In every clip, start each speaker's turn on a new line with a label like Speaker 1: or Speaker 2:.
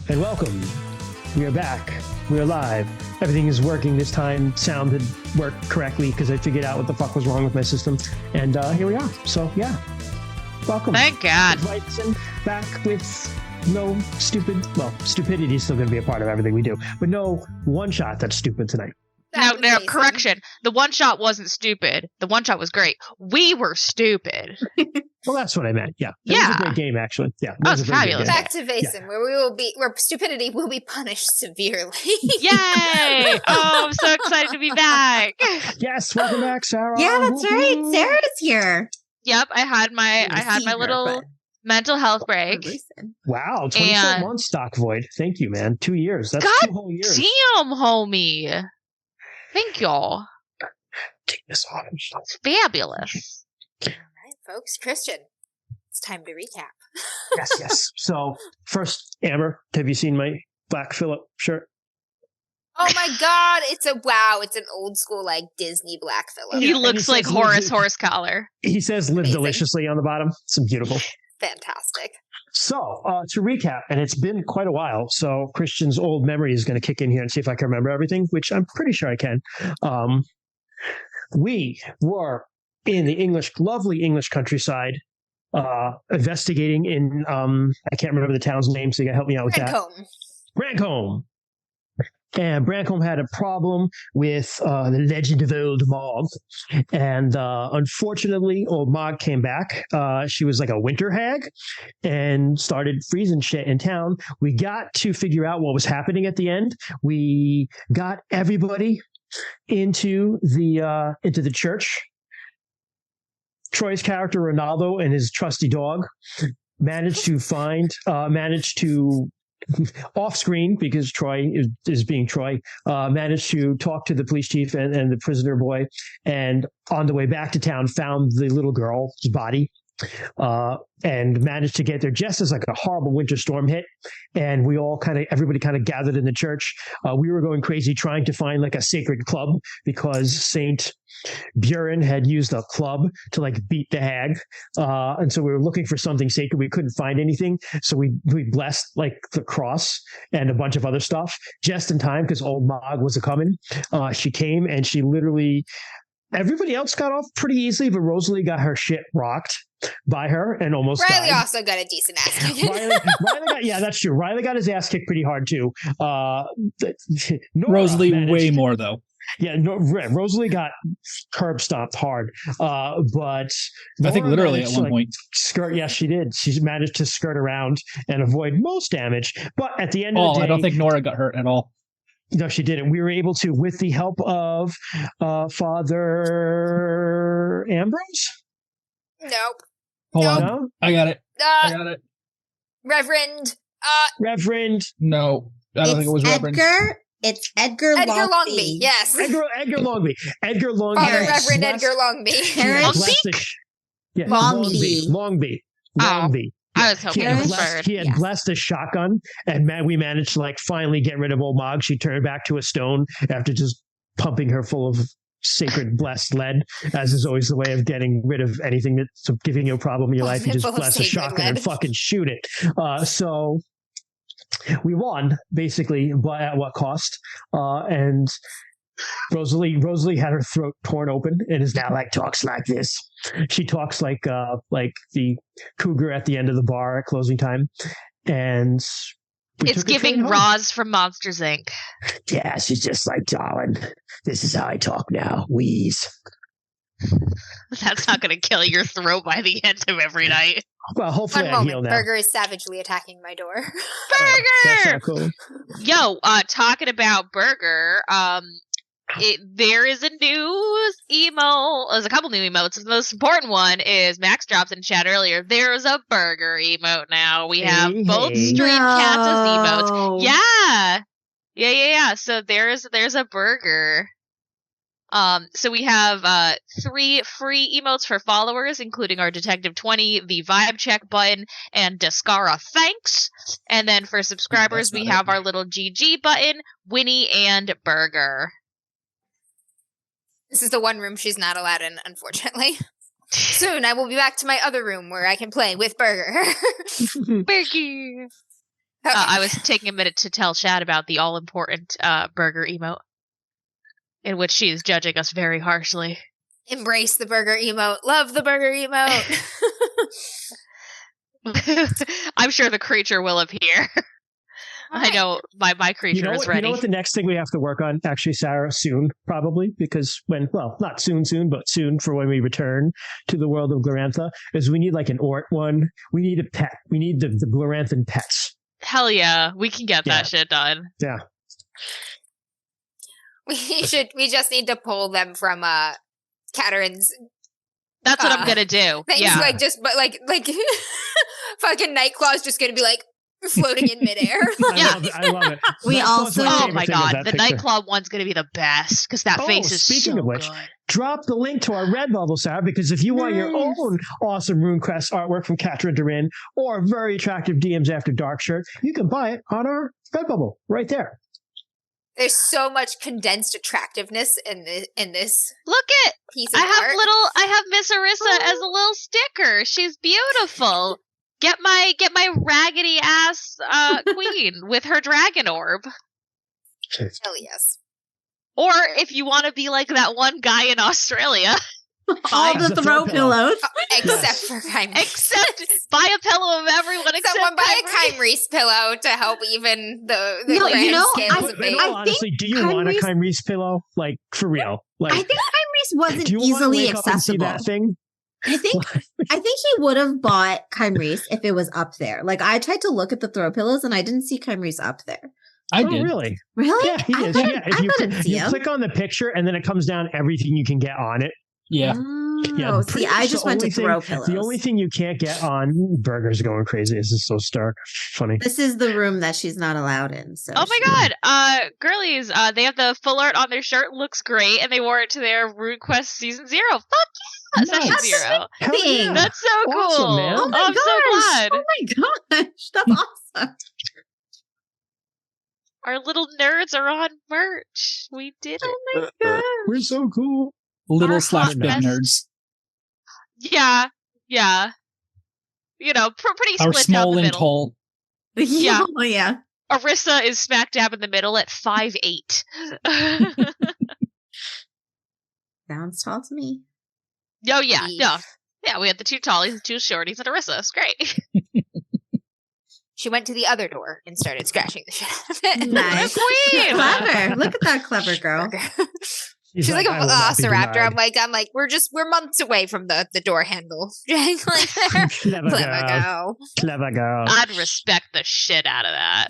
Speaker 1: And welcome. We are back. We are live. Everything is working this time. Sound had worked correctly because I figured out what the fuck was wrong with my system. And here we are. So, yeah. Welcome.
Speaker 2: Thank God.
Speaker 1: Vaesen back with no stupidity is still going to be a part of everything we do. But no one shot that's stupid tonight.
Speaker 2: Now, correction. The one shot wasn't stupid. The one shot was great. We were stupid.
Speaker 1: Well, that's what I meant. Yeah. It was a great game, actually. Yeah.
Speaker 2: That was fabulous.
Speaker 3: Back to Vaesen, where stupidity will be punished severely.
Speaker 2: Yay! Oh, I'm so excited to be back.
Speaker 1: Yes, welcome back, Sarah.
Speaker 4: Yeah, that's right. Sarah's here.
Speaker 2: Yep, I had my little mental health break.
Speaker 1: Wow, 24 months, Stock Void. Thank you, man. 2 years. That's
Speaker 2: God
Speaker 1: 2 whole years.
Speaker 2: Damn, homie. Thank y'all.
Speaker 1: Take this off.
Speaker 2: It's fabulous.
Speaker 3: All right, folks. Christian, it's time to recap.
Speaker 1: Yes. So, first, Amber, have you seen my Black Phillip shirt?
Speaker 3: Oh my God! It's an old school like Disney Black Phillip.
Speaker 2: He looks like Horace Horsecollar.
Speaker 1: He says "Live
Speaker 3: Amazing.
Speaker 1: Deliciously" on the bottom. It's beautiful.
Speaker 3: Fantastic.
Speaker 1: So, to recap, and it's been quite a while, so Christian's old memory is going to kick in here and see if I can remember everything, which I'm pretty sure I can. We were in the lovely English countryside, investigating in, I can't remember the town's name, so you got to help me out with that. Brancombe. And Brancombe had a problem with the legend of Old Mog. And unfortunately, Old Mog came back. She was like a winter hag and started freezing shit in town. We got to figure out what was happening at the end. We got everybody into the church. Troy's character, Ronaldo, and his trusty dog managed to off screen, because Troy is being Troy, managed to talk to the police chief and the prisoner boy, and on the way back to town found the little girl's body, and managed to get there just as like a horrible winter storm hit, and everybody kind of gathered in the church. We were going crazy trying to find like a sacred club, because Saint Buren had used a club to like beat the hag, and so we were looking for something sacred. We couldn't find anything, so we blessed like the cross and a bunch of other stuff just in time, because Old Mog was a coming. She came and she literally, everybody else got off pretty easily, but Rosalie got her shit rocked by her and almost
Speaker 3: Riley
Speaker 1: died.
Speaker 3: also got a decent ass kick.
Speaker 1: Riley got, that's true. Riley got his ass kicked pretty hard too.
Speaker 5: Rosalie way more though.
Speaker 1: Yeah, Rosalie got curb stomped hard, but
Speaker 5: I think literally at one point.
Speaker 1: Yes, she did. She managed to skirt around and avoid most damage. But at the end of the day,
Speaker 5: I don't think Nora got hurt at all.
Speaker 1: No, she didn't. We were able to, with the help of Father Ambrose.
Speaker 3: Nope.
Speaker 5: Hold
Speaker 3: Nope.
Speaker 5: on,
Speaker 1: No?
Speaker 5: I got it.
Speaker 3: Reverend.
Speaker 1: Reverend.
Speaker 5: No, I don't think it was Reverend.
Speaker 4: It's Edgar Longby.
Speaker 3: Yes.
Speaker 1: Edgar Longby. Edgar Longby.
Speaker 3: Father Reverend Edgar Longby.
Speaker 1: Longby.
Speaker 2: I was hoping it was bird.
Speaker 1: He had blessed a shotgun, and we managed to like finally get rid of Old Mog. She turned back to a stone after just pumping her full of sacred blessed lead, as is always the way of getting rid of anything that's giving you a problem in your life. You just bless a shotgun and fucking shoot it. So we won, basically, but at what cost? And Rosalie had her throat torn open and is now like talks like this. She talks like the cougar at the end of the bar at closing time, and
Speaker 2: it's giving Roz from Monsters Inc.
Speaker 1: Yeah, she's just like, darling, this is how I talk now. Wheeze.
Speaker 2: That's not going to kill your throat by the end of every night.
Speaker 1: Well, hopefully
Speaker 3: One
Speaker 1: I heal
Speaker 3: moment.
Speaker 1: now.
Speaker 3: Burger is savagely attacking my door.
Speaker 1: That's
Speaker 2: Burger!
Speaker 1: not cool.
Speaker 2: Yo, talking about Burger, there is a new emote. There's a couple new emotes. The most important one is Max dropped in chat earlier. There's a Burger emote now. We have both stream cats as emotes. Yeah. So there's a Burger. So we have 3 free emotes for followers, including our Detective 20, the Vibe Check button, and Descara Thanks. And then for subscribers, we have our little GG button, Winnie, and Burger.
Speaker 3: This is the one room she's not allowed in, unfortunately. Soon I will be back to my other room where I can play with Burger.
Speaker 2: Burger!
Speaker 3: Okay.
Speaker 2: I was taking a minute to tell Chad about the all-important Burger emote, in which she is judging us very harshly.
Speaker 3: Embrace the Burger emote. Love the Burger emote.
Speaker 2: I'm sure the creature will appear. I know my creature is ready.
Speaker 1: You know what the next thing we have to work on, actually, Sarah, soon, probably, because not soon, but soon for when we return to the world of Glorantha, is we need like an Ort one. We need a pet. We need the Gloranthan pets.
Speaker 2: Hell yeah, we can get that shit done.
Speaker 1: Yeah.
Speaker 3: We just need to pull them from Catherine's.
Speaker 2: That's what I'm gonna do.
Speaker 3: Things
Speaker 2: yeah.
Speaker 3: like fucking Nightclaw's just gonna be like floating in midair.
Speaker 1: I love it.
Speaker 4: We also.
Speaker 2: Oh my god, the Nightclaw one's gonna be the best because that face is
Speaker 1: speaking
Speaker 2: so
Speaker 1: of which,
Speaker 2: good.
Speaker 1: drop the link to our Redbubble, Sarah, because if you want your own awesome RuneQuest artwork from Catherine Durin or a very attractive DMs After Dark shirt, you can buy it on our Redbubble right there.
Speaker 3: There's so much condensed attractiveness in this
Speaker 2: Look at
Speaker 3: piece of art.
Speaker 2: I have Miss Arissa as a little sticker. She's beautiful. Get my raggedy ass queen with her dragon orb.
Speaker 3: Hell yes.
Speaker 2: Or if you want to be like that one guy in Australia.
Speaker 4: All the throw pillows.
Speaker 3: Except for Kymreese.
Speaker 2: Except buy a pillow of everyone except
Speaker 3: someone buy
Speaker 2: Kymreese.
Speaker 3: a Kymreese pillow to help even the
Speaker 4: No,
Speaker 3: grand scales of me.
Speaker 1: Honestly, do you want a Kymreese pillow? Like, for real? Like,
Speaker 4: I think Kymreese wasn't
Speaker 1: do you want to
Speaker 4: easily
Speaker 1: wake up and see
Speaker 4: accessible.
Speaker 1: that thing?
Speaker 4: I think he would have bought Kymreese if it was up there. Like, I tried to look at the throw pillows and I didn't see Kymreese up there.
Speaker 5: I did.
Speaker 1: Really?
Speaker 4: Really?
Speaker 1: Yeah, he is. If you click on the picture and then it comes down everything you can get on it.
Speaker 5: Yeah.
Speaker 4: Oh, see, I just went to throw pillows.
Speaker 1: The only thing you can't get on Burger's going crazy. This is so stark. Funny.
Speaker 4: This is the room that she's not allowed in. So
Speaker 2: oh my god, girlies, they have the full art on their shirt, looks great, and they wore it to their RuneQuest Season 0. Fuck yeah! Session 0.
Speaker 1: Yeah.
Speaker 2: That's so cool.
Speaker 1: Awesome, man.
Speaker 4: Oh my
Speaker 2: I'm
Speaker 4: gosh.
Speaker 2: so glad.
Speaker 4: Oh my gosh. That's awesome.
Speaker 2: Our little nerds are on merch. We did it.
Speaker 4: Oh my gosh.
Speaker 1: We're so cool.
Speaker 5: Little
Speaker 2: Our
Speaker 5: /
Speaker 2: hot
Speaker 5: big
Speaker 2: mess.
Speaker 5: nerds.
Speaker 2: Yeah. You know, pretty split
Speaker 5: Our
Speaker 2: down
Speaker 5: small
Speaker 2: the
Speaker 5: and
Speaker 2: middle.
Speaker 5: tall.
Speaker 2: Yeah.
Speaker 4: Oh, yeah.
Speaker 2: Arissa is smack dab in the middle at 5'8".
Speaker 4: Sounds tall to me.
Speaker 2: Oh yeah, no. Yeah, we had the 2 tallies, the 2 shorties, and Arissa. It's great.
Speaker 3: She went to the other door and started scratching the shit out of it.
Speaker 4: Nice.
Speaker 2: Queen!
Speaker 4: Clever. Look at that clever girl.
Speaker 1: She's
Speaker 3: like a
Speaker 1: "I will not be
Speaker 3: velociraptor.
Speaker 1: denied."
Speaker 3: I'm like, we're months away from the door handle. Like,
Speaker 1: Clever girl. Clever girl.
Speaker 2: I'd respect the shit out of that.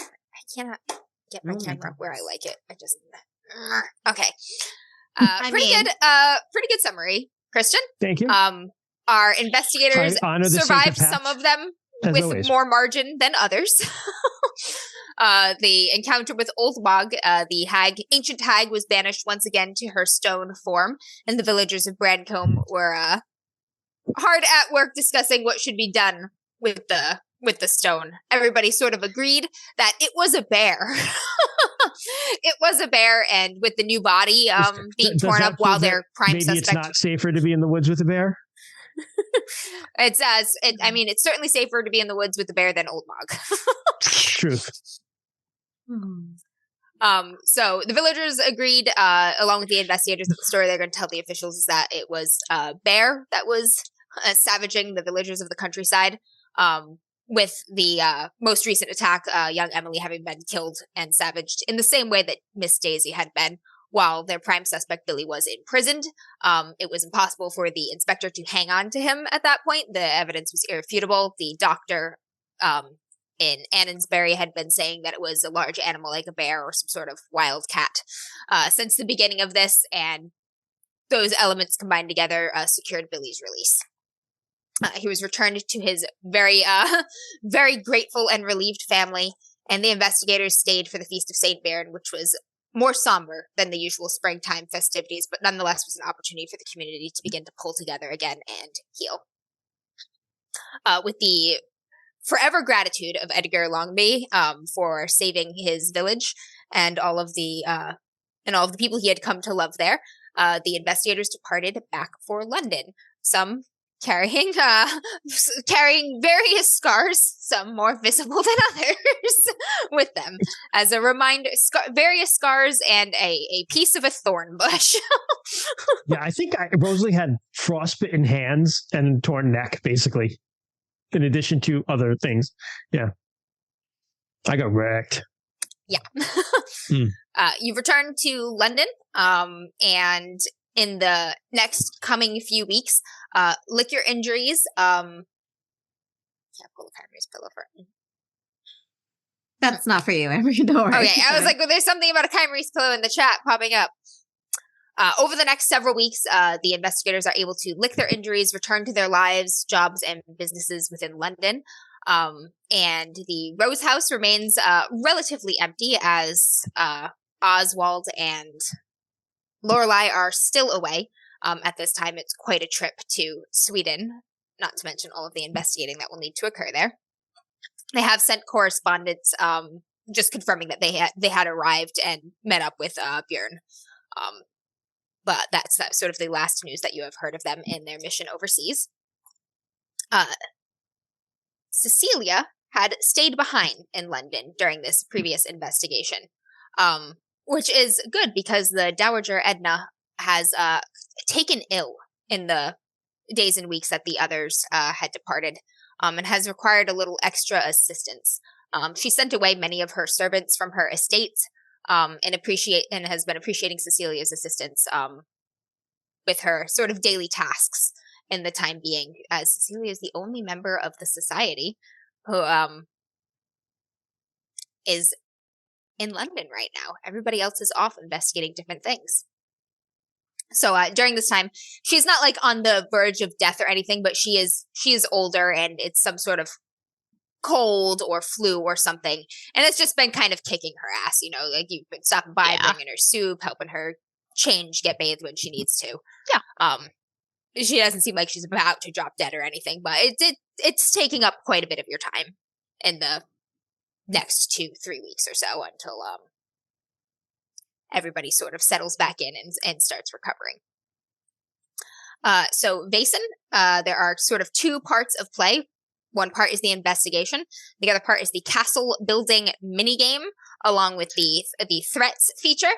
Speaker 3: I cannot get my camera where I like it. I just okay. Pretty good summary, Christian.
Speaker 1: Thank you.
Speaker 3: Our investigators
Speaker 1: I honor the
Speaker 3: survived
Speaker 1: sacred
Speaker 3: some
Speaker 1: path,
Speaker 3: of them
Speaker 1: as
Speaker 3: with
Speaker 1: always.
Speaker 3: more margin than others. The encounter with Old Mog, the ancient hag, was banished once again to her stone form, and the villagers of Brandcombe were hard at work discussing what should be done with the stone. Everybody sort of agreed that it was a bear. It was a bear, and with the new body being
Speaker 1: Does
Speaker 3: torn
Speaker 1: that
Speaker 3: up while
Speaker 1: prove
Speaker 3: their
Speaker 1: that
Speaker 3: prime
Speaker 1: maybe
Speaker 3: suspect.
Speaker 1: it's not safer to be in the woods with a bear?
Speaker 3: It's certainly safer to be in the woods with the bear than Old Mog.
Speaker 1: Truth.
Speaker 3: So the villagers agreed, along with the investigators, that the story they're going to tell the officials is that it was a bear that was savaging the villagers of the countryside. With the most recent attack, young Emily having been killed and savaged in the same way that Miss Daisy had been while their prime suspect, Billy, was imprisoned. It was impossible for the inspector to hang on to him at that point. The evidence was irrefutable. The doctor in Annensbury had been saying that it was a large animal like a bear or some sort of wild cat since the beginning of this, and those elements combined together secured Billy's release. He was returned to his very grateful and relieved family, and the investigators stayed for the Feast of St. Baron, which was more somber than the usual springtime festivities, but nonetheless was an opportunity for the community to begin to pull together again and heal. With the forever gratitude of Edgar Longby for saving his village and all of the people he had come to love there, the investigators departed back for London. Some carrying various scars, some more visible than others, with them. As a reminder, various scars and a piece of a thorn bush.
Speaker 1: Yeah, I think Rosalie had frostbitten hands and torn neck, basically, in addition to other things. Yeah. I got wrecked.
Speaker 3: Yeah. You've returned to London, and in the next coming few weeks, lick your injuries. Can't pull the Chimeras pillow for it.
Speaker 4: That's not for you, Amber. Don't worry.
Speaker 3: Okay, I was like, well, there's something about a Chimeras pillow in the chat popping up. Over the next several weeks, the investigators are able to lick their injuries, return to their lives, jobs, and businesses within London. And the Rose House remains relatively empty as Oswald and Lorelei are still away. At this time, it's quite a trip to Sweden, not to mention all of the investigating that will need to occur there. They have sent correspondence just confirming that they had arrived and met up with Björn. But that's sort of the last news that you have heard of them in their mission overseas. Cecilia had stayed behind in London during this previous investigation, which is good because the Dowager Edna has taken ill in the days and weeks that the others had departed, and has required a little extra assistance. She sent away many of her servants from her estates, and has been appreciating Cecilia's assistance with her sort of daily tasks in the time being, as Cecilia is the only member of the society who is in London right now. Everybody else is off investigating different things. So during this time, she's not like on the verge of death or anything, but she is older, and it's some sort of cold or flu or something, and it's just been kind of kicking her ass, like you've been stopping by, bringing her soup, helping her change, get bathed when she needs to. She doesn't seem like she's about to drop dead or anything, but it's taking up quite a bit of your time in the next 2-3 weeks or so until everybody sort of settles back in and starts recovering. So Vaesen, there are sort of two parts of play. One part is the investigation. The other part is the castle building minigame, along with the threats feature.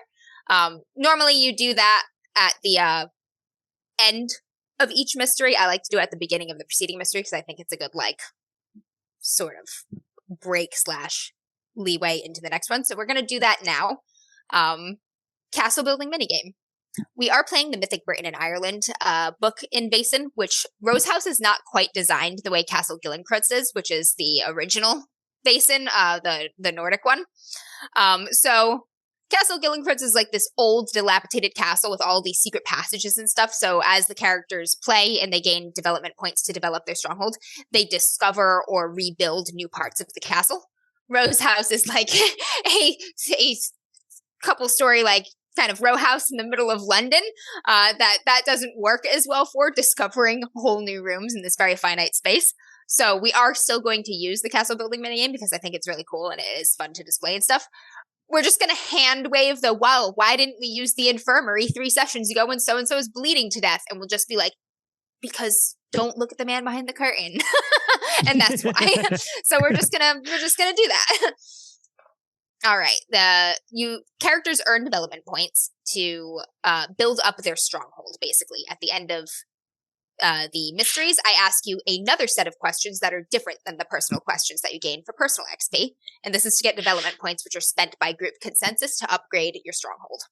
Speaker 3: Normally you do that at the end of each mystery. I like to do it at the beginning of the preceding mystery because I think it's a good, sort of break / leeway into the next one. So we're going to do that now. Castle building minigame. We are playing the Mythic Britain and Ireland book in Vaesen, which Rose House is not quite designed the way Castle Gillencrutz is, which is the original Vaesen, the Nordic one. So Castle Gillencrutz is like this old, dilapidated castle with all these secret passages and stuff. So as the characters play and they gain development points to develop their stronghold, they discover or rebuild new parts of the castle. Rose House is like a couple story, kind of row house in the middle of London that doesn't work as well for discovering whole new rooms in this very finite space. So we are still going to use the castle building minigame because I think it's really cool and it is fun to display and stuff. We're just going to hand wave why didn't we use the infirmary 3 sessions ago when so-and-so is bleeding to death? And we'll just be like, because don't look at the man behind the curtain. And that's why. So we're just gonna do that. All right. Characters earn development points to build up their stronghold, basically. At the end of the mysteries, I ask you another set of questions that are different than the personal questions that you gain for personal XP. And this is to get development points, which are spent by group consensus to upgrade your stronghold.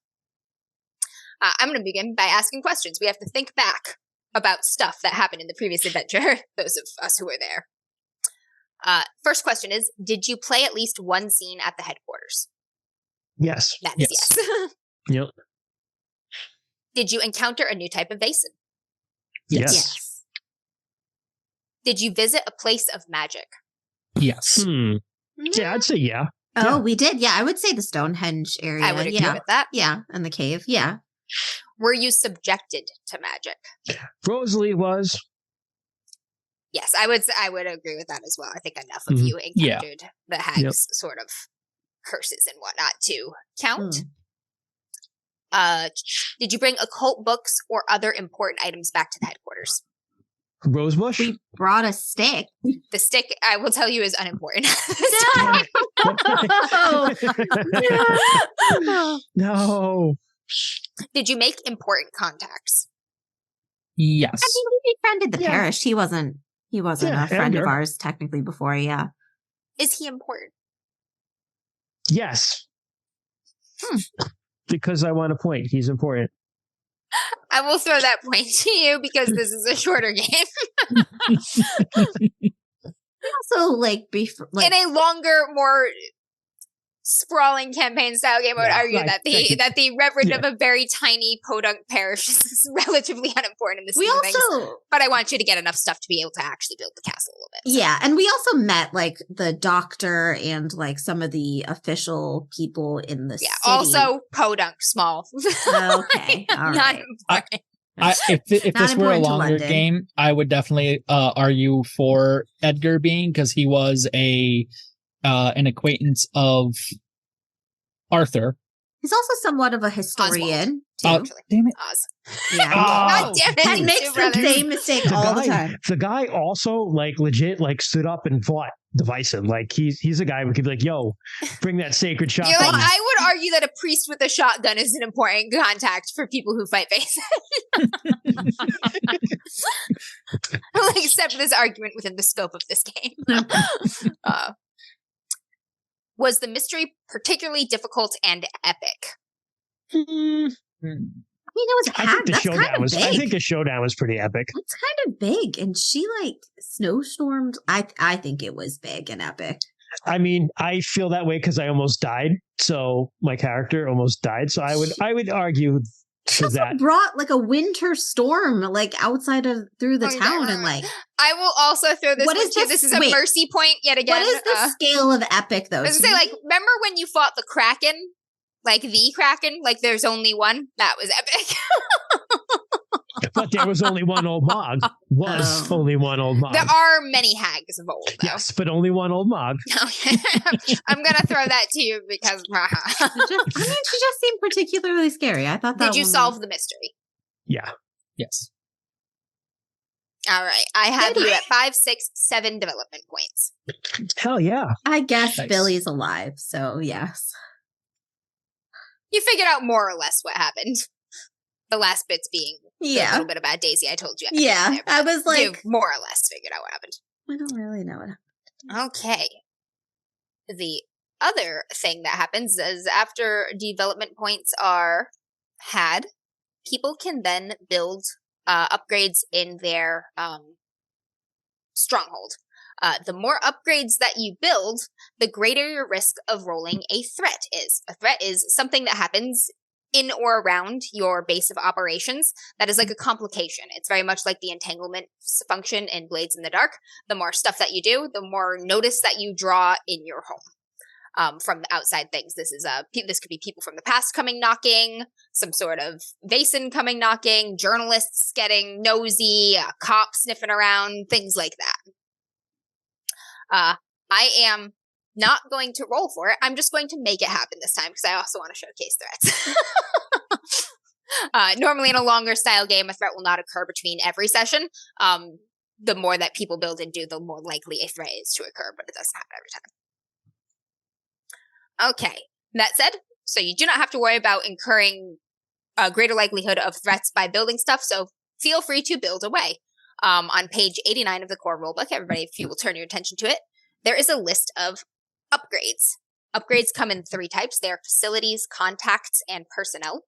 Speaker 3: I'm going to begin by asking questions. We have to think back about stuff that happened in the previous adventure, those of us who were there. First question is, did you play at least one scene at the headquarters?
Speaker 1: Yes.
Speaker 3: That is yes.
Speaker 1: Yep.
Speaker 3: Did you encounter a new type of Vaesen?
Speaker 1: Yes.
Speaker 3: Did you visit a place of magic?
Speaker 5: Yes.
Speaker 1: Yeah, I'd say yeah.
Speaker 4: Oh, we did. Yeah, I would say the Stonehenge area.
Speaker 3: I would agree with that.
Speaker 4: Yeah, and the cave. Yeah.
Speaker 3: Were you subjected to magic?
Speaker 1: Rosalie was.
Speaker 3: Yes, I would agree with that as well. I think enough of you encountered the hag's sort of curses and whatnot to count. Did you bring occult books or other important items back to the headquarters?
Speaker 1: Rosebush?
Speaker 4: We brought a stick.
Speaker 3: The stick, I will tell you, is unimportant.
Speaker 1: No.
Speaker 3: Did you make important contacts?
Speaker 5: Yes.
Speaker 4: I mean, we befriended the parish. He wasn't a friend of ours technically before, yeah.
Speaker 3: Is he important?
Speaker 1: Yes. Because I want a point. He's important.
Speaker 3: I will throw that point to you because this is a shorter game.
Speaker 4: Also, like
Speaker 3: in a longer, more sprawling campaign style game, I would argue that the reverend of a very tiny podunk parish is relatively unimportant in this scheme of things. But I want you to get enough stuff to be able to actually build the castle a little bit. So.
Speaker 4: Yeah, and we also met like the doctor and like some of the official people in the city.
Speaker 3: Also podunk small.
Speaker 4: Okay, all right.
Speaker 5: If this were a longer game, I would definitely argue for Edgar being, because he was an acquaintance of Arthur.
Speaker 4: He's also somewhat of a historian, too.
Speaker 5: Damn it.
Speaker 3: Oz.
Speaker 4: Yeah.
Speaker 3: God damn it.
Speaker 4: He makes the same mistake all the time.
Speaker 1: The guy also, like, legit, like, stood up and fought the Vaesen. Like, he's a guy who could be like, yo, bring that sacred shotgun.
Speaker 3: You're like, I would argue that a priest with a shotgun is an important contact for people who fight Vaesen. I'll accept this argument within the scope of this game. Was the mystery particularly difficult and epic?
Speaker 4: I mean, it was that's kind of big.
Speaker 1: I think the showdown was pretty epic.
Speaker 4: It's kind of big, and she like snowstormed. I think it was big and epic.
Speaker 1: I mean, I feel that way because I almost died. So my character almost died. So I would argue
Speaker 4: she also brought like a winter storm like outside of through the town and like.
Speaker 3: I will also throw this. What is this? This is a mercy point yet again.
Speaker 4: What is the scale of epic though?
Speaker 3: I was gonna say, like, remember when you fought the Kraken? Like the Kraken? Like there's only one? That was epic.
Speaker 1: But there was only one old mog. Only one old mog.
Speaker 3: There are many hags of old, though.
Speaker 1: Yes, but only one old mog.
Speaker 3: Okay. I'm going to throw that to you because...
Speaker 4: she just seemed particularly scary. I thought that.
Speaker 3: Did you solve the mystery?
Speaker 1: Yeah.
Speaker 5: Yes.
Speaker 3: All right. I have you at 5, 6, 7 development points.
Speaker 1: Hell yeah.
Speaker 4: I guess Billy's alive, so yes.
Speaker 3: You figured out more or less what happened. The last bits being a little bit about Daisy. I told you.
Speaker 4: Yeah, I was like...
Speaker 3: You more or less figured out what happened.
Speaker 4: I don't really know what happened.
Speaker 3: Okay. The other thing that happens is after development points are had, people can then build upgrades in their stronghold. The more upgrades that you build, the greater your risk of rolling a threat is. A threat is something that happens in or around your base of operations that is like a complication. It's very much like the entanglement function in Blades in the Dark. The more stuff that you do, the more notice that you draw in your home from the outside things. This could be people from the past coming knocking, some sort of Vaesen coming knocking, journalists getting nosy, a cop sniffing around, things like that. I am not going to roll for it. I'm just going to make it happen this time because I also want to showcase threats. Normally in a longer style game, a threat will not occur between every session. The more that people build and do, the more likely a threat is to occur, but it doesn't happen every time. Okay. That said, so you do not have to worry about incurring a greater likelihood of threats by building stuff, so feel free to build away. On page 89 of the core rulebook, everybody, if you will turn your attention to it, there is a list of upgrades. Upgrades come in 3 types. They are facilities, contacts, and personnel.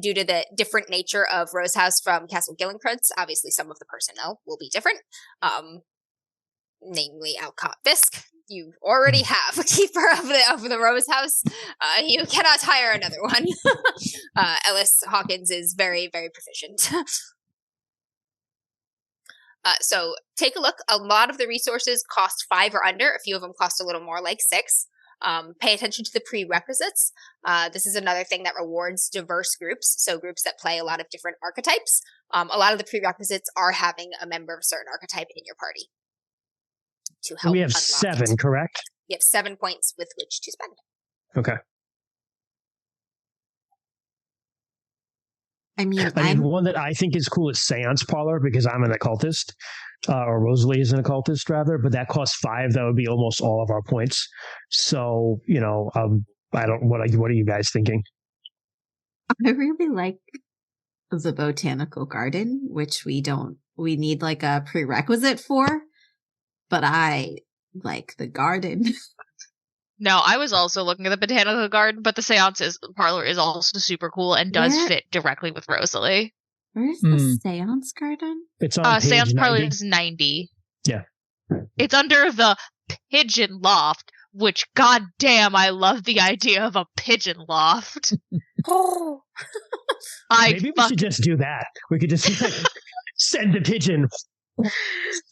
Speaker 3: Due to the different nature of Rose House from Castle Gillincrud's, obviously some of the personnel will be different. Namely Alcott Fisk. You already have a keeper of the Rose House. You cannot hire another one. Ellis Hawkins is very, very proficient. So take a look. A lot of the resources cost 5 or under. A few of them cost a little more, like 6. Pay attention to the prerequisites. This is another thing that rewards diverse groups, so groups that play a lot of different archetypes. A lot of the prerequisites are having a member of a certain archetype in your party to help.
Speaker 1: We have 7, correct?
Speaker 3: You have 7 points with which to spend.
Speaker 1: Okay.
Speaker 4: I mean,
Speaker 1: one that I think is cool is Seance Parlor because I'm an occultist, or Rosalie is an occultist rather, but that costs 5. That would be almost all of our points. So, I don't. What are you guys thinking?
Speaker 4: I really like the botanical garden, which we need like a prerequisite for, but I like the garden.
Speaker 2: No, I was also looking at the botanical garden, but the Seance Parlor is also super cool and does fit directly with Rosalie.
Speaker 4: Where's the Seance garden?
Speaker 1: It's on page
Speaker 2: Seance
Speaker 1: 90.
Speaker 2: Parlor is 90.
Speaker 1: Yeah.
Speaker 2: It's under the pigeon loft, which, goddamn, I love the idea of a pigeon loft.
Speaker 3: Oh.
Speaker 1: Maybe we should just do that. We could just send the pigeon.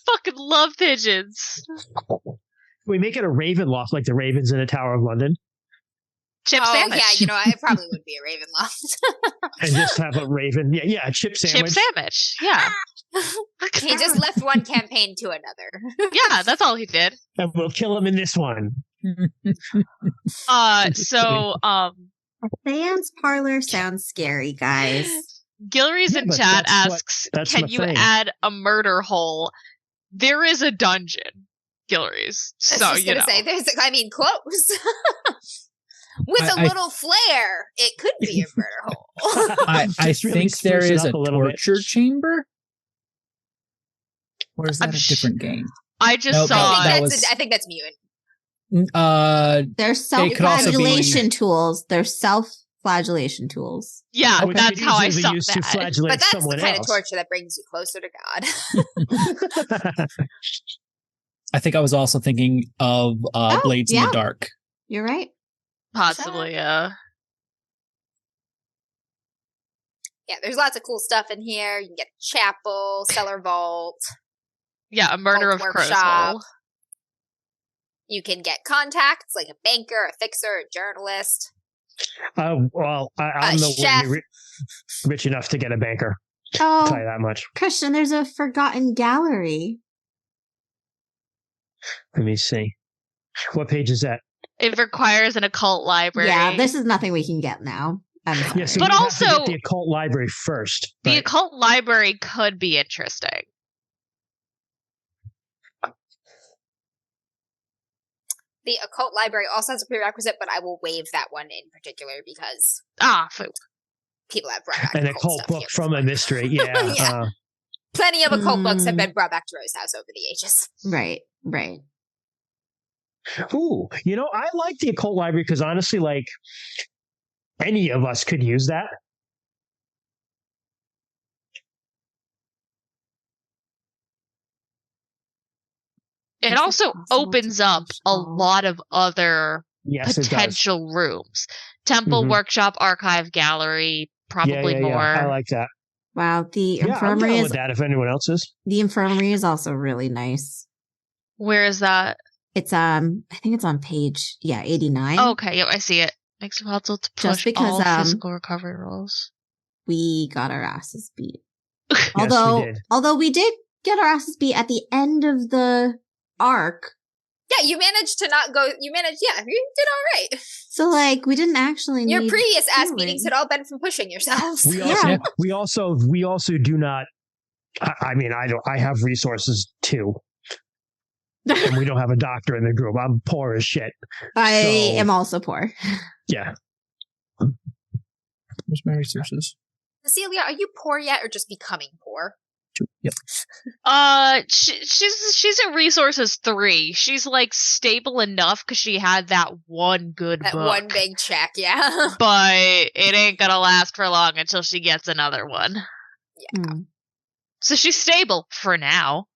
Speaker 2: Fucking love pigeons.
Speaker 1: We make it a raven loft like the ravens in the Tower of London.
Speaker 2: Chip sandwich.
Speaker 3: Yeah, it probably would be a raven loft.
Speaker 1: And just have a raven. Yeah, a chip sandwich.
Speaker 2: Chip sandwich, yeah.
Speaker 3: He just left one campaign to another.
Speaker 2: Yeah, that's all he did.
Speaker 1: And we'll kill him in this one.
Speaker 4: Seance Parlor sounds scary, guys.
Speaker 2: Gilry's in chat asks, can you add a murder hole? There is a dungeon, Gilry's. So,
Speaker 3: I was just going to say, close. With a little flair, it could be a murder hole.
Speaker 5: I think there is a torture chamber? Or is that a different game?
Speaker 2: I just saw...
Speaker 3: I think that's Mutant.
Speaker 4: They're self-flagellation tools. They're self-flagellation tools.
Speaker 2: Yeah, that's how I saw that.
Speaker 3: But that's the kind of torture that brings you closer to God.
Speaker 5: I think I was also thinking of Blades in the Dark.
Speaker 4: You're right.
Speaker 2: Possibly, yeah.
Speaker 3: Yeah, there's lots of cool stuff in here. You can get a chapel, cellar vault.
Speaker 2: Yeah, a murder of Crowsole.
Speaker 3: You can get contacts like a banker, a fixer, a journalist.
Speaker 1: Well, I'm nowhere rich enough to get a banker. I'll tell you that much.
Speaker 4: Christian, there's a forgotten gallery.
Speaker 1: Let me see. What page is that?
Speaker 2: It requires an occult library.
Speaker 4: Yeah, this is nothing we can get now.
Speaker 1: Yeah, so
Speaker 2: but also
Speaker 1: have to get the occult library first.
Speaker 2: The occult library could be interesting.
Speaker 3: The occult library also has a prerequisite, but I will waive that one in particular because people have brought back
Speaker 1: an occult book from a mystery. Yeah,
Speaker 3: yeah. Plenty of occult books have been brought back to Rose House over the ages.
Speaker 4: Right.
Speaker 1: Ooh, I like the occult library because honestly, like, any of us could use that.
Speaker 2: It also opens up a lot of other potential rooms. Temple, workshop, archive, gallery, probably more.
Speaker 1: Yeah. I like that.
Speaker 4: Wow, the infirmary
Speaker 1: I'm with that if anyone else is.
Speaker 4: The infirmary is also really nice.
Speaker 2: Where is that?
Speaker 4: It's I think it's on page 89.
Speaker 2: Oh, okay, yep, I see it. Makes it possible to push all physical recovery rolls.
Speaker 4: We got our asses beat.
Speaker 1: Yes,
Speaker 4: although we did get our asses beat at the end of the arc.
Speaker 3: Yeah, you managed to not go. You did all right.
Speaker 4: So, we didn't actually need
Speaker 3: your previous ass beatings had all been from pushing yourselves.
Speaker 1: We also do not. I have resources too. And we don't have a doctor in the group. I'm poor as shit.
Speaker 4: I am also poor.
Speaker 1: Yeah.
Speaker 5: Where's my resources?
Speaker 3: Cecilia, are you poor yet or just becoming poor?
Speaker 1: 2. Yep.
Speaker 2: She's at resources 3. She's like stable enough because she had that one good book.
Speaker 3: One big check, yeah.
Speaker 2: But it ain't gonna last for long until she gets another one.
Speaker 3: Yeah.
Speaker 2: So she's stable for now.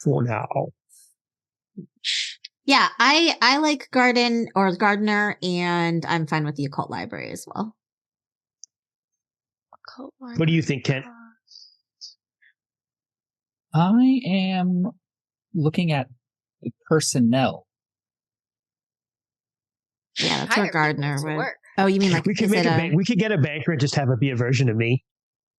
Speaker 1: For now.
Speaker 4: Yeah, I like Garden or Gardener, and I'm fine with the Occult Library as well.
Speaker 1: What do you think, Kent?
Speaker 5: I am looking at personnel.
Speaker 4: Yeah, that's where Gardener would work. Oh, you mean like
Speaker 1: we could we could get a banker and just have it be a version of me.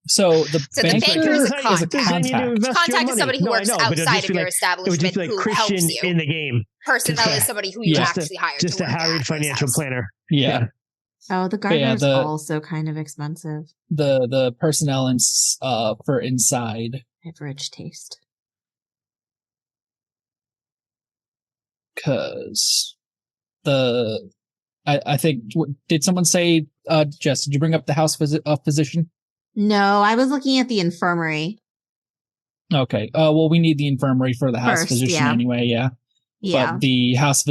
Speaker 5: So the banker is a contact.
Speaker 3: Contact is somebody who works outside of your establishment who
Speaker 1: Christian
Speaker 3: helps you.
Speaker 1: In the game.
Speaker 3: Personnel is somebody who you actually hire.
Speaker 1: Just a hired financial planner.
Speaker 5: Yeah.
Speaker 4: Oh, the Gardener is also kind of expensive.
Speaker 5: The personnel for inside.
Speaker 4: I have rich taste.
Speaker 5: Because I think, did someone say, Jess, did you bring up the house physician?
Speaker 4: No, I was looking at the infirmary.
Speaker 5: Okay. Well, we need the infirmary for the house physician anyway, yeah. But the house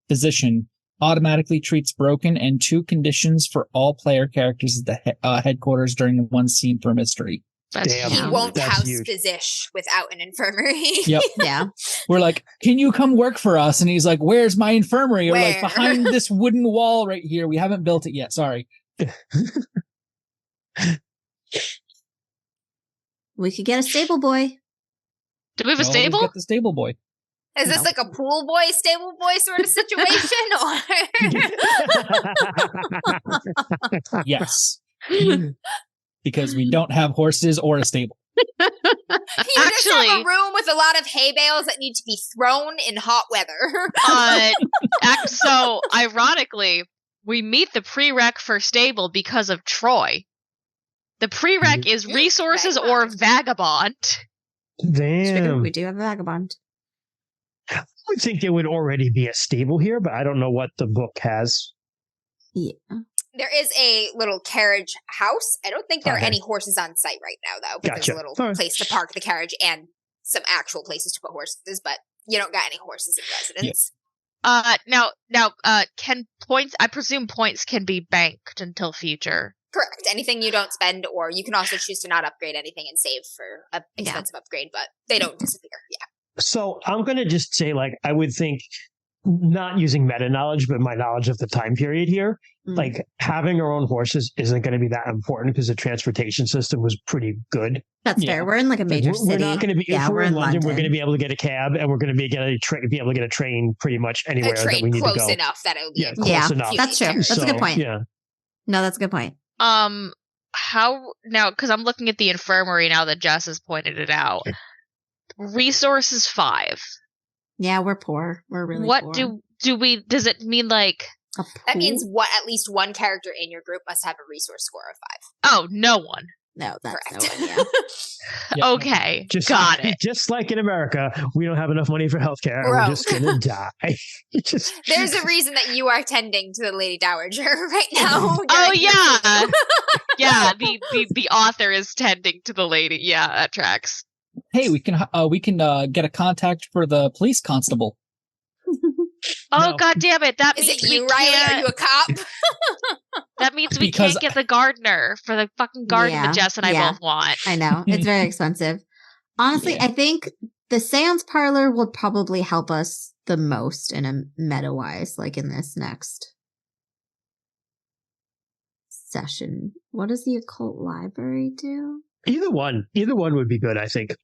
Speaker 5: physician automatically treats broken and 2 conditions for all player characters at the headquarters during one scene per mystery.
Speaker 1: Damn,
Speaker 3: he won't house physician without an infirmary.
Speaker 5: Yep.
Speaker 4: Yeah.
Speaker 5: We're like, can you come work for us? And he's like, where's my infirmary? We're like, behind this wooden wall right here. We haven't built it yet. Sorry.
Speaker 4: We could get a stable boy.
Speaker 2: Do we have a stable?
Speaker 5: Get the stable boy.
Speaker 3: Is this like a pool boy, stable boy sort of situation? Or
Speaker 5: Yes. Because we don't have horses or a stable.
Speaker 3: You just have a room with a lot of hay bales that need to be thrown in hot weather.
Speaker 2: So, ironically, we meet the prereq for stable because of Troy. The prereq is resources or vagabond.
Speaker 1: Damn.
Speaker 4: We do have a vagabond.
Speaker 1: I would think there would already be a stable here, but I don't know what the book has.
Speaker 4: Yeah.
Speaker 3: There is a little carriage house. I don't think there are any horses on site right now, though. But there's a little place to park the carriage and some actual places to put horses, but you don't got any horses in residence.
Speaker 2: Now, can points? I presume points can be banked until future.
Speaker 3: Correct. Anything you don't spend, or you can also choose to not upgrade anything and save for an expensive upgrade, but they don't disappear. Yeah.
Speaker 1: So I'm going to just say, like, I would think, not using meta knowledge, but my knowledge of the time period here, like having our own horses isn't going to be that important because the transportation system was pretty good.
Speaker 4: That's fair. We're in like a major city.
Speaker 1: We're not going to be, if we're in London, we're going to be able to get a cab and we're going to be able to get a train pretty much anywhere that we need to go.
Speaker 3: Close enough that it'll be
Speaker 1: close enough.
Speaker 4: That's true. That's a good point.
Speaker 1: Yeah.
Speaker 4: No, that's a good point.
Speaker 2: How now? Because I'm looking at the infirmary now that Jess has pointed it out. Resources 5.
Speaker 4: Yeah, we're poor. We're really poor.
Speaker 2: What do we? Does it mean like?
Speaker 3: That means at least one character in your group must have a resource score of 5.
Speaker 2: Oh, no one.
Speaker 4: No, that's
Speaker 3: correct.
Speaker 4: No one,
Speaker 2: yeah. Okay, got it.
Speaker 1: Just like in America, we don't have enough money for healthcare, and we're just gonna die.
Speaker 3: There's a reason that you are tending to the Lady Dowager right now.
Speaker 2: Oh yeah, yeah. The author is tending to the lady. Yeah, that tracks.
Speaker 5: Hey, we can get a contact for the police constable.
Speaker 2: Oh, God damn it. That means
Speaker 3: it you, Riley? Are you a cop?
Speaker 2: That means we can't get the gardener for the fucking garden that Jess and I both want.
Speaker 4: I know. It's very expensive. Honestly, I think the seance parlor will probably help us the most in a meta-wise, like in this next session. What does the occult library do?
Speaker 1: Either one would be good, I think.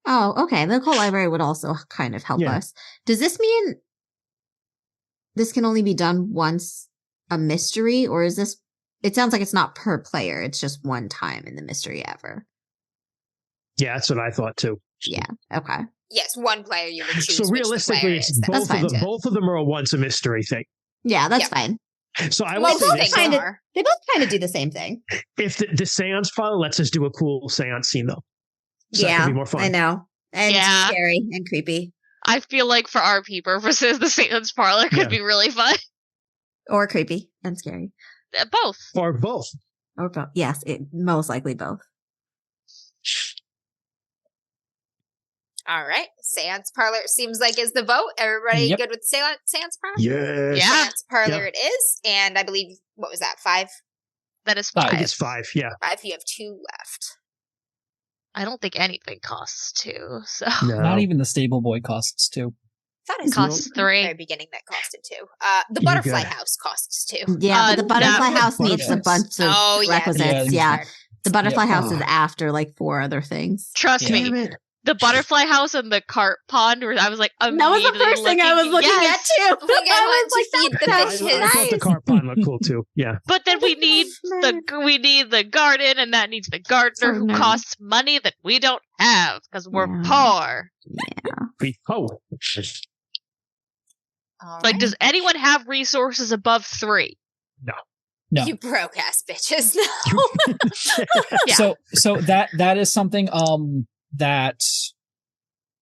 Speaker 4: Oh, okay. The occult library would also kind of help us. Does this mean this can only be done once a mystery, or is this? It sounds like it's not per player. It's just one time in the mystery ever.
Speaker 1: Yeah, that's what I thought too.
Speaker 4: Yeah. Okay.
Speaker 3: Yes, one player you would choose.
Speaker 1: So realistically, it's both of them are a once a mystery thing.
Speaker 4: Yeah, that's fine.
Speaker 1: So I would say
Speaker 4: they both kind of do the same thing.
Speaker 1: If the seance file lets us do a cool seance scene, though. So that could be more fun.
Speaker 4: I know. And scary and creepy.
Speaker 2: I feel like for RP purposes, the seance parlor could be really fun.
Speaker 4: Or creepy and scary.
Speaker 2: Both.
Speaker 1: Or both.
Speaker 4: Or both. Yes, most likely both.
Speaker 3: All right. Seance Parlor seems like is the vote. Everybody good with Seance Parlor?
Speaker 1: Yes.
Speaker 2: Yeah.
Speaker 3: Seance Parlor it is. And I believe, what was that, 5?
Speaker 2: That is 5.
Speaker 1: I think it's 5, yeah.
Speaker 3: 5, you have 2 left.
Speaker 2: I don't think anything costs 2, so.
Speaker 1: No.
Speaker 5: Not even the Stable Boy costs 2.
Speaker 3: I thought it
Speaker 2: costs 3.
Speaker 3: very beginning that costed 2. The Butterfly House costs 2.
Speaker 4: Yeah, but the Butterfly House needs a bunch of requisites. Yeah. The Butterfly House is after like 4 other things.
Speaker 2: Trust me. The Butterfly House and the carp pond, where I was like,
Speaker 4: that was the first thing I was looking at too.
Speaker 3: I
Speaker 1: thought the carp pond looked cool too. Yeah.
Speaker 2: But then we need the garden, and that needs the gardener who costs money that we don't have because we're poor.
Speaker 4: Yeah.
Speaker 2: Like, does anyone have resources above 3?
Speaker 5: No.
Speaker 3: You broke ass bitches.
Speaker 2: Yeah.
Speaker 5: So that is something that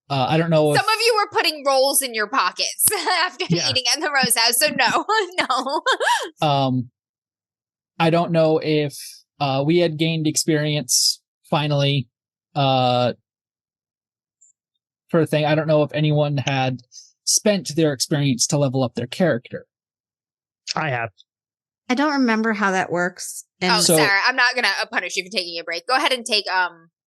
Speaker 5: I don't know.
Speaker 3: Some of you were putting rolls in your pockets after eating at the Rose House, so no.
Speaker 5: I don't know if we had gained experience finally for a thing. I don't know if anyone had spent their experience to level up their character.
Speaker 1: I have.
Speaker 4: I don't remember how that works.
Speaker 3: And Sarah, I'm not gonna punish you for taking a break. Go ahead and take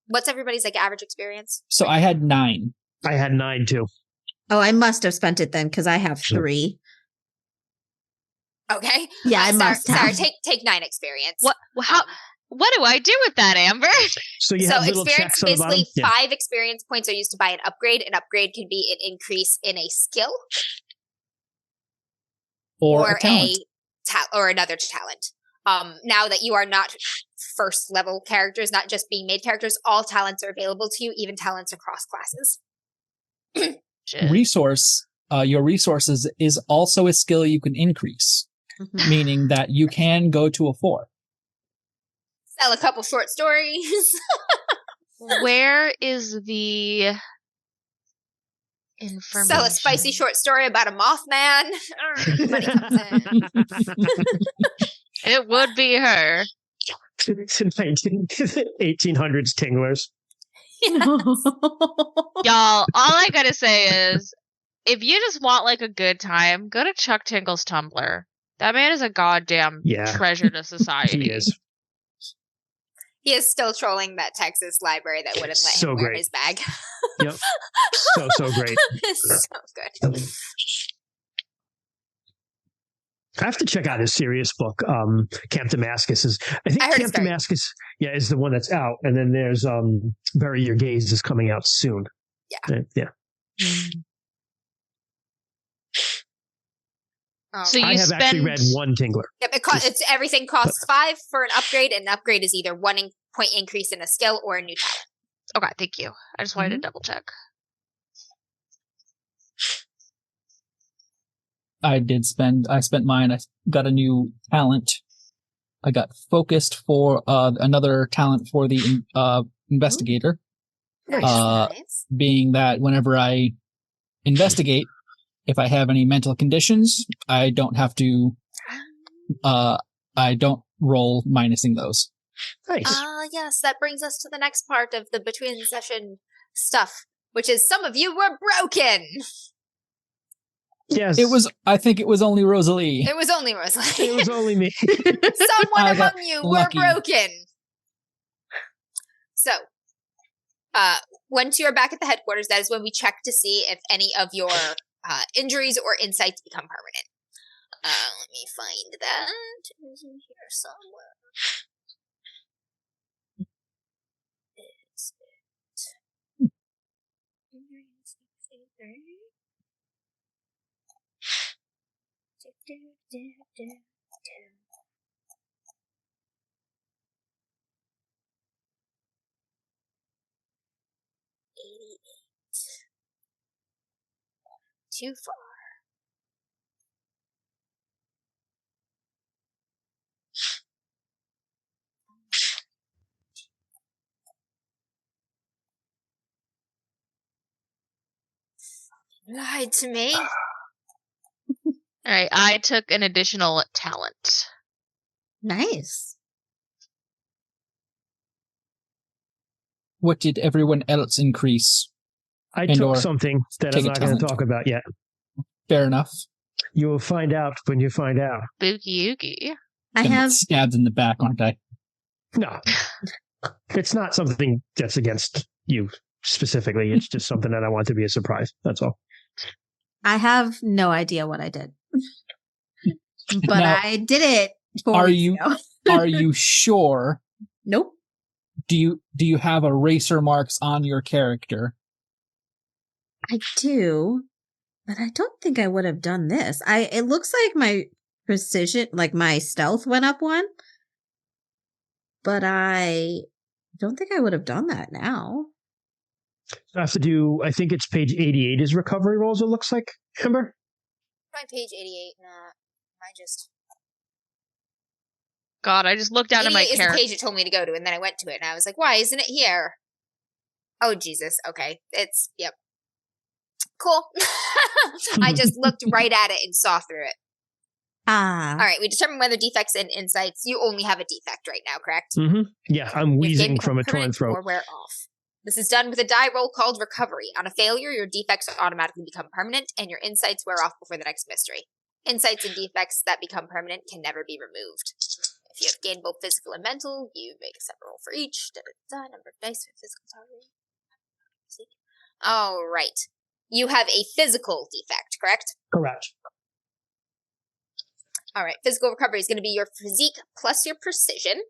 Speaker 3: what's everybody's like average experience?
Speaker 5: So I had 9.
Speaker 1: I had 9 too.
Speaker 4: Oh, I must have spent it then because I have 3.
Speaker 3: Okay.
Speaker 4: Yeah, I must have.
Speaker 3: Sarah, take 9 experience.
Speaker 2: What do I do with that, Amber?
Speaker 1: So you have little
Speaker 3: experience,
Speaker 1: checks on the bottom?
Speaker 3: basically 5 experience points are used to buy an upgrade. An upgrade can be an increase in a skill
Speaker 5: or a talent.
Speaker 3: Or another talent. Now that you are not first level characters, not just being made characters, all talents are available to you, even talents across classes.
Speaker 5: Your resources is also a skill you can increase, meaning that you can go to a 4.
Speaker 3: Sell a couple short stories.
Speaker 2: Where is the information?
Speaker 3: Sell a spicy short story about a Mothman. Money comes in.
Speaker 2: It would be her.
Speaker 1: 1800s tinglers.
Speaker 3: Yes.
Speaker 2: Y'all, all I gotta say is, if you just want like a good time, go to Chuck Tingle's Tumblr. That man is a goddamn treasure to society.
Speaker 1: He is.
Speaker 3: He is still trolling that Texas library that wouldn't let him wear his bag.
Speaker 1: Yep. So great.
Speaker 3: So good.
Speaker 1: I have to check out his serious book. Camp Damascus I think Camp Damascus is the one that's out. And then there's Bury Your Gaze is coming out soon. Yeah.
Speaker 2: So
Speaker 1: I have actually read 1 Tingler.
Speaker 3: Yep, everything costs 5 for an upgrade, and an upgrade is either 1 point increase in a skill or a new talent.
Speaker 2: Okay, thank you. I just wanted to double check.
Speaker 5: I spent mine. I got a new talent. I got focused for another talent for the investigator.
Speaker 3: Nice.
Speaker 5: Being that whenever I investigate, if I have any mental conditions, I don't have to. I don't roll minusing those.
Speaker 1: Nice.
Speaker 3: Yes, that brings us to the next part of the between session stuff, which is some of you were broken.
Speaker 1: Yes.
Speaker 5: I think it was only Rosalie.
Speaker 3: It was only Rosalie.
Speaker 1: It was only me.
Speaker 3: Someone among you
Speaker 5: lucky.
Speaker 3: were broken. So, once you're back at the headquarters, that is when we check to see if any of your injuries or insights become permanent. Let me find that. It's in here somewhere. Too far. Lied to me.
Speaker 2: All right, I took an additional talent.
Speaker 4: Nice.
Speaker 5: What did everyone else increase?
Speaker 1: I took something that I'm not going to talk about yet.
Speaker 5: Fair enough.
Speaker 1: You will find out when you find out.
Speaker 2: Spooky ooky.
Speaker 4: I have
Speaker 5: stabbed in the back, aren't I?
Speaker 1: No. It's not something that's against you specifically. It's just something that I want to be a surprise. That's all.
Speaker 4: I have no idea what I did. But
Speaker 5: now,
Speaker 4: I did it 4
Speaker 5: are
Speaker 4: weeks
Speaker 5: you
Speaker 4: ago.
Speaker 5: Are you sure?
Speaker 4: Nope.
Speaker 5: Do you have eraser marks on your character?
Speaker 4: I do, but I don't think I would have done this. It looks like my precision, like my stealth went up 1, but I don't think I would have done that now.
Speaker 1: I have to do, I think it's page 88 is recovery rolls, it looks like, Amber?
Speaker 3: My page 88, I just...
Speaker 2: God, I just looked down at my
Speaker 3: character. 88 is
Speaker 2: character.
Speaker 3: the page it told me to go to, and then I went to it, and I was like, why isn't it here? Oh, Jesus. Okay. Yep. Cool. I just looked right at it and saw through it. All right. We determined whether defects and insights. You only have a defect right now, correct?
Speaker 1: Mm-hmm. Yeah, I'm wheezing from a torn throat.
Speaker 3: Or wear off. This is done with a die roll called recovery. On a failure, your defects automatically become permanent, and your insights wear off before the next mystery. Insights and defects that become permanent can never be removed. If you have gained both physical and mental, you make a separate roll for each. Number of dice for physical target. All right. You have a physical defect, correct?
Speaker 1: Correct.
Speaker 3: All right. Physical recovery is going to be your physique plus your precision.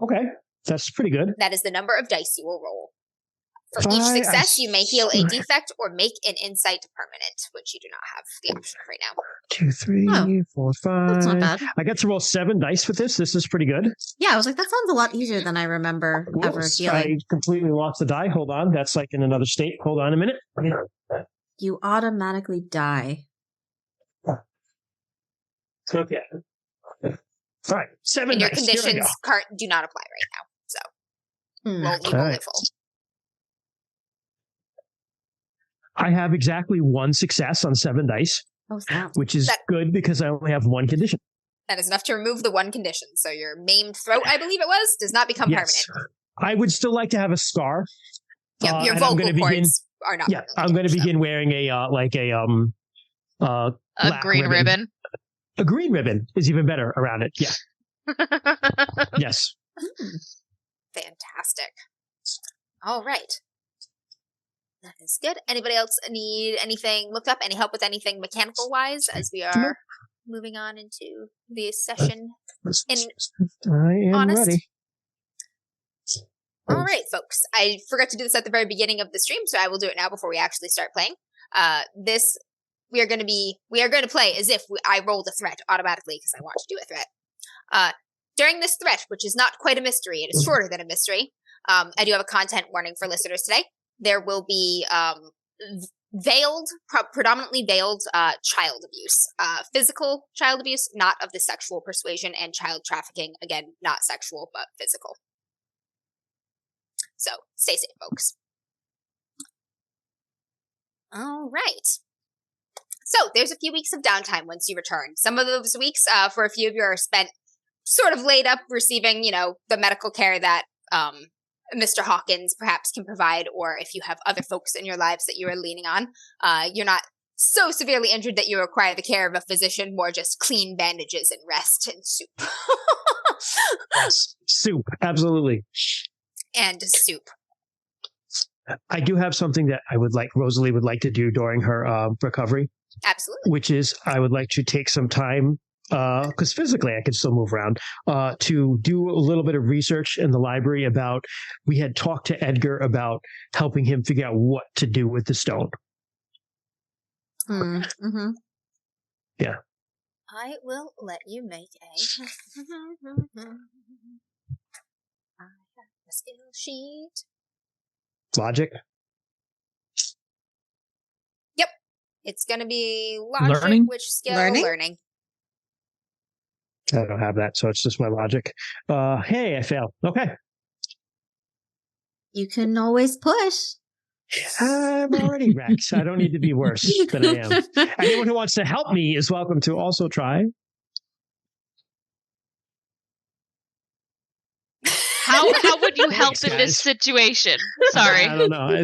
Speaker 1: Okay. That's pretty good.
Speaker 3: That is the number of dice you will roll. For each success, you may heal a defect or make an insight permanent, which you do not have the option of right now.
Speaker 1: 2, 3, 4, 5.
Speaker 4: That's not bad.
Speaker 1: I got to roll 7 dice with this. This is pretty good.
Speaker 4: Yeah, I was like, that sounds a lot easier than I remember ever feeling.
Speaker 1: I completely lost the die. Hold on. That's like in another state. Hold on a minute.
Speaker 4: You automatically die.
Speaker 1: Okay. All right. 7
Speaker 3: and your
Speaker 1: dice.
Speaker 3: conditions do not apply right now. So roll it full.
Speaker 1: I have exactly 1 success on 7 dice, which is good because I only have 1 condition.
Speaker 3: That is enough to remove the 1 condition. So your maimed throat, I believe it was, does not become permanent.
Speaker 1: I would still like to have a scar.
Speaker 3: Yep, your vocal cords are not permanent.
Speaker 1: I'm going to begin wearing a
Speaker 2: green ribbon.
Speaker 1: A green ribbon is even better around it. Yeah. Yes.
Speaker 3: Fantastic. All right. That is good. Anybody else need anything looked up? Any help with anything mechanical wise as we are moving on into the session?
Speaker 1: I am ready.
Speaker 3: All right, folks. I forgot to do this at the very beginning of the stream, so I will do it now before we actually start playing. We are going to play as if I rolled a threat automatically because I want to do a threat. During this threat, which is not quite a mystery, it is shorter than a mystery. I do have a content warning for listeners today. There will be predominantly veiled child abuse, physical child abuse, not of the sexual persuasion, and child trafficking, again, not sexual, but physical. So stay safe, folks. All right. So there's a few weeks of downtime once you return. Some of those weeks, for a few of you, are spent sort of laid up receiving, the medical care that Mr. Hawkins perhaps can provide, or if you have other folks in your lives that you are leaning on. You're not so severely injured that you require the care of a physician, more just clean bandages and rest and soup.
Speaker 1: Yes, soup, absolutely.
Speaker 3: And soup.
Speaker 1: I do have something that Rosalie would like to do during her recovery.
Speaker 3: Absolutely.
Speaker 1: Which is, I would like to take some time, because physically I can still move around, to do a little bit of research in the library we had talked to Edgar about helping him figure out what to do with the stone.
Speaker 4: Mm-hmm.
Speaker 1: Yeah.
Speaker 3: I will let you make a skill sheet.
Speaker 1: Logic?
Speaker 3: Yep. It's going to be logic,
Speaker 5: learning?
Speaker 3: Which skill?
Speaker 4: Learning.
Speaker 1: I don't have that, so it's just my logic. Hey, I failed. Okay.
Speaker 4: You can always push.
Speaker 1: I'm already Rex. I don't need to be worse than I am. Anyone who wants to help me is welcome to also try.
Speaker 2: How How would you help
Speaker 1: Thanks,
Speaker 2: in this
Speaker 1: guys.
Speaker 2: situation? Sorry.
Speaker 1: I don't know.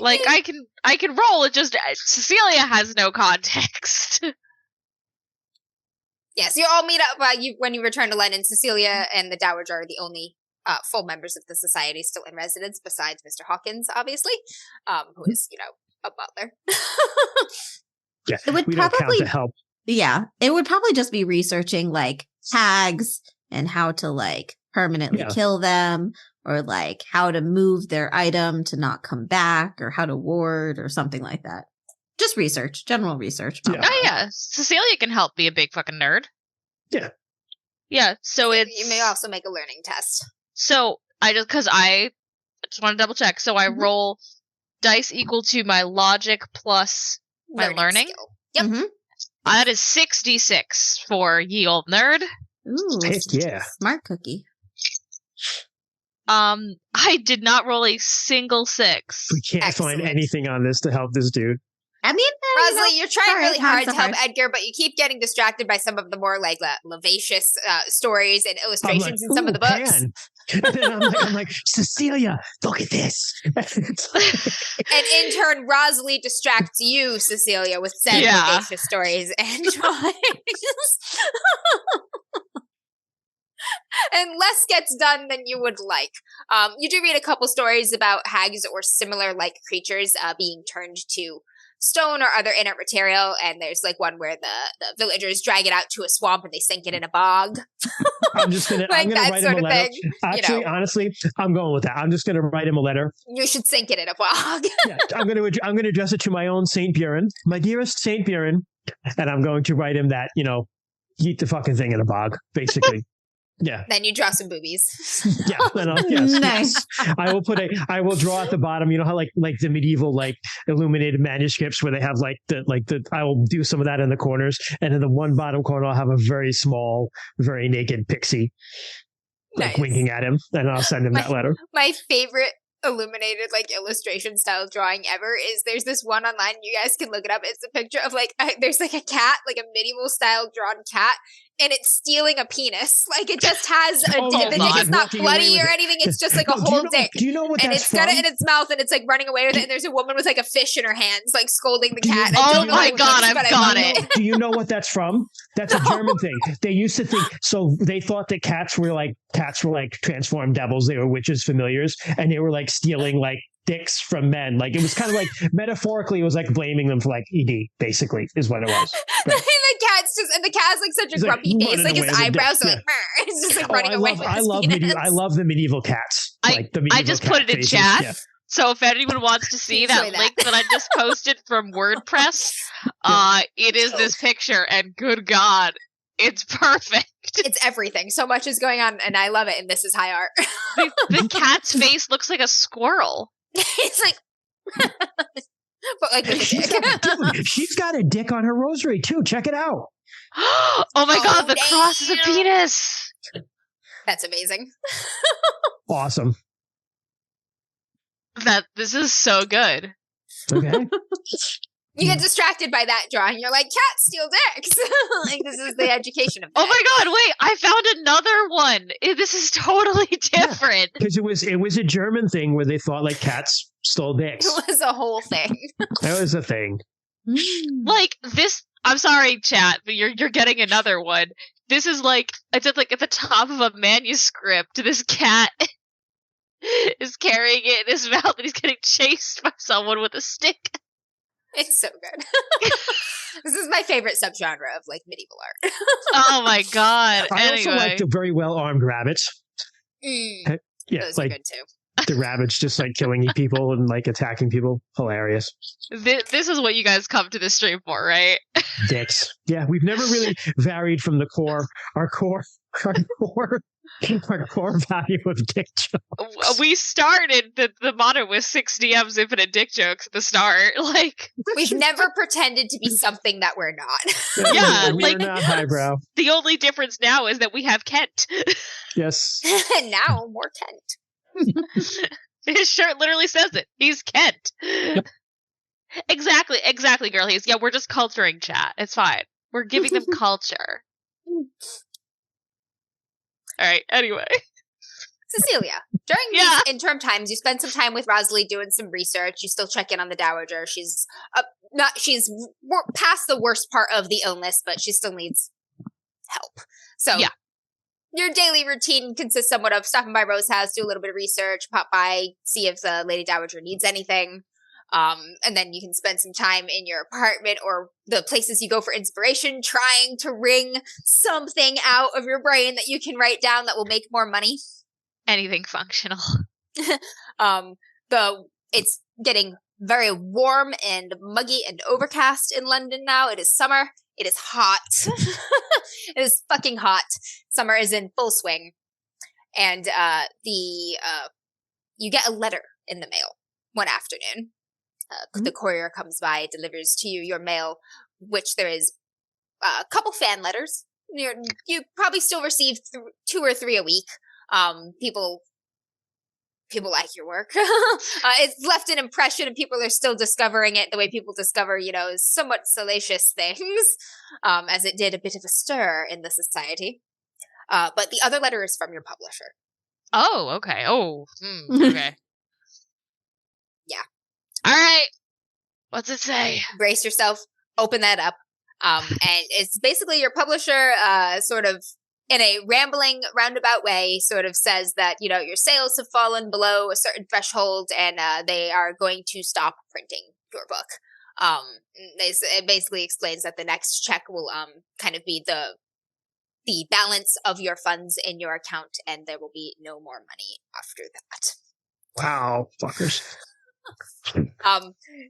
Speaker 2: Like I can roll. It just Cecilia has no context.
Speaker 3: Yes, you all meet up when you return to London. Cecilia and the Dowager are the only full members of the society still in residence, besides Mr. Hawkins, obviously, who is, a butler.
Speaker 1: Yeah,
Speaker 4: It would
Speaker 1: we don't count
Speaker 4: probably
Speaker 1: to help.
Speaker 4: Yeah, it would probably just be researching like hags and how to like permanently kill them, or like how to move their item to not come back, or how to ward or something like that. Just research, general research.
Speaker 1: Yeah.
Speaker 2: Oh yeah, Cecilia can help be a big fucking nerd.
Speaker 1: Yeah.
Speaker 2: Yeah, so it's...
Speaker 3: You may also make a learning test.
Speaker 2: So, I just want to double check. So I roll dice equal to my logic plus my learning.
Speaker 3: Skill. Yep.
Speaker 4: Mm-hmm.
Speaker 2: That is 6d6 for ye old nerd.
Speaker 4: Ooh,
Speaker 1: Heck yeah.
Speaker 4: smart cookie.
Speaker 2: I did not roll a single 6.
Speaker 1: We can't find anything on this to help this dude.
Speaker 4: I mean,
Speaker 3: Rosalie, you're trying really hard to help
Speaker 4: hard.
Speaker 3: Edgar, but you keep getting distracted by some of the more like lavacious stories and illustrations in some of the books.
Speaker 1: Pan. And then I'm like, Cecilia, look at this.
Speaker 3: And in turn, Rosalie distracts you, Cecilia, with said lavacious stories and drawings. And less gets done than you would like. You do read a couple stories about hags or similar like creatures being turned to stone or other inert material, and there's like one where the villagers drag it out to a swamp and they sink it in a bog.
Speaker 1: I'm gonna
Speaker 3: like that
Speaker 1: write
Speaker 3: sort
Speaker 1: him a
Speaker 3: of
Speaker 1: letter.
Speaker 3: thing.
Speaker 1: Actually, honestly, I'm going with that. I'm just gonna write him a letter.
Speaker 3: You should sink it in a bog.
Speaker 1: Yeah, I'm gonna address it to my own Saint Buren, my dearest Saint Buren, and I'm going to write him that, eat the fucking thing in a bog, basically. Yeah.
Speaker 3: Then you draw some boobies.
Speaker 1: Yeah. Yes,
Speaker 4: Nice.
Speaker 1: yes. I will draw at the bottom. You know how like the medieval like illuminated manuscripts where they have I will do some of that in the corners, and in the one bottom corner I'll have a very small, very naked pixie like winking at him, and I'll send him that letter.
Speaker 3: My favorite illuminated like illustration style drawing ever is there's this one online, you guys can look it up. It's a picture of like there's like a cat, like a medieval style drawn cat, and it's stealing a penis. Like it just has the dick is not bloody or anything. It's just like a whole dick.
Speaker 1: Do you know what
Speaker 3: and
Speaker 1: that's
Speaker 3: it's
Speaker 1: from?
Speaker 3: got it in its mouth and it's like running away with it, and there's a woman with like a fish in her hands like scolding the cat.
Speaker 2: Oh my god, I've got it.
Speaker 1: Do you know what that's from? That's a German thing. They used to think, so they thought that cats were like transformed devils. They were witches, familiars, and they were like stealing like dicks from men. Like it was kind of like metaphorically, it was like blaming them for like ED, basically, is what it was. Right.
Speaker 3: The cat's like such a grumpy face, like his eyebrows are like, it's just like running away with his penis.
Speaker 1: I love the medieval cats.
Speaker 2: I just put it in chat. Yeah. So if anyone wants to see that link that I just posted from WordPress, it is this picture, and good God, it's perfect.
Speaker 3: It's everything. So much is going on, and I love it, and this is high art.
Speaker 2: The cat's face looks like a squirrel.
Speaker 3: It's like... but like with a dick.
Speaker 1: She's got a dick on her rosary, too. Check it out.
Speaker 2: Oh my god, the cross is a penis!
Speaker 3: That's amazing.
Speaker 1: Awesome.
Speaker 2: This is so good.
Speaker 1: Okay.
Speaker 3: You get distracted by that drawing. You're like, cats steal dicks. Like, this is the education of that.
Speaker 2: Oh my god, wait, I found another one. This is totally different.
Speaker 1: Because it was a German thing where they thought like cats stole dicks.
Speaker 3: It was a whole thing.
Speaker 1: That was a thing.
Speaker 2: Like this, I'm sorry, chat, but you're getting another one. This is like, it's at the top of a manuscript. This cat is carrying it in his mouth and he's getting chased by someone with a stick.
Speaker 3: It's so good. This is my favorite subgenre of like medieval art.
Speaker 2: Oh my god.
Speaker 1: I also like the very well armed rabbits.
Speaker 3: Yeah, those are good too.
Speaker 1: The rabbits just like killing people and like attacking people. Hilarious.
Speaker 2: This is what you guys come to the stream for, right?
Speaker 1: Dicks. Yeah, we've never really varied from the core. Our core value of dick jokes.
Speaker 2: We started the motto with 6 DMs infinite dick jokes at the start. Like
Speaker 3: we've never pretended to be something that we're not.
Speaker 2: Yeah,
Speaker 1: we're not highbrow.
Speaker 2: The only difference now is that we have Kent.
Speaker 1: Yes.
Speaker 3: And now more Kent.
Speaker 2: His shirt literally says it. He's Kent.
Speaker 1: Yep.
Speaker 2: Exactly, girlies. Yeah, we're just culturing chat. It's fine. We're giving them culture. All right. Anyway.
Speaker 3: Cecilia, during these interim times, you spend some time with Rosalie doing some research. You still check in on the Dowager. She's past the worst part of the illness, but she still needs help. So your daily routine consists somewhat of stopping by Rose's house, do a little bit of research, pop by, see if the Lady Dowager needs anything. And then you can spend some time in your apartment or the places you go for inspiration, trying to wring something out of your brain that you can write down that will make more money.
Speaker 2: Anything functional.
Speaker 3: It's getting very warm and muggy and overcast in London now. It is summer. It is hot. It is fucking hot. Summer is in full swing. And you get a letter in the mail one afternoon. The courier comes by, delivers to you your mail, which there is a couple fan letters. You probably still receive 2 or 3 a week. People like your work. It's left an impression and people are still discovering it the way people discover, somewhat salacious things, as it did a bit of a stir in the society. But the other letter is from your publisher.
Speaker 2: Oh, okay. Oh, okay.
Speaker 3: Yeah.
Speaker 2: All right. What's it say?
Speaker 3: Brace yourself. Open that up. And it's basically your publisher, sort of in a rambling, roundabout way, sort of says that, your sales have fallen below a certain threshold and they are going to stop printing your book. It basically explains that the next check will kind of be the balance of your funds in your account and there will be no more money after that.
Speaker 1: Wow, fuckers.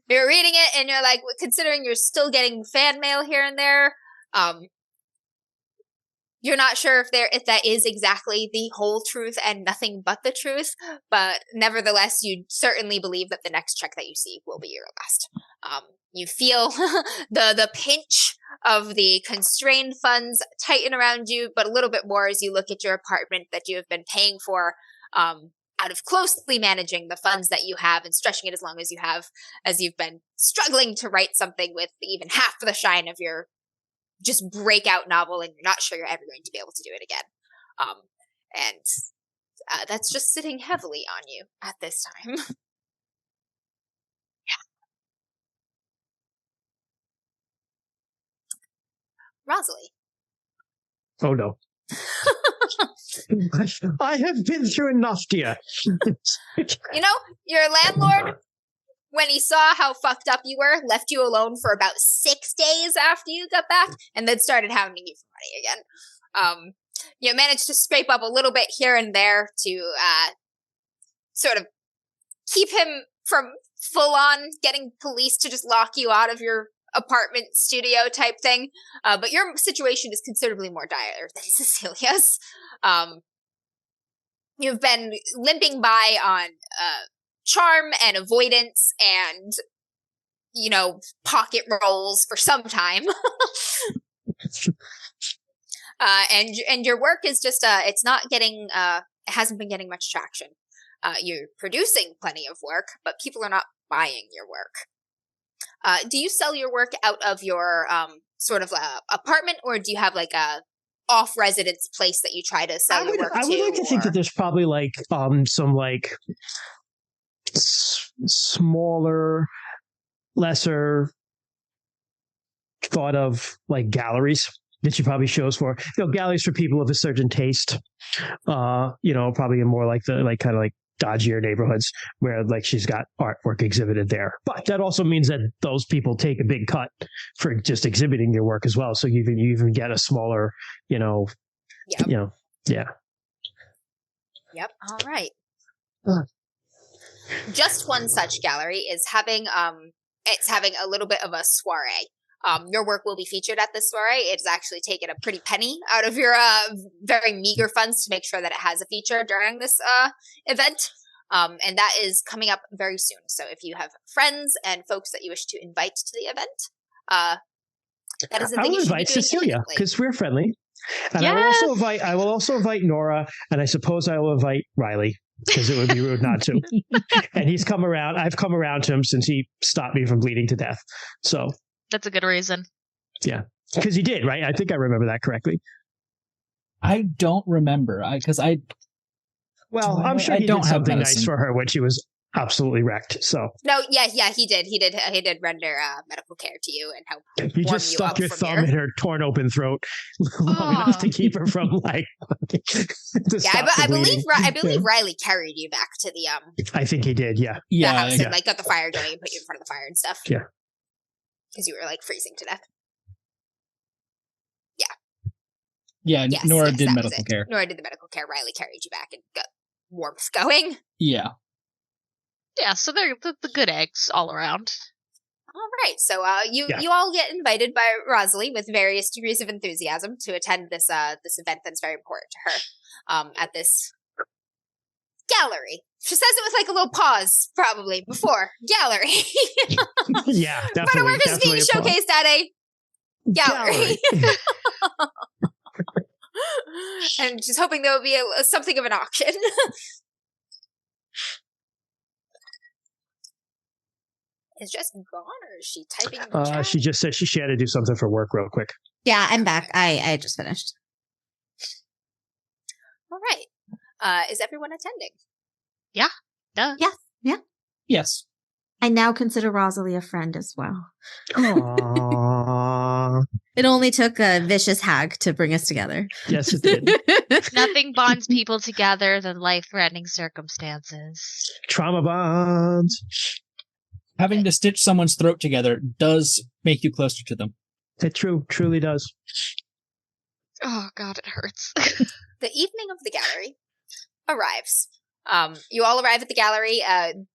Speaker 3: You're reading it and you're like, considering you're still getting fan mail here and there, you're not sure if that is exactly the whole truth and nothing but the truth, but nevertheless, you certainly believe that the next check that you see will be your last. You feel the pinch of the constrained funds tighten around you, but a little bit more as you look at your apartment that you have been paying for, out of closely managing the funds that you have and stretching it as long as you have, as you've been struggling to write something with even half the shine of your just breakout novel and you're not sure you're ever going to be able to do it again. And that's just sitting heavily on you at this time. Rosalie.
Speaker 1: Oh no. I have been through enough, dear.
Speaker 3: Your landlord, when he saw how fucked up you were, left you alone for about 6 days after you got back, and then started hounding you for money again. You managed to scrape up a little bit here and there to sort of keep him from full-on getting police to just lock you out of your apartment studio type thing. But your situation is considerably more dire than Cecilia's. You've been limping by on charm and avoidance and, pocket rolls for some time. And your work is just, it's not getting, it hasn't been getting much traction. You're producing plenty of work, but people are not buying your work. Do you sell your work out of your, sort of apartment, or do you have like a off-residence place that you try to sell your work to?
Speaker 1: I would like to think that there's probably like, some like smaller, lesser thought of like galleries that she probably shows for, galleries for people of a certain taste, probably in more like kind of like dodgier neighborhoods where like she's got artwork exhibited there. But that also means that those people take a big cut for just exhibiting your work as well. So you even get a smaller,
Speaker 3: Yep.
Speaker 1: Yeah.
Speaker 3: Yep. All right. Just one such gallery is having it's having a little bit of a soiree. Your work will be featured at this soiree. It's actually taken a pretty penny out of your very meager funds to make sure that it has a feature during this event. And that is coming up very soon. So if you have friends and folks that you wish to invite to the event, that is the thing you should be doing.
Speaker 1: I will invite Cecilia because we're friendly. And
Speaker 2: Yes.
Speaker 1: I will also invite Nora, and I suppose I will invite Riley because it would be rude not to. And he's come around. I've come around to him since he stopped me from bleeding to death. So
Speaker 2: that's a good reason.
Speaker 1: Yeah, because he did, right? I think I remember that correctly.
Speaker 5: I don't remember because I'm
Speaker 1: sure he did something nice for her when she was absolutely wrecked. So
Speaker 3: no, yeah, he did render medical care to you and help.
Speaker 1: You just stuck your thumb in her torn open throat long enough to keep her from like.
Speaker 3: I believe Riley carried you back to the
Speaker 1: I think he did. Yeah.
Speaker 3: The house and like got the fire going and put you in front of the fire and stuff.
Speaker 1: Yeah.
Speaker 3: Because you were like freezing to death.
Speaker 5: Yeah, yes, Nora did medical care.
Speaker 3: Nora did the medical care. Riley carried you back and got warmth going.
Speaker 5: Yeah.
Speaker 2: Yeah, so they're the good eggs all around.
Speaker 3: All right, so you all get invited by Rosalie with various degrees of enthusiasm to attend this this event that's very important to her at this gallery. She says it with like a little pause, probably, before gallery.
Speaker 1: Yeah, definitely.
Speaker 3: But work is being showcased at a gallery. And she's hoping there will be something of an auction. Is Jess gone, or is she typing in the chat?
Speaker 1: She just said she had to do something for work real quick.
Speaker 4: Yeah, I'm back. I just finished.
Speaker 3: All right. Is everyone attending?
Speaker 2: Yeah. Duh.
Speaker 4: Yeah. Yeah.
Speaker 5: Yes.
Speaker 4: I now consider Rosalie a friend as well.
Speaker 1: Aww.
Speaker 4: It only took a vicious hag to bring us together.
Speaker 1: Yes, it did.
Speaker 2: Nothing bonds people together than life-threatening circumstances.
Speaker 1: Trauma bonds.
Speaker 5: Having to stitch someone's throat together does make you closer to them.
Speaker 1: It truly does.
Speaker 2: Oh, God, it hurts.
Speaker 3: The evening of the gallery arrives. You all arrive at the gallery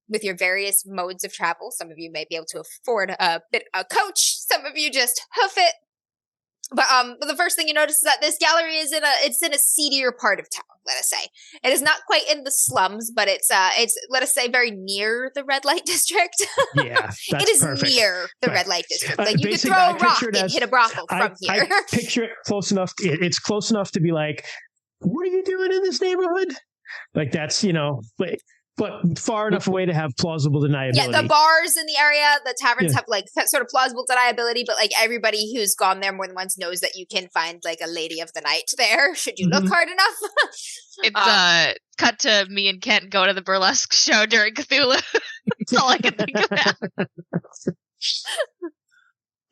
Speaker 3: with your various modes of travel. Some of you may be able to afford a coach. Some of you just hoof it. But the first thing you notice is that this gallery is in a seedier part of town. Let us say it is not quite in the slums, but it's let us say very near the red light district.
Speaker 1: Yeah, that's
Speaker 3: it is
Speaker 1: perfect.
Speaker 3: Near the red light district. Like you could throw a rock and hit a brothel from here.
Speaker 1: I picture it close enough. It's close enough to be like, what are you doing in this neighborhood? Like that's but far enough away to have plausible deniability.
Speaker 3: Yeah, the bars in the area, the taverns have like sort of plausible deniability, but like everybody who's gone there more than once knows that you can find like a lady of the night there should you look hard enough.
Speaker 2: It's cut to me and Kent go to the burlesque show during Cthulhu. That's all I can think of now.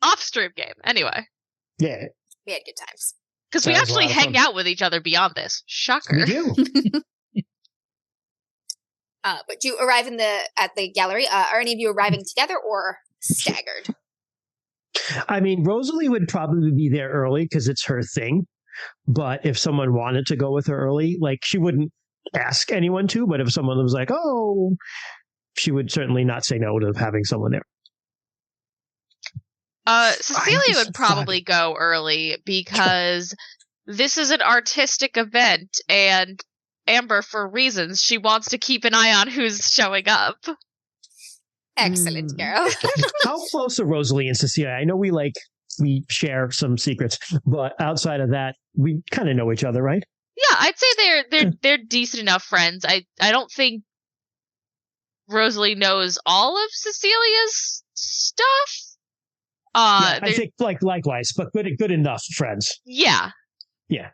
Speaker 2: Off-stream game, anyway.
Speaker 1: Yeah,
Speaker 3: we had good times
Speaker 2: because we actually hang out with each other beyond this. Shocker.
Speaker 1: We do.
Speaker 3: But you arrive at the gallery. Are any of you arriving together or staggered?
Speaker 1: I mean, Rosalie would probably be there early because it's her thing. But if someone wanted to go with her early, like she wouldn't ask anyone to. But if someone was like, "Oh," she would certainly not say no to having someone there.
Speaker 2: Cecilia would probably go early because this is an artistic event and Amber, for reasons, she wants to keep an eye on who's showing up.
Speaker 3: Excellent, girl.
Speaker 1: How close are Rosalie and Cecilia? I know we we share some secrets, but outside of that, we kind of know each other, right?
Speaker 2: Yeah, I'd say they're decent enough friends. I don't think Rosalie knows all of Cecilia's stuff.
Speaker 1: Yeah, I think likewise, but good enough friends.
Speaker 2: Yeah.
Speaker 1: Yeah.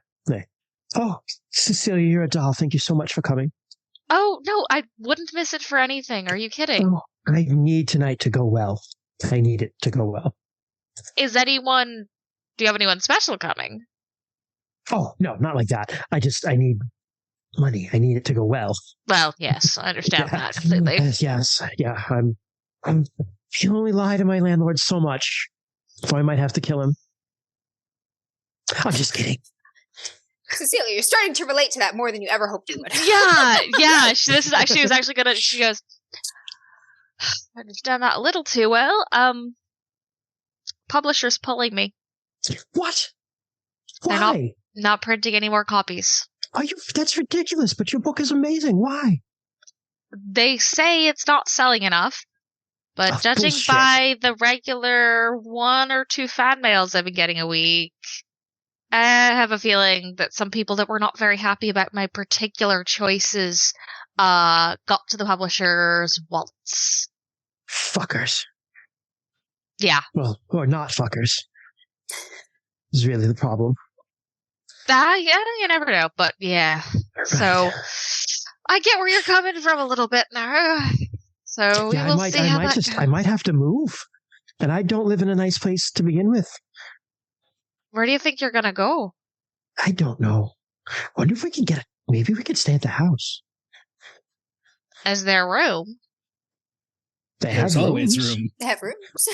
Speaker 1: Oh, Cecilia, you're a doll. Thank you so much for coming.
Speaker 2: Oh, no, I wouldn't miss it for anything. Are you kidding?
Speaker 1: Oh, I need tonight to go well. I need it to go well.
Speaker 2: Do you have anyone special coming?
Speaker 1: Oh, no, not like that. I need money. I need it to go well.
Speaker 2: Well, yes, I understand that completely.
Speaker 1: Yes. Yeah, I can only lie to my landlord so much, so I might have to kill him. I'm just kidding.
Speaker 3: Cecilia, you're starting to relate to that more than you ever hoped you would.
Speaker 2: Yeah. She was actually gonna. She goes, I understand that a little too well. Publisher's pulling me.
Speaker 1: What?
Speaker 2: They're
Speaker 1: Why?
Speaker 2: not printing any more copies.
Speaker 1: That's ridiculous, but your book is amazing. Why?
Speaker 2: They say it's not selling enough, but judging
Speaker 1: bullshit.
Speaker 2: by the regular 1 or 2 fan mails I've been getting a week, I have a feeling that some people that were not very happy about my particular choices got to the publisher's wallets.
Speaker 1: Fuckers.
Speaker 2: Yeah.
Speaker 1: Well, or not fuckers. Is really the problem.
Speaker 2: Yeah, you never know. But yeah, so I get where you're coming from a little bit now. So we will see how that goes.
Speaker 1: I might have to move, and I don't live in a nice place to begin with.
Speaker 2: Where do you think you're gonna go?
Speaker 1: I don't know. Wonder if we can maybe we could stay at the house.
Speaker 2: Is there room?
Speaker 5: There's always room.
Speaker 3: They have rooms.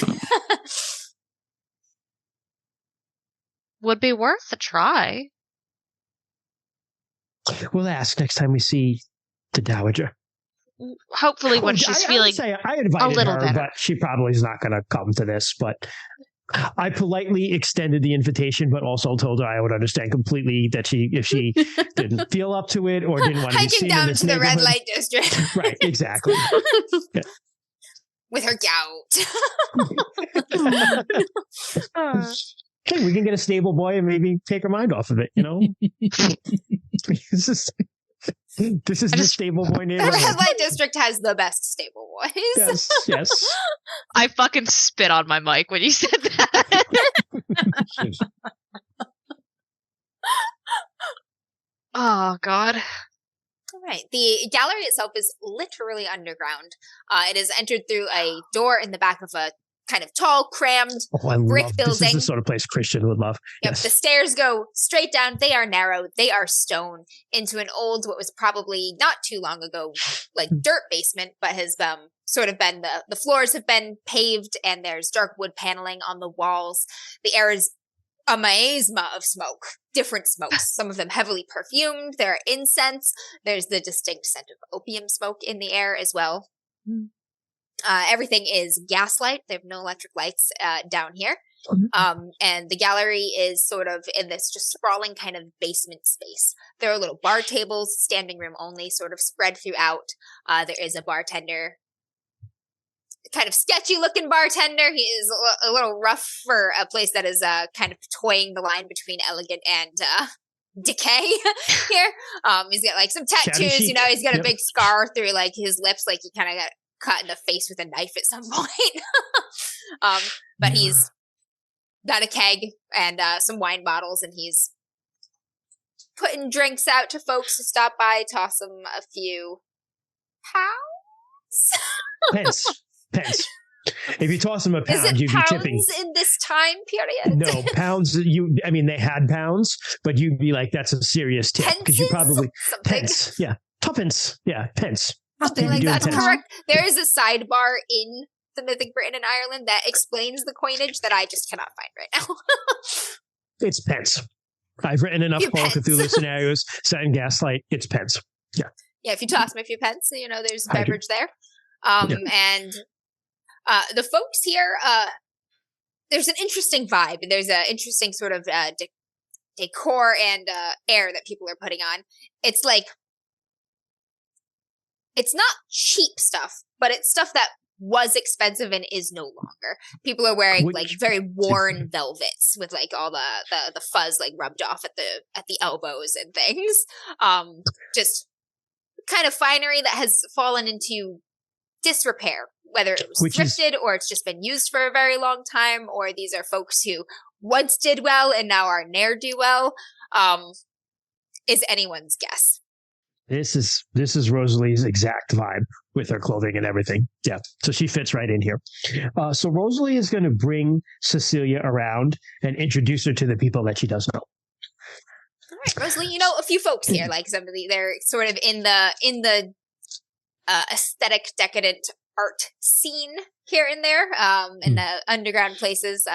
Speaker 2: Would be worth a try.
Speaker 1: We'll ask next time we see the Dowager.
Speaker 2: Hopefully when she's feeling
Speaker 1: I invited
Speaker 2: a little
Speaker 1: her,
Speaker 2: better.
Speaker 1: but she probably is not going to come to this. But I politely extended the invitation, but also told her I would understand completely that if she didn't feel up to it or didn't want to be seen
Speaker 3: down
Speaker 1: in this
Speaker 3: to the red
Speaker 1: neighborhood.
Speaker 3: light district.
Speaker 1: Right, exactly. Yeah.
Speaker 3: With her gout.
Speaker 1: Hey, we can get a stable boy and maybe take her mind off of it, This is the stable boy
Speaker 3: The
Speaker 1: neighborhood.
Speaker 3: red light district has the best stable boys.
Speaker 1: Yes.
Speaker 2: I fucking spit on my mic when you said that. Oh, God.
Speaker 3: All right. The gallery itself is literally underground. It is entered through a door in the back of a kind of tall, crammed brick building.
Speaker 1: This is the sort of place Christian would love.
Speaker 3: Yep,
Speaker 1: Yes.
Speaker 3: the stairs go straight down. They are narrow. They are stone into an old, what was probably not too long ago, like dirt basement, but has sort of been, the floors have been paved and there's dark wood paneling on the walls. The air is a miasma of smoke, different smokes, some of them heavily perfumed. There are incense. There's the distinct scent of opium smoke in the air as well. Everything is gaslight. They have no electric lights down here. And the gallery is sort of in this just sprawling kind of basement space. There are little bar tables, standing room only, sort of spread throughout. There is a bartender, kind of sketchy looking bartender. He is a little rough for a place that is kind of toying the line between elegant and decay here. He's got like some tattoos, he's got a big scar through like his lips, like he kind of got cut in the face with a knife at some point. But he's got a keg and some wine bottles, and he's putting drinks out to folks who stop by, toss them a few pounds.
Speaker 1: Pence. If you toss them a pound, you'd be tipping.
Speaker 3: Is it pounds in this time period?
Speaker 1: No, pounds. They had pounds, but you'd be like, that's a serious tip. Because you probably... Pence. Yeah. Tuppence. Yeah, pence.
Speaker 3: Something like that. That's correct. There is a sidebar in the Mythic Britain and Ireland that explains the coinage that I just cannot find right now.
Speaker 1: It's pence. I've written enough Call of Cthulhu scenarios, set in Gaslight. It's pence. Yeah.
Speaker 3: Yeah, if you toss me a few pence, there's a beverage there. And the folks here, there's an interesting vibe. There's an interesting sort of decor and air that people are putting on. It's like, it's not cheap stuff, but it's stuff that was expensive and is no longer. People are wearing like very worn velvets with like all the fuzz like rubbed off at the elbows and things. Just kind of finery that has fallen into disrepair, whether it was thrifted or it's just been used for a very long time, or these are folks who once did well and now are ne'er-do-well, is anyone's guess.
Speaker 1: This is Rosalie's exact vibe with her clothing and everything. Yeah. So she fits right in here. So Rosalie is going to bring Cecilia around and introduce her to the people that she does know.
Speaker 3: All right, Rosalie, a few folks here, like somebody, they're sort of in the aesthetic decadent art scene here and there, in the underground places.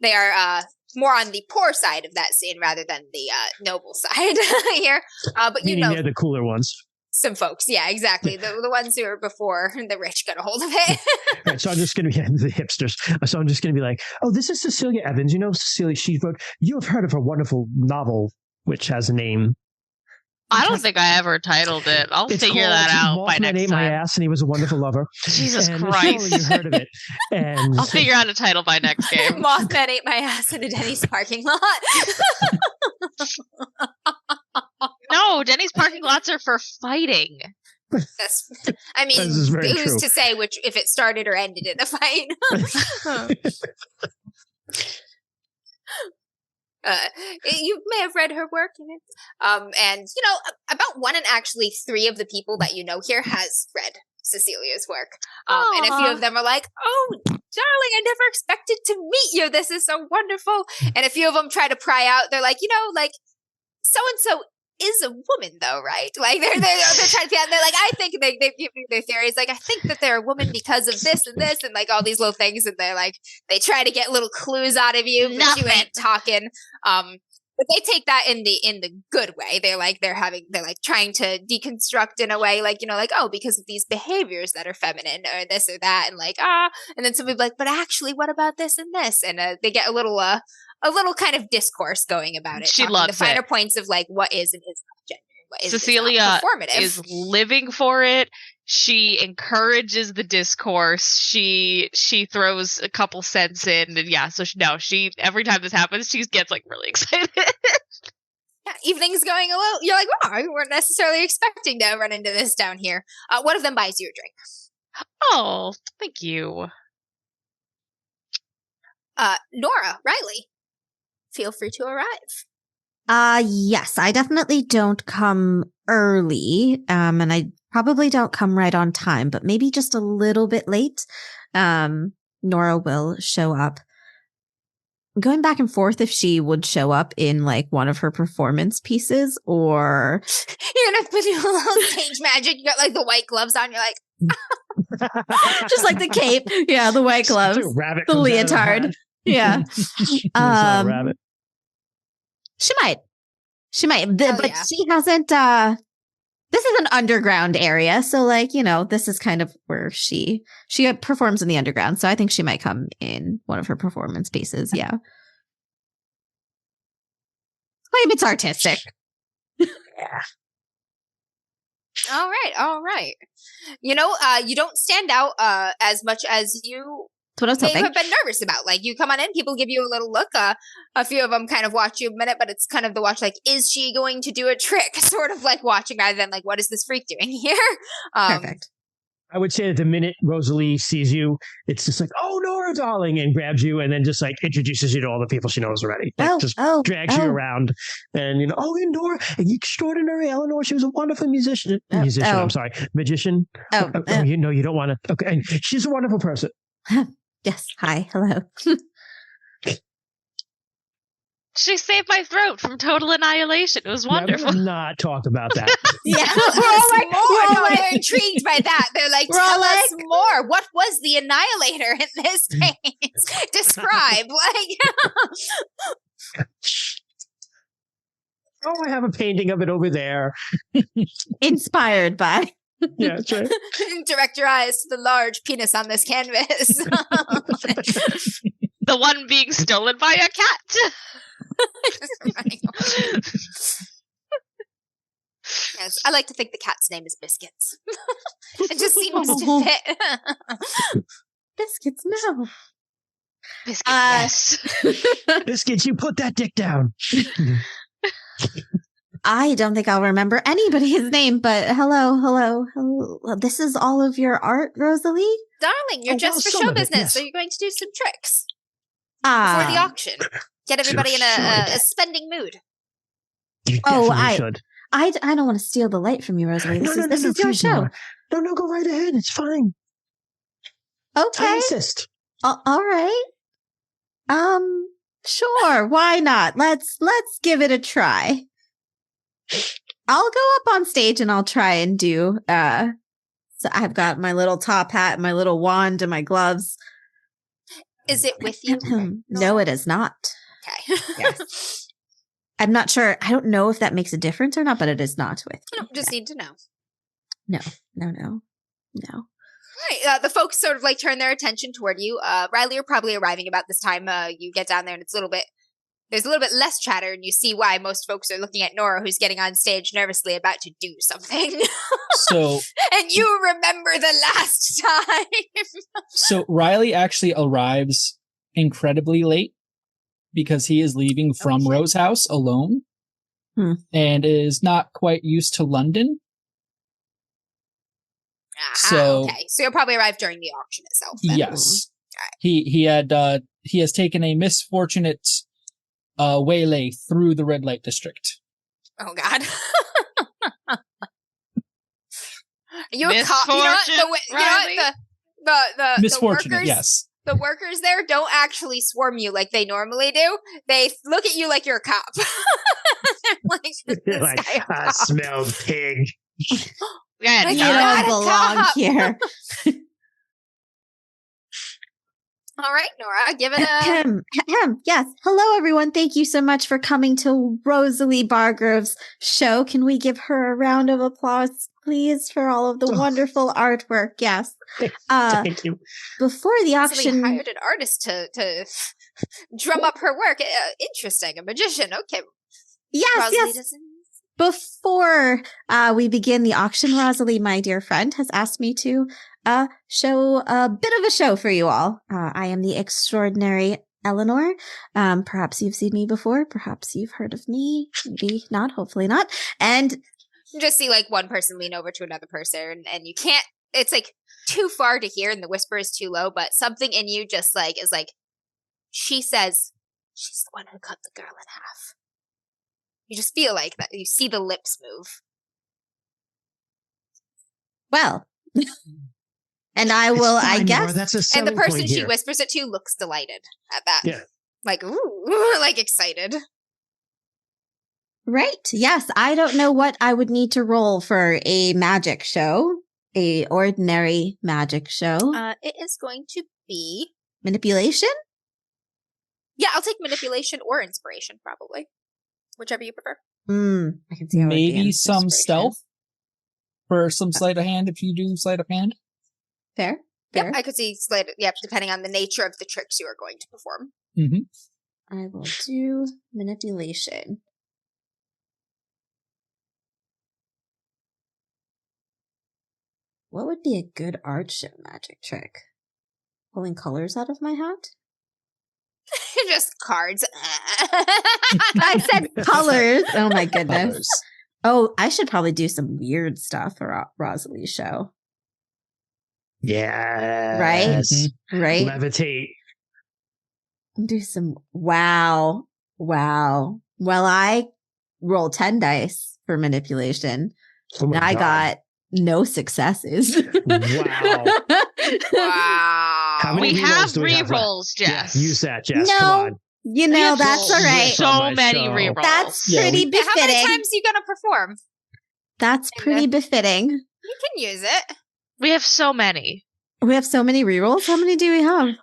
Speaker 3: They are more on the poor side of that scene rather than the noble side here. But
Speaker 1: they're the cooler ones.
Speaker 3: Some folks, yeah, exactly. The ones who are before the rich got a hold of it.
Speaker 1: Right, so I'm just going to be the hipsters. So I'm just going to be like, oh, this is Cecilia Evans. Cecilia, she wrote, you have heard of her wonderful novel, which has a name.
Speaker 2: I don't think I ever titled it. I'll figure that out by next
Speaker 1: time. My ass, and he was a wonderful lover.
Speaker 2: Jesus Christ!
Speaker 1: You heard of it, and
Speaker 2: I'll figure out a title by next game.
Speaker 3: Mothman ate my ass in a Denny's parking lot.
Speaker 2: No, Denny's parking lots are for fighting.
Speaker 3: Who's to say if it started or ended in a fight? You may have read her work in it. And, about 1 and actually 3 of the people that you know here has read Cecilia's work. And a few of them are like, oh, darling, I never expected to meet you. This is so wonderful. And a few of them try to pry out. They're like, so-and-so is a woman, though, right? Like, they're trying to be out. They're like, I think they give me their theories. Like, I think that they're a woman because of this and this and, like, all these little things. And they're like, they try to get little clues out of you, but you ain't talking. But they take that in the good way. They're trying to deconstruct in a way, oh, because of these behaviors that are feminine or this or that, and and then somebody be like, but actually, what about this and this? And they get a little kind of discourse going about it.
Speaker 2: She loves
Speaker 3: the finer points of like what is and is not gender. What is
Speaker 2: Cecilia
Speaker 3: performative.
Speaker 2: is living for it. She encourages the discourse. She throws a couple cents in, and she every time this happens, she gets like really excited.
Speaker 3: Yeah, evening's going a little. You're like, wow, we weren't necessarily expecting to run into this down here. One of them buys you a drink.
Speaker 2: Oh, thank you.
Speaker 3: Nora, Riley, feel free to arrive.
Speaker 4: Yes, I definitely don't come early, and I probably don't come right on time, but maybe just a little bit late. Nora will show up. I'm going back and forth if she would show up in like one of her performance pieces, or
Speaker 3: you're gonna put your little stage magic. You got like the white gloves on. You're like,
Speaker 4: just like the cape, yeah, the white gloves, the leotard, yeah.
Speaker 1: Rabbit.
Speaker 4: She might, but she hasn't. This is an underground area, so this is kind of where she performs in the underground. So I think she might come in one of her performance pieces. Yeah, claim it's artistic.
Speaker 1: Yeah.
Speaker 3: All right. You don't stand out as much as you.
Speaker 4: That's what I was hoping.
Speaker 3: They have been nervous about. Like, you come on in, people give you a little look. A few of them kind of watch you a minute, but it's kind of the watch, like, is she going to do a trick? Sort of like watching, rather than like, what is this freak doing here?
Speaker 4: Perfect.
Speaker 1: I would say that the minute Rosalie sees you, it's just like, oh, Nora, darling, and grabs you and then just like introduces you to all the people she knows already. Like, drags you around and, Nora, extraordinary Eleanor. She was a wonderful magician. I'm sorry, magician. You don't want to. Okay. And she's a wonderful person.
Speaker 4: Yes. Hi. Hello.
Speaker 2: She saved my throat from total annihilation. It was wonderful.
Speaker 1: Let's not talk about that.
Speaker 3: They're intrigued by that. They're like, tell us more. What was the annihilator in this case? Describe.
Speaker 1: I have a painting of it over there.
Speaker 4: Inspired by.
Speaker 1: Yeah, that's right.
Speaker 3: Direct your eyes to the large penis on this canvas.
Speaker 2: The one being stolen by a cat.
Speaker 3: Yes, I like to think the cat's name is Biscuits. It just seems to fit.
Speaker 4: Biscuits, no.
Speaker 2: Biscuits, yes.
Speaker 1: Biscuits, you put that dick down.
Speaker 4: I don't think I'll remember anybody's name, but hello. This is all of your art, Rosalie?
Speaker 3: Darling, you're dressed for show business, so you're going to do some tricks before the auction. Get everybody in a spending mood.
Speaker 1: You definitely should.
Speaker 4: I don't want to steal the light from you, Rosalie. This is your show.
Speaker 1: No, go right ahead. It's fine.
Speaker 4: Okay.
Speaker 1: I insist.
Speaker 4: All right. Sure. Why not? Let's give it a try. I'll go up on stage and I'll try and do. So I've got my little top hat, my little wand, and my gloves.
Speaker 3: Is it with you?
Speaker 4: No, it is not.
Speaker 3: Okay.
Speaker 4: Yes. I'm not sure. I don't know if that makes a difference or not, but it is not with me.
Speaker 3: Just need to know.
Speaker 4: No.
Speaker 3: All right. The folks sort of like turn their attention toward you. Riley, you're probably arriving about this time. You get down there and there's a little bit less chatter, and you see why most folks are looking at Nora, who's getting on stage nervously about to do something.
Speaker 5: So,
Speaker 3: and you remember the last time.
Speaker 5: So Riley actually arrives incredibly late because he is leaving from Rose's house alone and is not quite used to London.
Speaker 3: Okay. So you'll probably arrive during the auction itself. Then.
Speaker 5: Yes. Right. He has taken a misfortunate waylay through the red light district.
Speaker 3: Oh God. You a cop?
Speaker 2: Misfortune,
Speaker 3: You know what? The
Speaker 5: Misfortunate,
Speaker 3: workers,
Speaker 5: yes.
Speaker 3: The workers there don't actually swarm you like they normally do. They look at you like you're a cop. Like,
Speaker 1: I smell pig.
Speaker 2: Yeah,
Speaker 3: Like,
Speaker 4: You
Speaker 3: you're not
Speaker 4: don't
Speaker 3: a
Speaker 4: belong
Speaker 3: cop.
Speaker 4: here.
Speaker 3: All right, Nora, give it a...
Speaker 4: Yes. Hello, everyone. Thank you so much for coming to Rosalie Bargrove's show. Can we give her a round of applause, please, for all of the wonderful artwork? Yes.
Speaker 1: Thank you.
Speaker 4: Before the auction...
Speaker 3: Rosalie hired an artist to drum up her work. Interesting. A magician. Okay.
Speaker 4: Yes,
Speaker 3: Rosalie
Speaker 4: yes. Before we begin the auction, Rosalie, my dear friend, has asked me to show a bit of a show for you all. I am the extraordinary Eleanor. Perhaps you've seen me before. Perhaps you've heard of me. Maybe not. Hopefully not. And
Speaker 3: you just see like one person lean over to another person, and you can't. It's like too far to hear, and the whisper is too low. But something in you just like is like, she says, she's the one who cut the girl in half. You just feel like that. You see the lips move.
Speaker 4: well, and I will,
Speaker 1: Fine,
Speaker 4: I
Speaker 1: Nora,
Speaker 4: guess.
Speaker 1: that's a
Speaker 3: And
Speaker 1: selling
Speaker 3: the person
Speaker 1: point
Speaker 3: she
Speaker 1: here.
Speaker 3: whispers it to looks delighted at that.
Speaker 1: Yeah.
Speaker 3: Like, ooh, like excited.
Speaker 4: Right. Yes. I don't know what I would need to roll for a magic show, a ordinary magic show.
Speaker 3: It is going to be...
Speaker 4: Manipulation?
Speaker 3: Yeah, I'll take manipulation or inspiration, probably. Whichever you prefer.
Speaker 4: I can see how it would be
Speaker 5: Maybe some
Speaker 4: inspiration.
Speaker 5: stealth for some sleight of hand if you do sleight of hand.
Speaker 4: Fair.
Speaker 3: Yep, I could see sleight. Yep, depending on the nature of the tricks you are going to perform.
Speaker 5: Mm-hmm.
Speaker 4: I will do manipulation. What would be a good art show magic trick? Pulling colors out of my hat?
Speaker 3: Just cards.
Speaker 4: I said colors. Oh my goodness.
Speaker 5: Colors.
Speaker 4: Oh, I should probably do some weird stuff for Rosalie's show.
Speaker 1: Yeah.
Speaker 4: Right?
Speaker 5: Mm-hmm.
Speaker 4: Right?
Speaker 1: Levitate.
Speaker 4: Do some wow. Well, I rolled 10 dice for manipulation.
Speaker 1: Oh my
Speaker 4: And I
Speaker 1: God.
Speaker 4: got no successes.
Speaker 1: Wow.
Speaker 3: Wow.
Speaker 1: How many
Speaker 2: We
Speaker 1: rerolls
Speaker 2: have
Speaker 1: do we have left?
Speaker 2: re-rolls, Jess.
Speaker 1: Yeah, use that, Jess.
Speaker 4: No.
Speaker 1: Come on.
Speaker 4: You
Speaker 2: We
Speaker 4: know,
Speaker 2: have
Speaker 4: that's all right.
Speaker 1: on
Speaker 2: So
Speaker 1: my
Speaker 2: many
Speaker 1: show.
Speaker 2: rerolls.
Speaker 4: That's
Speaker 5: Yeah,
Speaker 4: pretty
Speaker 3: Yeah, how many
Speaker 4: befitting.
Speaker 3: times are you going to perform?
Speaker 4: That's pretty befitting.
Speaker 3: You can use it.
Speaker 2: We have so many.
Speaker 4: We have so many rerolls. How many do we have?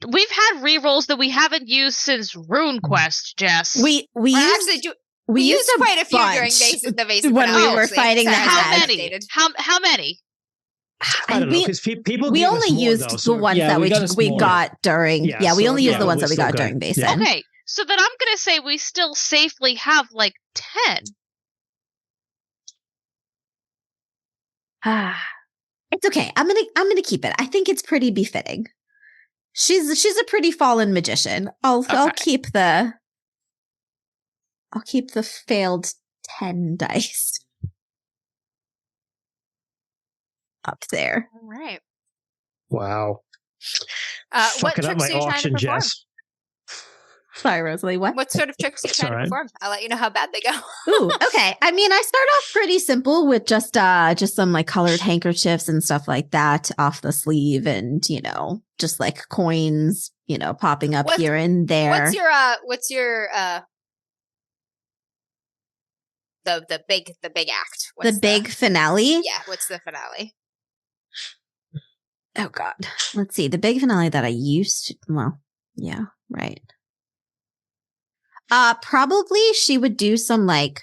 Speaker 2: We've had rerolls that we haven't used since RuneQuest, Jess.
Speaker 4: We
Speaker 3: Or
Speaker 4: used
Speaker 3: actually, we used
Speaker 4: a
Speaker 3: quite a few during
Speaker 4: bunch
Speaker 3: the Vaesen
Speaker 4: when we
Speaker 3: finale,
Speaker 4: were
Speaker 3: actually.
Speaker 4: fighting the
Speaker 3: Sorry,
Speaker 2: How
Speaker 4: hag.
Speaker 2: many?
Speaker 3: updated.
Speaker 2: How many?
Speaker 1: I don't know,
Speaker 4: We-
Speaker 1: because people
Speaker 4: We
Speaker 1: gave
Speaker 4: only
Speaker 1: us more,
Speaker 4: used
Speaker 1: though,
Speaker 4: the
Speaker 1: so
Speaker 4: ones
Speaker 5: Yeah,
Speaker 4: that
Speaker 5: we
Speaker 4: we
Speaker 5: got us more.
Speaker 4: got during.
Speaker 1: Yeah,
Speaker 4: Yeah, we
Speaker 1: so
Speaker 4: only
Speaker 1: it's
Speaker 4: used the ones that we
Speaker 1: still
Speaker 4: got
Speaker 1: good.
Speaker 4: during Vaesen.
Speaker 1: Yeah.
Speaker 2: Okay, so then I'm gonna say we still safely have like 10.
Speaker 4: It's okay. I'm gonna keep it. I think it's pretty befitting. She's a pretty fallen magician. I'll keep the failed 10 dice up there.
Speaker 3: All right.
Speaker 1: Wow.
Speaker 3: What
Speaker 1: Fucking up
Speaker 3: tricks
Speaker 1: my
Speaker 3: are you trying to
Speaker 1: auction,
Speaker 3: perform?
Speaker 1: Jess.
Speaker 4: Sorry, Rosalie. What?
Speaker 3: What sort of tricks are you
Speaker 1: It's
Speaker 3: trying to
Speaker 1: alright.
Speaker 3: perform? I'll let you know how bad they go.
Speaker 4: Ooh, okay. I mean, I start off pretty simple with just some like colored handkerchiefs and stuff like that off the sleeve, and just like coins, popping up
Speaker 3: What-
Speaker 4: here and there.
Speaker 3: What's your the big act?
Speaker 4: The big finale.
Speaker 3: Yeah, what's the finale?
Speaker 4: Oh God. Let's see. The big finale that I used to, well, yeah, right. Probably she would do some like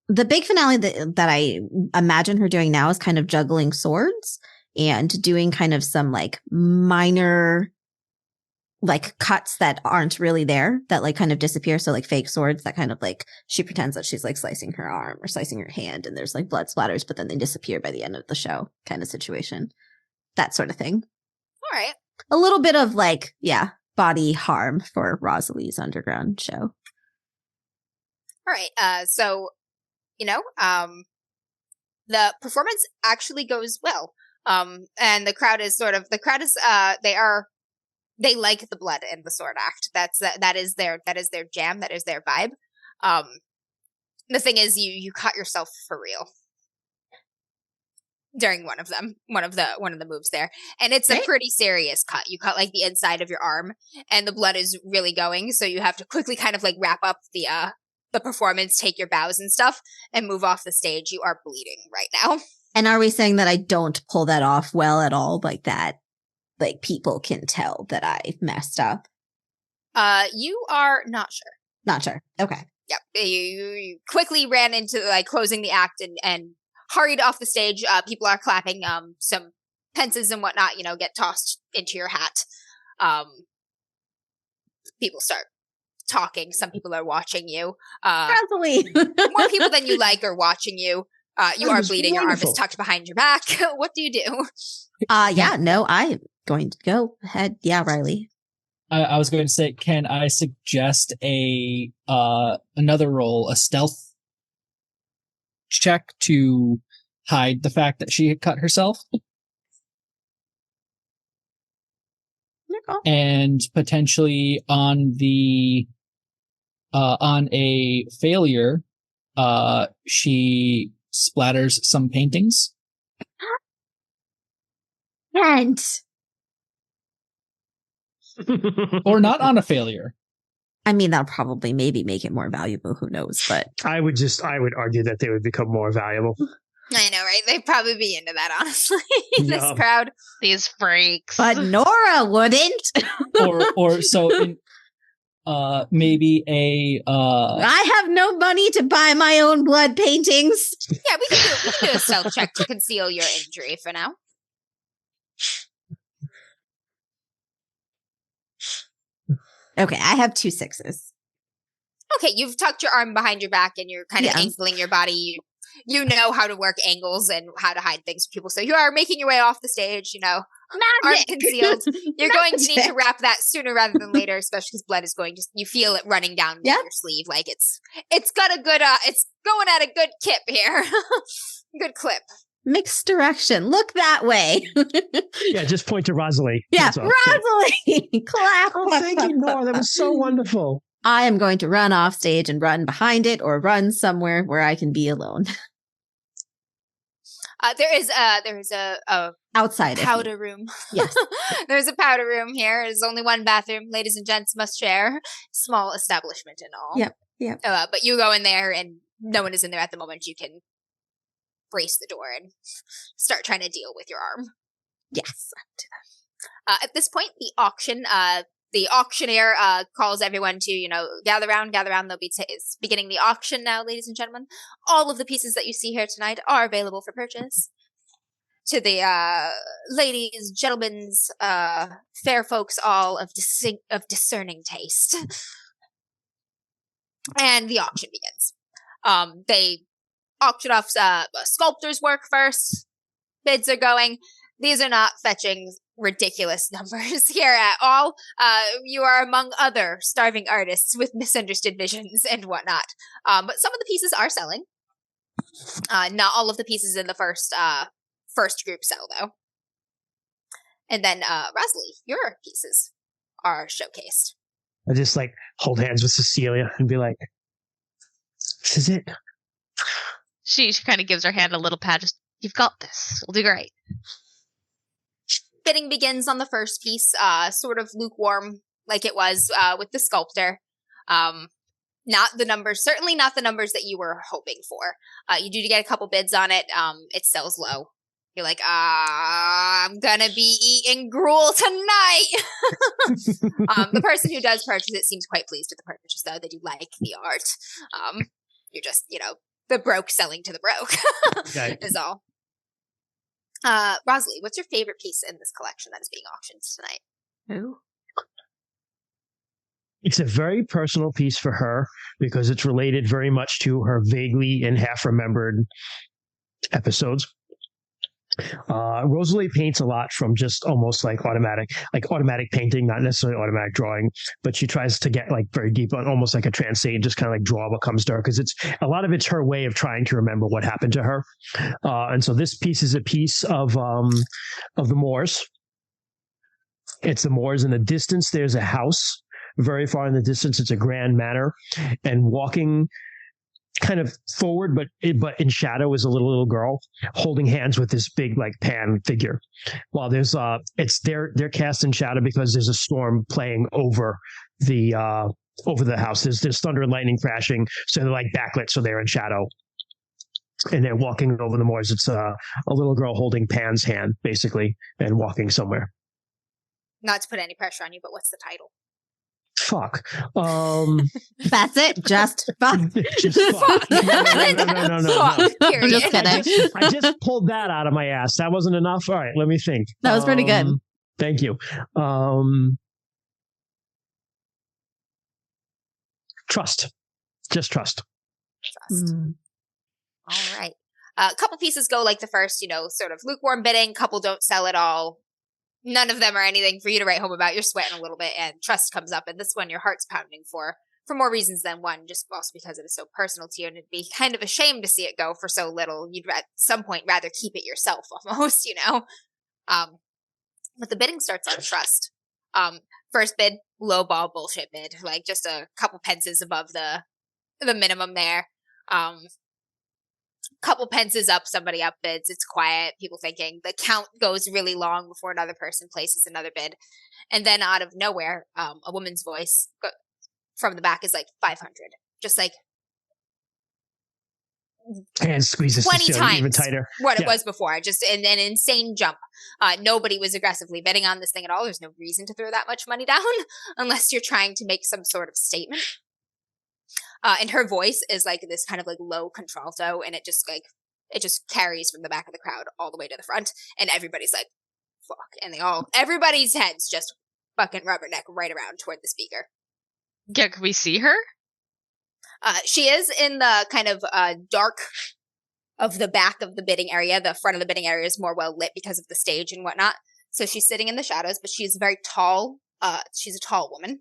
Speaker 4: the big finale that I imagine her doing now is kind of juggling swords and doing kind of some like minor like cuts that aren't really there, that like kind of disappear. So like fake swords that kind of like she pretends that she's like slicing her arm or slicing her hand and there's like blood splatters, but then they disappear by the end of the show kind of situation. That sort of thing.
Speaker 3: All right.
Speaker 4: A little bit of like, yeah, body harm for Rosalie's underground show.
Speaker 3: All right. So, the performance actually goes well. And the crowd is they like the blood in the sword act. That is their jam. That is their vibe. The thing is, you cut yourself for real during one of the moves there, and it's a pretty serious cut. You cut like the inside of your arm, and the blood is really going. So you have to quickly kind of like wrap up the performance, take your bows and stuff, and move off the stage. You are bleeding right now.
Speaker 4: And are we saying that I don't pull that off well at all, like that? Like people can tell that I messed up.
Speaker 3: You are not sure.
Speaker 4: Not sure. Okay.
Speaker 3: Yep. You quickly ran into like closing the act and hurried off the stage. People are clapping. Some pences and whatnot, get tossed into your hat. People start talking. Some people are watching you.
Speaker 4: Rosalie.
Speaker 3: More people than you like are watching you. You are bleeding.
Speaker 1: Wonderful.
Speaker 3: Your arm is tucked behind your back. What do you do?
Speaker 4: No, I'm going to go ahead. Yeah, Riley.
Speaker 5: I was going to say, can I suggest another roll, a stealth check to hide the fact that she had cut herself? And potentially on a failure, she splatters some paintings.
Speaker 4: And
Speaker 5: or not on a failure.
Speaker 4: I mean, that'll probably maybe make it more valuable. Who knows? But
Speaker 1: I would argue that they would become more valuable.
Speaker 3: I know, right? They'd probably be into that, honestly. This crowd.
Speaker 2: These freaks.
Speaker 4: But Nora wouldn't.
Speaker 5: or so in, maybe
Speaker 4: I have no money to buy my own blood paintings.
Speaker 3: Yeah, we can do a stealth check to conceal your injury for now.
Speaker 4: Okay, I have 2 6s.
Speaker 3: Okay, you've tucked your arm behind your back and you're kind of angling your body. You know how to work angles and how to hide things from people. So you are making your way off the stage, arm concealed. You're going to need to wrap that sooner rather than later, especially because blood is going to, you feel it running down your sleeve. Like it's got a good, it's going at a good kip here. Good clip.
Speaker 4: Mixed direction. Look that way.
Speaker 1: Yeah, just point to Rosalie.
Speaker 4: Yeah, Rosalie. Clap.
Speaker 1: Oh, thank you, Nora. That was so wonderful.
Speaker 4: I am going to run off stage and run behind it or run somewhere where I can be alone.
Speaker 3: There is a
Speaker 4: outside
Speaker 3: powder room.
Speaker 4: Yes.
Speaker 3: There's a powder room here. There's only one bathroom. Ladies and gents must share. Small establishment and all.
Speaker 4: Yep.
Speaker 3: But you go in there and no one is in there at the moment. You can brace the door and start trying to deal with your arm.
Speaker 4: Yes.
Speaker 3: At this point, the auctioneer calls everyone to, gather around. They'll be beginning the auction now, ladies and gentlemen. All of the pieces that you see here tonight are available for purchase. To the ladies, gentlemen's, fair folks all of discerning taste. And the auction begins. They auction off sculptor's work first. Bids are going. These are not fetching ridiculous numbers here at all. You are among other starving artists with misunderstood visions and whatnot. But some of the pieces are selling. Not all of the pieces in the first group sell, though. And then, Rosalie, your pieces are showcased.
Speaker 1: I just hold hands with Cecilia and be like, "This is it."
Speaker 2: She kind of gives her hand a little pat. Just, you've got this. We'll do great.
Speaker 3: Bidding begins on the first piece, sort of lukewarm like it was with the sculptor. Not the numbers, certainly not the numbers that you were hoping for. You do get a couple bids on it. It sells low. You're like, I'm gonna be eating gruel tonight. The person who does purchase it seems quite pleased with the purchase, though. They do like the art. You're just, the broke selling to the broke
Speaker 1: Okay.
Speaker 3: is all. Rosalie, what's your favorite piece in this collection that is being auctioned tonight?
Speaker 4: Who?
Speaker 1: It's a very personal piece for her because it's related very much to her vaguely and half-remembered episodes. Rosalie paints a lot from just almost automatic painting, not necessarily automatic drawing, but she tries to get very deep on almost like a trance state and just kind of draw what comes to her because it's her way of trying to remember what happened to her. And so this piece is a piece of the Moors. It's the moors. In the distance, there's a house. Very far in the distance, it's a grand manor. And walking kind of forward, but in shadow, is a little girl holding hands with this big like Pan figure. While there's they're cast in shadow because there's a storm playing over the house. There's thunder and lightning crashing, so they're like backlit, so they're in shadow. And they're walking over the moors. It's a little girl holding Pan's hand, basically, and walking somewhere.
Speaker 3: Not to put any pressure on you, but what's the title?
Speaker 1: Fuck.
Speaker 4: That's it. Just fuck.
Speaker 1: Just fuck. No.
Speaker 4: I'm just kidding.
Speaker 1: I just pulled that out of my ass. That wasn't enough. All right, let me think.
Speaker 4: That was pretty good.
Speaker 1: Thank you. Trust. Just trust.
Speaker 3: Trust. All right. A couple pieces go like the first, sort of lukewarm bidding. Couple don't sell at all. None of them are anything for you to write home about. You're sweating a little bit, and trust comes up. And this one, your heart's pounding for more reasons than one, just also because it is so personal to you. And it'd be kind of a shame to see it go for so little. You'd at some point rather keep it yourself almost, But the bidding starts on trust. First bid, low ball bullshit bid. Like just a couple pences above the minimum there. Couple pences up, somebody upbids. It's quiet. People thinking. The count goes really long before another person places another bid. And then out of nowhere, a woman's voice from the back is like 500. Just like
Speaker 1: and squeezes
Speaker 3: 20 times
Speaker 1: even tighter.
Speaker 3: What it was before. Just an insane jump. Nobody was aggressively bidding on this thing at all. There's no reason to throw that much money down unless you're trying to make some sort of statement. And her voice is like this kind of like low contralto, and it just carries from the back of the crowd all the way to the front, and everybody's like, fuck. And everybody's heads just fucking rubberneck right around toward the speaker.
Speaker 2: Yeah, can we see her?
Speaker 3: She is in the kind of dark of the back of the bidding area. The front of the bidding area is more well lit because of the stage and whatnot. So she's sitting in the shadows, but she's very tall. She's a tall woman.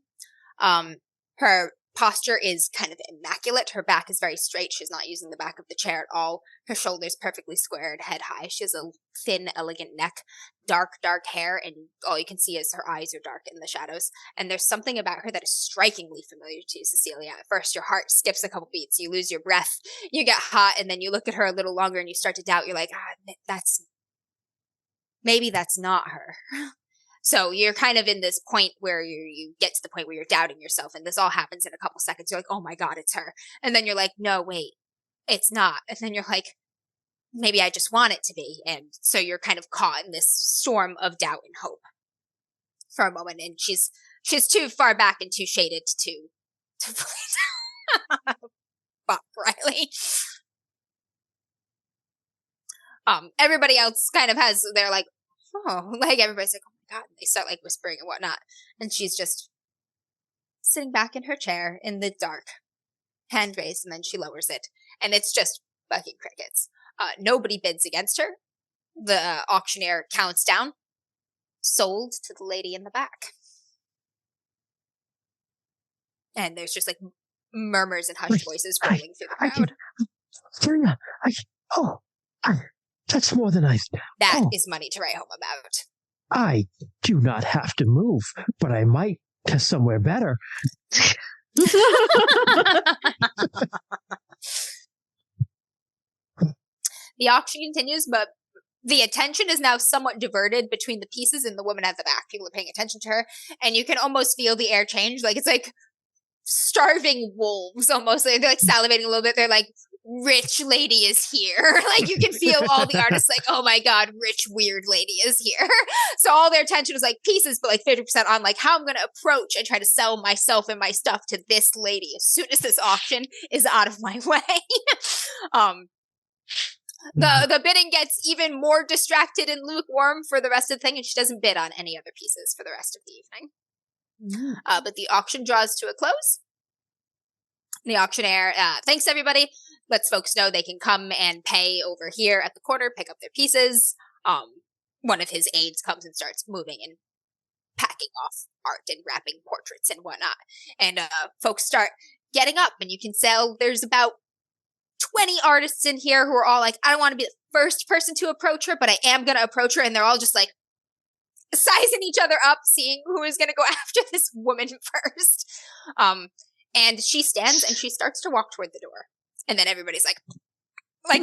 Speaker 3: Her posture is kind of immaculate. Her back is very straight. She's not using the back of the chair at all. Her shoulders perfectly squared, head high. She has a thin, elegant neck, dark hair, and all you can see is her eyes are dark in the shadows. And there's something about her that is strikingly familiar to you, Cecilia. At first, your heart skips a couple beats. You lose your breath. You get hot, and then you look at her a little longer, and you start to doubt. You're like, maybe that's not her. So you're kind of in this point where you get to the point where you're doubting yourself, and this all happens in a couple seconds. You're like, oh my God, it's her. And then you're like, no, wait, it's not. And then you're like, maybe I just want it to be. And so you're kind of caught in this storm of doubt and hope for a moment. And she's too far back and too shaded to fuck, Riley. Everybody else kind of they're like, oh, like everybody's like, God, and they start like whispering and whatnot. And she's just sitting back in her chair in the dark, hand raised, and then she lowers it. And it's just fucking crickets. Nobody bids against her. The auctioneer counts down. Sold to the lady in the back. And there's just like murmurs and hushed voices rolling through the crowd.
Speaker 1: That's more than I...
Speaker 3: That is money to write home about.
Speaker 1: I do not have to move, but I might to somewhere better.
Speaker 3: The auction continues, but the attention is now somewhat diverted between the pieces and the woman at the back. People are paying attention to her, and you can almost feel the air change. Like it's like starving wolves almost. They're like salivating a little bit. They're like, rich lady is here. Like you can feel all the artists like, oh my God, rich weird lady is here. So all their attention is like pieces, but like 50% on like how I'm going to approach and try to sell myself and my stuff to this lady as soon as this auction is out of my way. The bidding gets even more distracted and lukewarm for the rest of the thing, and she doesn't bid on any other pieces for the rest of the evening. But the auction draws to a close. The auctioneer thanks everybody, lets folks know they can come and pay over here at the corner, pick up their pieces. One of his aides comes and starts moving and packing off art and wrapping portraits and whatnot. And folks start getting up, and you can tell there's about 20 artists in here who are all like, I don't want to be the first person to approach her, but I am going to approach her. And they're all just like sizing each other up, seeing who is going to go after this woman first. And she stands and she starts to walk toward the door. And then everybody's like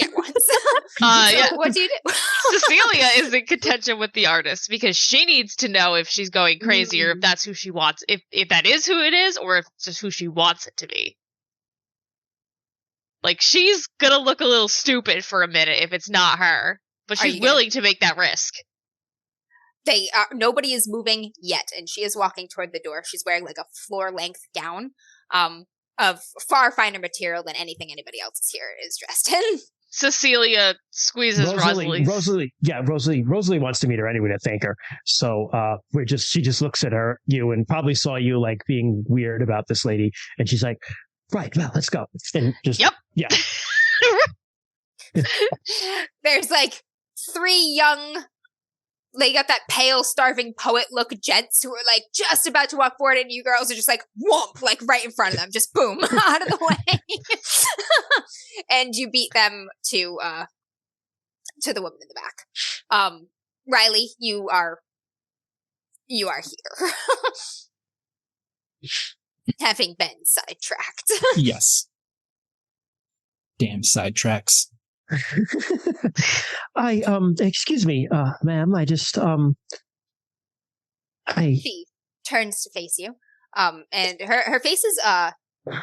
Speaker 3: at once.
Speaker 2: Yeah.
Speaker 3: What do you do?
Speaker 2: Cecilia is in contention with the artist because she needs to know if she's going crazy or if that's who she wants, if that is who it is, or if it's just who she wants it to be. Like, she's gonna look a little stupid for a minute if it's not her, but she's willing to make that risk.
Speaker 3: Nobody is moving yet, and she is walking toward the door. She's wearing like a floor-length gown of far finer material than anything anybody else here is dressed in.
Speaker 2: Cecilia squeezes Rosalie.
Speaker 1: Rosalie wants to meet her anyway to thank her. So she just looks at you and probably saw you like being weird about this lady, and she's like, right, well, let's go. And just yeah.
Speaker 3: There's like 3 young, they got that pale, starving poet look gents who are like just about to walk forward, and you girls are just like whomp, like right in front of them, just boom, out of the way. And you beat them to the woman in the back. Riley, you are here. Having been sidetracked.
Speaker 5: Yes. Damn sidetracks.
Speaker 1: Excuse me, ma'am,
Speaker 3: She turns to face you. And her face is,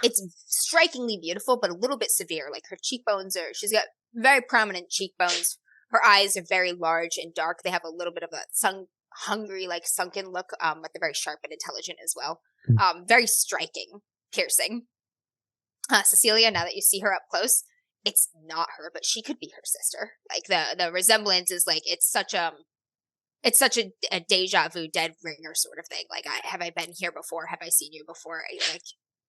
Speaker 3: it's strikingly beautiful, but a little bit severe. Like her cheekbones she's got very prominent cheekbones. Her eyes are very large and dark. They have a little bit of a hungry, like sunken look, but they're very sharp and intelligent as well. Very striking, piercing. Cecilia, now that you see her up close, it's not her, but she could be her sister. Like the resemblance is like, it's such a deja vu, dead ringer sort of thing. Like, have I been here before? Have I seen you before? Like,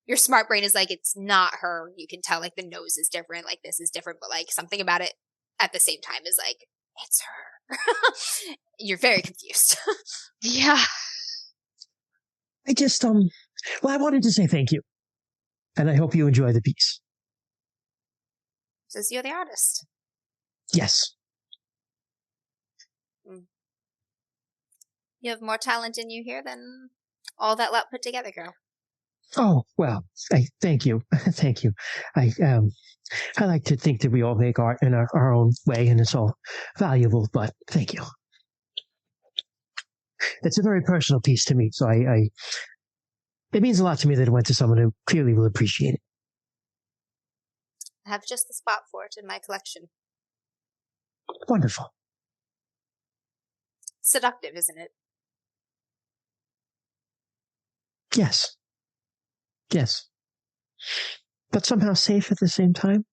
Speaker 3: your smart brain is like, it's not her. You can tell, like, the nose is different, like, this is different, but, like, something about it at the same time is like, it's her. You're very confused.
Speaker 2: Yeah.
Speaker 1: I wanted to say thank you. And I hope you enjoy the piece.
Speaker 3: Says you're the artist.
Speaker 1: Yes.
Speaker 3: You have more talent in you here than all that lot put together, girl.
Speaker 1: Oh, well, thank you. Thank you. I like to think that we all make art in our own way, and it's all valuable, but thank you. It's a very personal piece to me, so it means a lot to me that it went to someone who clearly will appreciate it.
Speaker 3: I have just the spot for it in my collection.
Speaker 1: Wonderful.
Speaker 3: Seductive, isn't it?
Speaker 1: Yes. Yes. But somehow safe at the same time.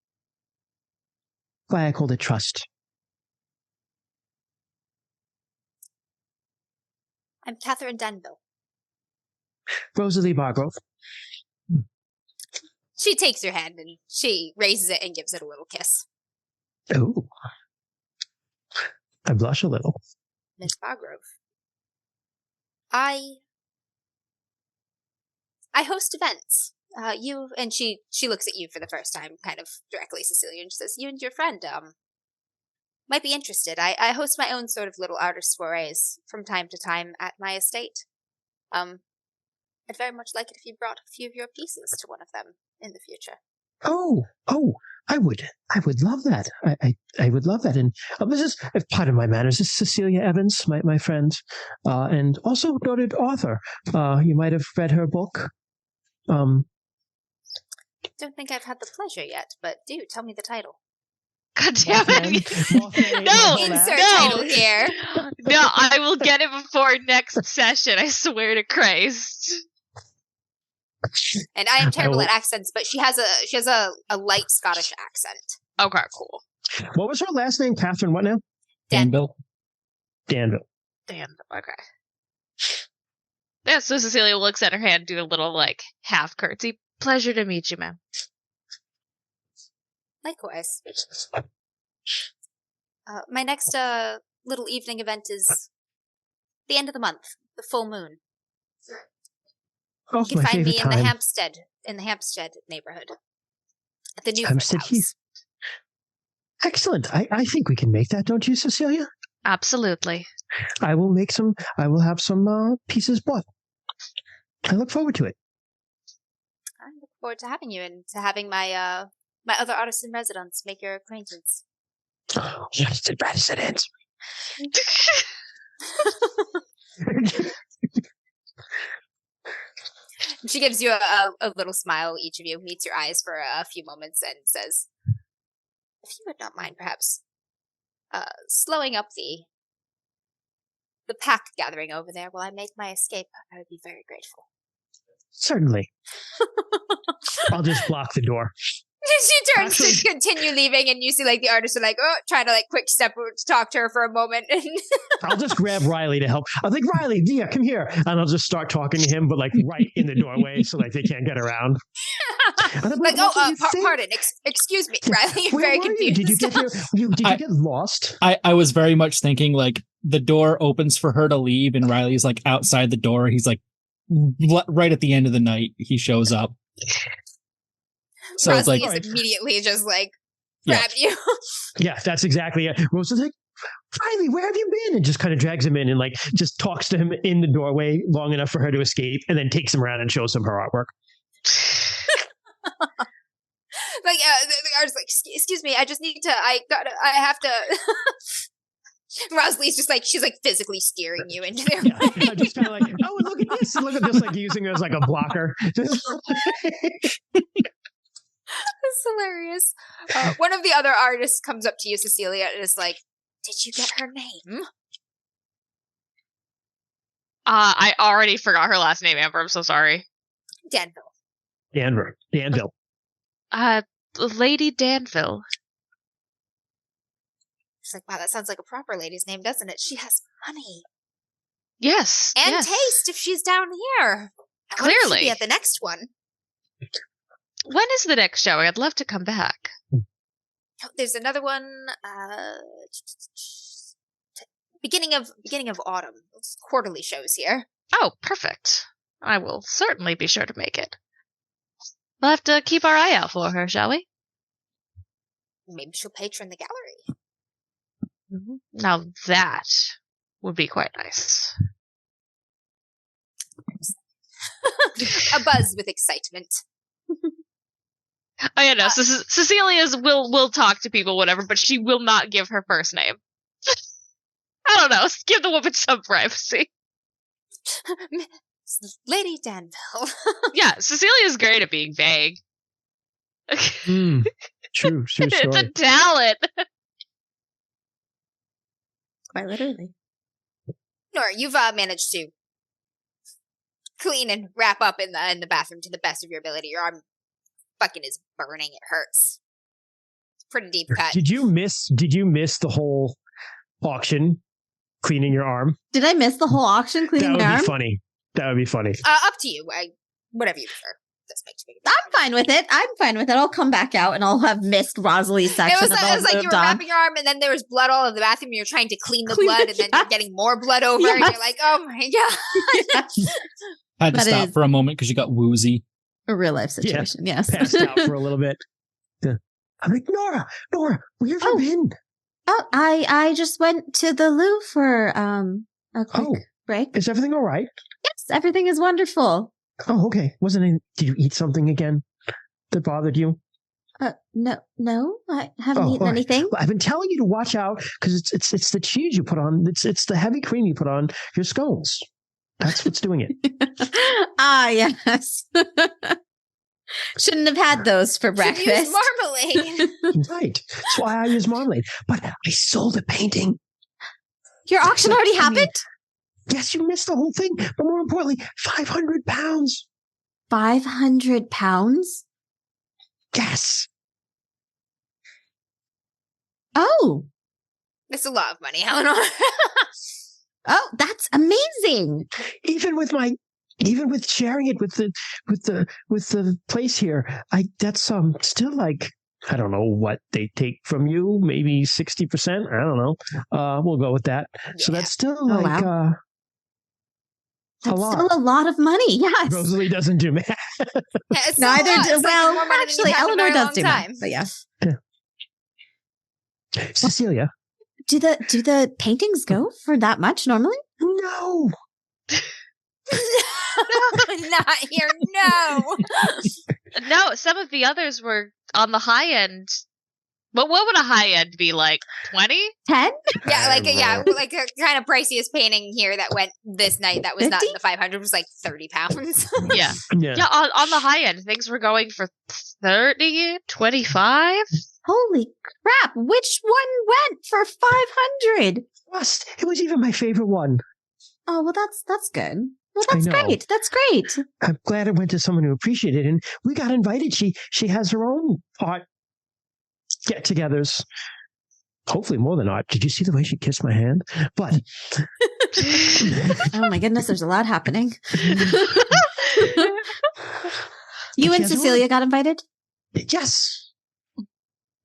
Speaker 1: Why I called it trust.
Speaker 3: I'm Catherine Denville.
Speaker 1: Rosalie Bargrove.
Speaker 3: She takes your hand and she raises it and gives it a little kiss.
Speaker 1: Oh. I blush a little.
Speaker 3: Miss Bargrove. I host events. And she looks at you for the first time, kind of directly, Cecilia, and she says, you and your friend, might be interested. I host my own sort of little artist forays from time to time at my estate. I'd very much like it if you brought a few of your pieces to one of them in the future.
Speaker 1: Oh, I would love that. I would love that. And this is part of my manners. This is Cecilia Evans, my friend, and also noted author. You might have read her book.
Speaker 3: Don't think I've had the pleasure yet, but do tell me the title.
Speaker 2: God damn it! No,
Speaker 3: insert title here.
Speaker 2: No, I will get it before next session. I swear to Christ.
Speaker 3: And I am terrible at accents, but she has a light Scottish accent.
Speaker 2: Okay, cool.
Speaker 1: What was her last name? Catherine what now?
Speaker 5: Danville.
Speaker 2: Okay. Yeah, so Cecilia looks at her hand, do a little, like, half curtsy. Pleasure to meet you, ma'am.
Speaker 3: Likewise. My next little evening event is the end of the month, the full moon.
Speaker 1: Oh,
Speaker 3: you can find me in the Hampstead neighborhood. At the Newford
Speaker 1: Hampstead
Speaker 3: House.
Speaker 1: Heath. Excellent. I think we can make that, don't you, Cecilia?
Speaker 2: Absolutely.
Speaker 1: I will have some pieces bought. I look forward to it.
Speaker 3: I look forward to having you and to having my my other artist in residence make your acquaintance.
Speaker 1: Artist in residence.
Speaker 3: She gives you a little smile. Each of you meets your eyes for a few moments and says, "If you would not mind, perhaps slowing up the pack gathering over there while I make my escape, I would be very grateful."
Speaker 1: Certainly. I'll just block the door.
Speaker 3: She turns to continue leaving, and you see like the artists are like, trying to like quick step to talk to her for a moment.
Speaker 1: I'll just grab Riley to help. I'll like, Riley, yeah, come here. And I'll just start talking to him, but like right in the doorway so like they can't get around.
Speaker 3: Like, pardon, excuse me, Riley, you're very confused.
Speaker 1: Did you get here? Did you get lost?
Speaker 5: I was very much thinking like the door opens for her to leave and Riley's like outside the door. He's like right at the end of the night, he shows up. So
Speaker 3: Rosalie
Speaker 5: it's like
Speaker 3: is immediately just like grab you.
Speaker 1: Yeah, that's exactly it. Rosa's like, Riley, where have you been? And just kind of drags him in and like just talks to him in the doorway long enough for her to escape, and then takes him around and shows him her artwork.
Speaker 3: Like the artist like, excuse me, I just need to. I have to. Rosalie's just like, she's like physically steering you into there.
Speaker 1: Yeah, just kind of like, oh, look at this. Look at this, like using her as like a blocker.
Speaker 3: That's hilarious. One of the other artists comes up to you, Cecilia, and is like, "Did you get her name?"
Speaker 2: I already forgot her last name, Amber. I'm so sorry.
Speaker 3: Danville.
Speaker 1: Danville.
Speaker 2: Lady Danville.
Speaker 3: She's like, wow, that sounds like a proper lady's name, doesn't it? She has money.
Speaker 2: Yes.
Speaker 3: And
Speaker 2: yes.
Speaker 3: taste if she's down here.
Speaker 2: Clearly.
Speaker 3: She'll be at the next one.
Speaker 2: When is the next showing? I'd love to come back.
Speaker 3: There's another one. Beginning of autumn. It's quarterly shows here.
Speaker 2: Oh, perfect. I will certainly be sure to make it. We'll have to keep our eye out for her, shall we?
Speaker 3: Maybe she'll patron the gallery.
Speaker 2: Mm-hmm. Now that would be quite nice.
Speaker 3: A buzz with excitement.
Speaker 2: Oh yeah, no. Cecilia's will talk to people, whatever, but she will not give her first name. I don't know. Give the woman some privacy.
Speaker 3: Lady Danville.
Speaker 2: Yeah, Cecilia's great at being vague.
Speaker 1: True story.
Speaker 2: It's a talent.
Speaker 4: Quite literally.
Speaker 3: Nora, you've managed to clean and wrap up in the bathroom to the best of your ability. Your arm fucking is burning. It hurts. It's pretty deep cut.
Speaker 1: Did you miss the whole auction cleaning your arm?
Speaker 4: Did I miss the whole auction cleaning your arm?
Speaker 1: That would be funny.
Speaker 3: Up to you. Whatever you prefer.
Speaker 4: I'm fine with it. I'll come back out and I'll have missed Rosalie's section.
Speaker 3: It was like you were wrapping your arm and then there was blood all over the bathroom. You're trying to clean the blood and then you're getting more blood over and you're like, oh my god.
Speaker 5: I had to stop for a moment because you got woozy.
Speaker 4: A real life situation, yes.
Speaker 1: Passed out for a little bit. Yeah. I'm like, Nora, where have you been?
Speaker 4: Oh, I just went to the loo for a quick break.
Speaker 1: Is everything all right?
Speaker 4: Yes, everything is wonderful.
Speaker 1: Oh, okay. Did you eat something again that bothered you?
Speaker 4: No, I haven't eaten anything.
Speaker 1: Well, I've been telling you to watch out because it's the cheese you put on. It's the heavy cream you put on your scones. That's what's doing it.
Speaker 4: Yes. Shouldn't have had those for breakfast.
Speaker 3: Use marmalade.
Speaker 1: Right. That's why I use marmalade. But I sold a painting.
Speaker 4: Your auction already happened?
Speaker 1: Yes, you missed the whole thing. But more importantly, 500 pounds.
Speaker 4: 500 pounds?
Speaker 1: Yes.
Speaker 4: Oh.
Speaker 3: That's a lot of money, Eleanor.
Speaker 4: Oh, that's amazing.
Speaker 1: Even with sharing it with the place here, that's still like, I don't know what they take from you, maybe 60%. I don't know. We'll go with that. Yeah. So that's still
Speaker 4: that's still a lot of money. Yes.
Speaker 1: Rosalie doesn't do math.
Speaker 3: Neither
Speaker 4: do. Well, actually, Eleanor does do math. But yes.
Speaker 1: Cecilia,
Speaker 4: Do the paintings go for that much normally?
Speaker 1: No.
Speaker 3: Not here, no.
Speaker 2: No, some of the others were on the high end. But what would a high end be like? 20?
Speaker 4: 10?
Speaker 3: Yeah, like a kind of priciest painting here that went this night that was 50? Not in the 500 was like 30 pounds.
Speaker 2: Yeah. On the high end, things were going for 30, 25.
Speaker 4: Holy crap! Which one went for 500?
Speaker 1: It was even my favorite one.
Speaker 4: Oh well, that's good. Well, that's great. That's great.
Speaker 1: I'm glad it went to someone who appreciated it, and we got invited. She has her own art get-togethers. Hopefully more than art. Did you see the way she kissed my hand? But
Speaker 4: oh my goodness, there's a lot happening. You and Cecilia got invited?
Speaker 1: Yes.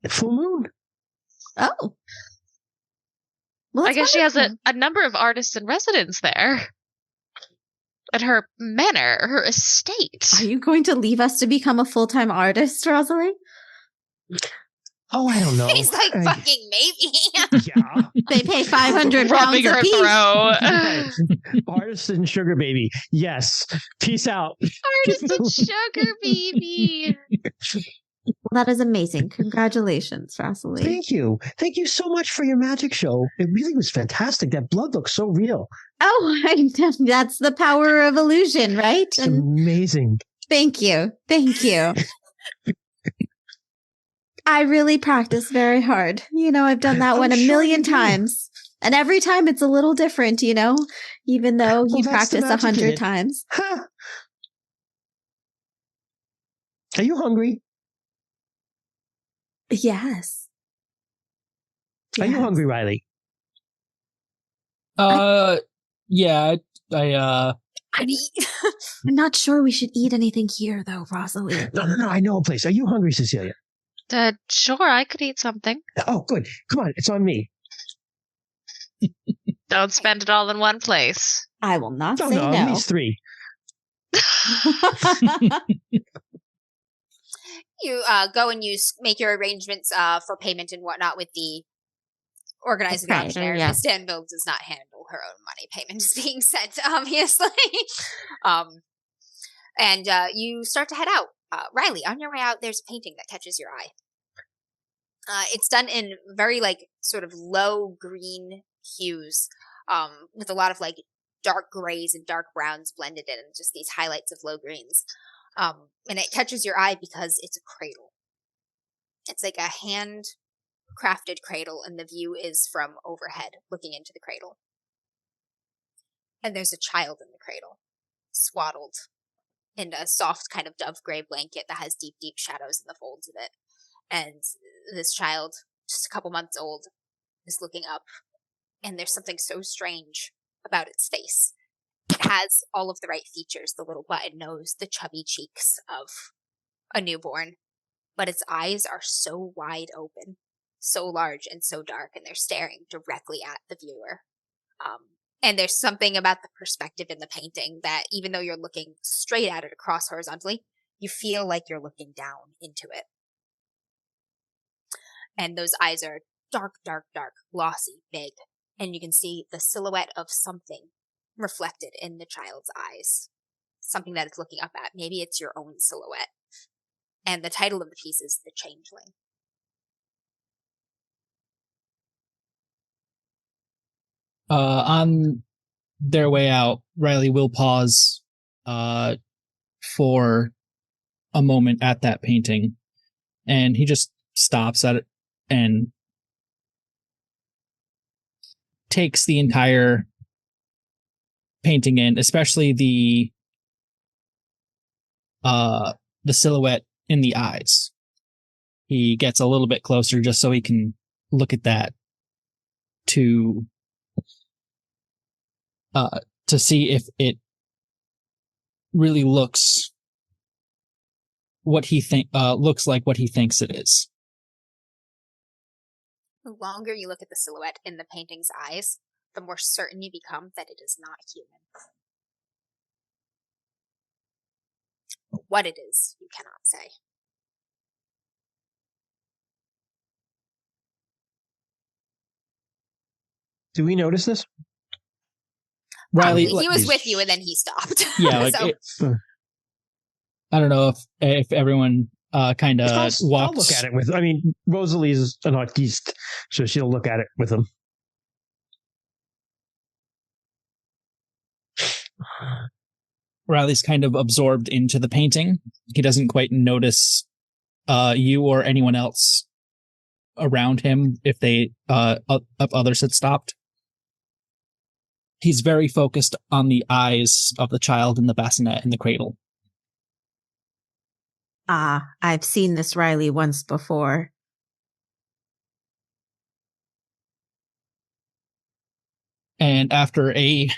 Speaker 1: Full moon.
Speaker 4: Oh.
Speaker 2: Well, I guess wonderful. She has a number of artists in residence there. At her manor, her estate.
Speaker 4: Are you going to leave us to become a full-time artist, Rosalie?
Speaker 1: Oh, I don't know.
Speaker 3: He's like, fucking maybe.
Speaker 1: Yeah.
Speaker 4: They pay 500 pounds a piece.
Speaker 1: Artist and sugar baby. Yes. Peace out.
Speaker 2: Artist and sugar baby.
Speaker 4: Well, that is amazing. Congratulations, Rosalie.
Speaker 1: Thank you. Thank you so much for your magic show. It really was fantastic. That blood looks so real.
Speaker 4: Oh, that's the power of illusion, right?
Speaker 1: It's amazing.
Speaker 4: Thank you. Thank you. I really practice very hard. I've done that one a million times. And every time it's a little different, even though you practice 100 times.
Speaker 1: Huh. Are you hungry?
Speaker 4: Yes.
Speaker 1: Are you hungry, Riley?
Speaker 5: Yeah,
Speaker 3: I'd eat.
Speaker 4: I'm not sure we should eat anything here, though, Rosalie.
Speaker 1: No. I know a place. Are you hungry, Cecilia?
Speaker 2: Sure, I could eat something.
Speaker 1: Oh, good. Come on, it's on me.
Speaker 2: Don't spend it all in one place.
Speaker 4: I will not say no.
Speaker 1: At least 3.
Speaker 3: You go and make your arrangements for payment and whatnot with the organizing auctioneer.
Speaker 4: Yeah.
Speaker 3: Miss Danville does not handle her own money. Payment is being sent, obviously. And you start to head out. Riley, on your way out, there's a painting that catches your eye. It's done in very sort of low green hues, with a lot of dark grays and dark browns blended in, and just these highlights of low greens. And it catches your eye because it's a cradle. It's like a hand-crafted cradle, and the view is from overhead, looking into the cradle. And there's a child in the cradle, swaddled in a soft kind of dove gray blanket that has deep, deep shadows in the folds of it. And this child, just a couple months old, is looking up, and there's something so strange about its face. It has all of the right features, the little button nose, the chubby cheeks of a newborn, but its eyes are so wide open, so large and so dark, and they're staring directly at the viewer. And there's something about the perspective in the painting that even though you're looking straight at it across horizontally, you feel like you're looking down into it. And those eyes are dark, dark, dark, glossy, big, and you can see the silhouette of something reflected in the child's eyes. Something that it's looking up at. Maybe it's your own silhouette. And the title of the piece is The Changeling.
Speaker 5: On their way out, Riley will pause for a moment at that painting, and he just stops at it and takes the entire painting in, especially the silhouette in the eyes. He gets a little bit closer just so he can look at that to see if it really looks looks like what he thinks it is.
Speaker 3: The longer you look at the silhouette in the painting's eyes, the more certain you become that it is not human. But what it is, you cannot say.
Speaker 1: Do we notice this?
Speaker 5: Riley,
Speaker 3: he was with you and then he stopped.
Speaker 5: Yeah, like I don't know if everyone kind of walks.
Speaker 1: I'll look at it with. I mean, Rosalie's an artiste, so she'll look at it with him.
Speaker 5: Riley's kind of absorbed into the painting. He doesn't quite notice you or anyone else around him if others had stopped. He's very focused on the eyes of the child in the bassinet in the cradle.
Speaker 4: I've seen this Riley once before.
Speaker 5: And after a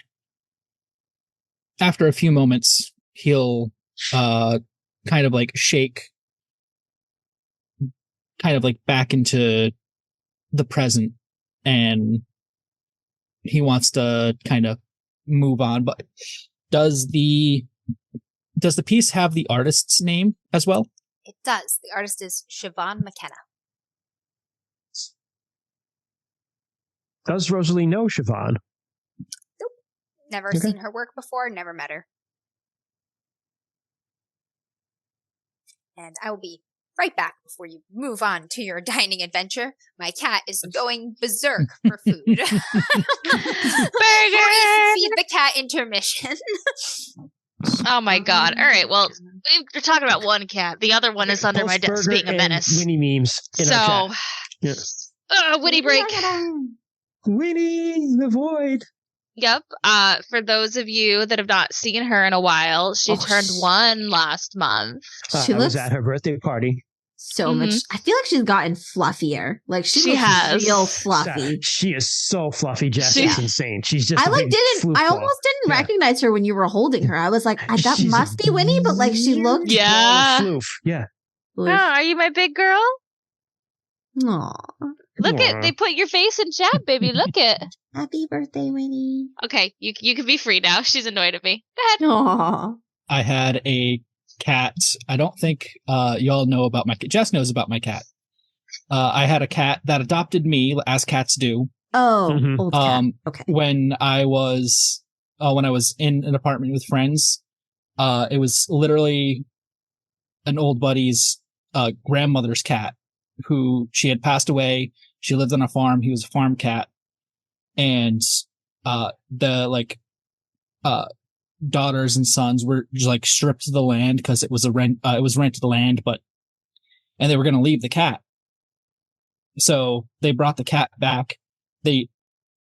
Speaker 5: few moments, he'll kind of like shake kind of like back into the present, and he wants to kind of move on. But does the piece have the artist's name as well?
Speaker 3: It does. The artist is Siobhan McKenna.
Speaker 1: Does Rosalie know Siobhan?
Speaker 3: Nope. Never seen her work before, never met her. And I will be right back before you move on to your dining adventure. My cat is going berserk for food. Feed the cat intermission.
Speaker 2: Oh my god. All right, well, we're talking about one cat. The other one is under my desk being a menace.
Speaker 1: Winnie memes in our chat.
Speaker 2: Yeah. Winnie break.
Speaker 1: Winnie, the void.
Speaker 2: Yep. For those of you that have not seen her in a while, she turned 1 last month.
Speaker 4: She
Speaker 1: was at her birthday party.
Speaker 4: So much. I feel like she's gotten fluffier. Like she has real fluffy.
Speaker 1: She is so fluffy, Jess. It's insane. She's just.
Speaker 4: I almost didn't recognize her when you were holding her. I was like, that must be Winnie, but like she looked.
Speaker 2: Yeah.
Speaker 1: Yeah.
Speaker 2: Oh, are you my big girl?
Speaker 4: Aw.
Speaker 2: Look it. They put your face in chat, baby. Look it.
Speaker 4: Happy birthday, Winnie.
Speaker 2: Okay, you can be free now. She's annoyed at me. Go ahead.
Speaker 4: Aww.
Speaker 5: I had a cat. I don't think y'all know about my cat. Jess knows about my cat. I had a cat that adopted me, as cats do.
Speaker 4: Oh, old cat. Okay.
Speaker 5: When I was in an apartment with friends, it was literally an old buddy's grandmother's cat who she had passed away. She lived on a farm. He was a farm cat. And the daughters and sons were just like stripped of the land because it was rented land, and they were going to leave the cat. So they brought the cat back. They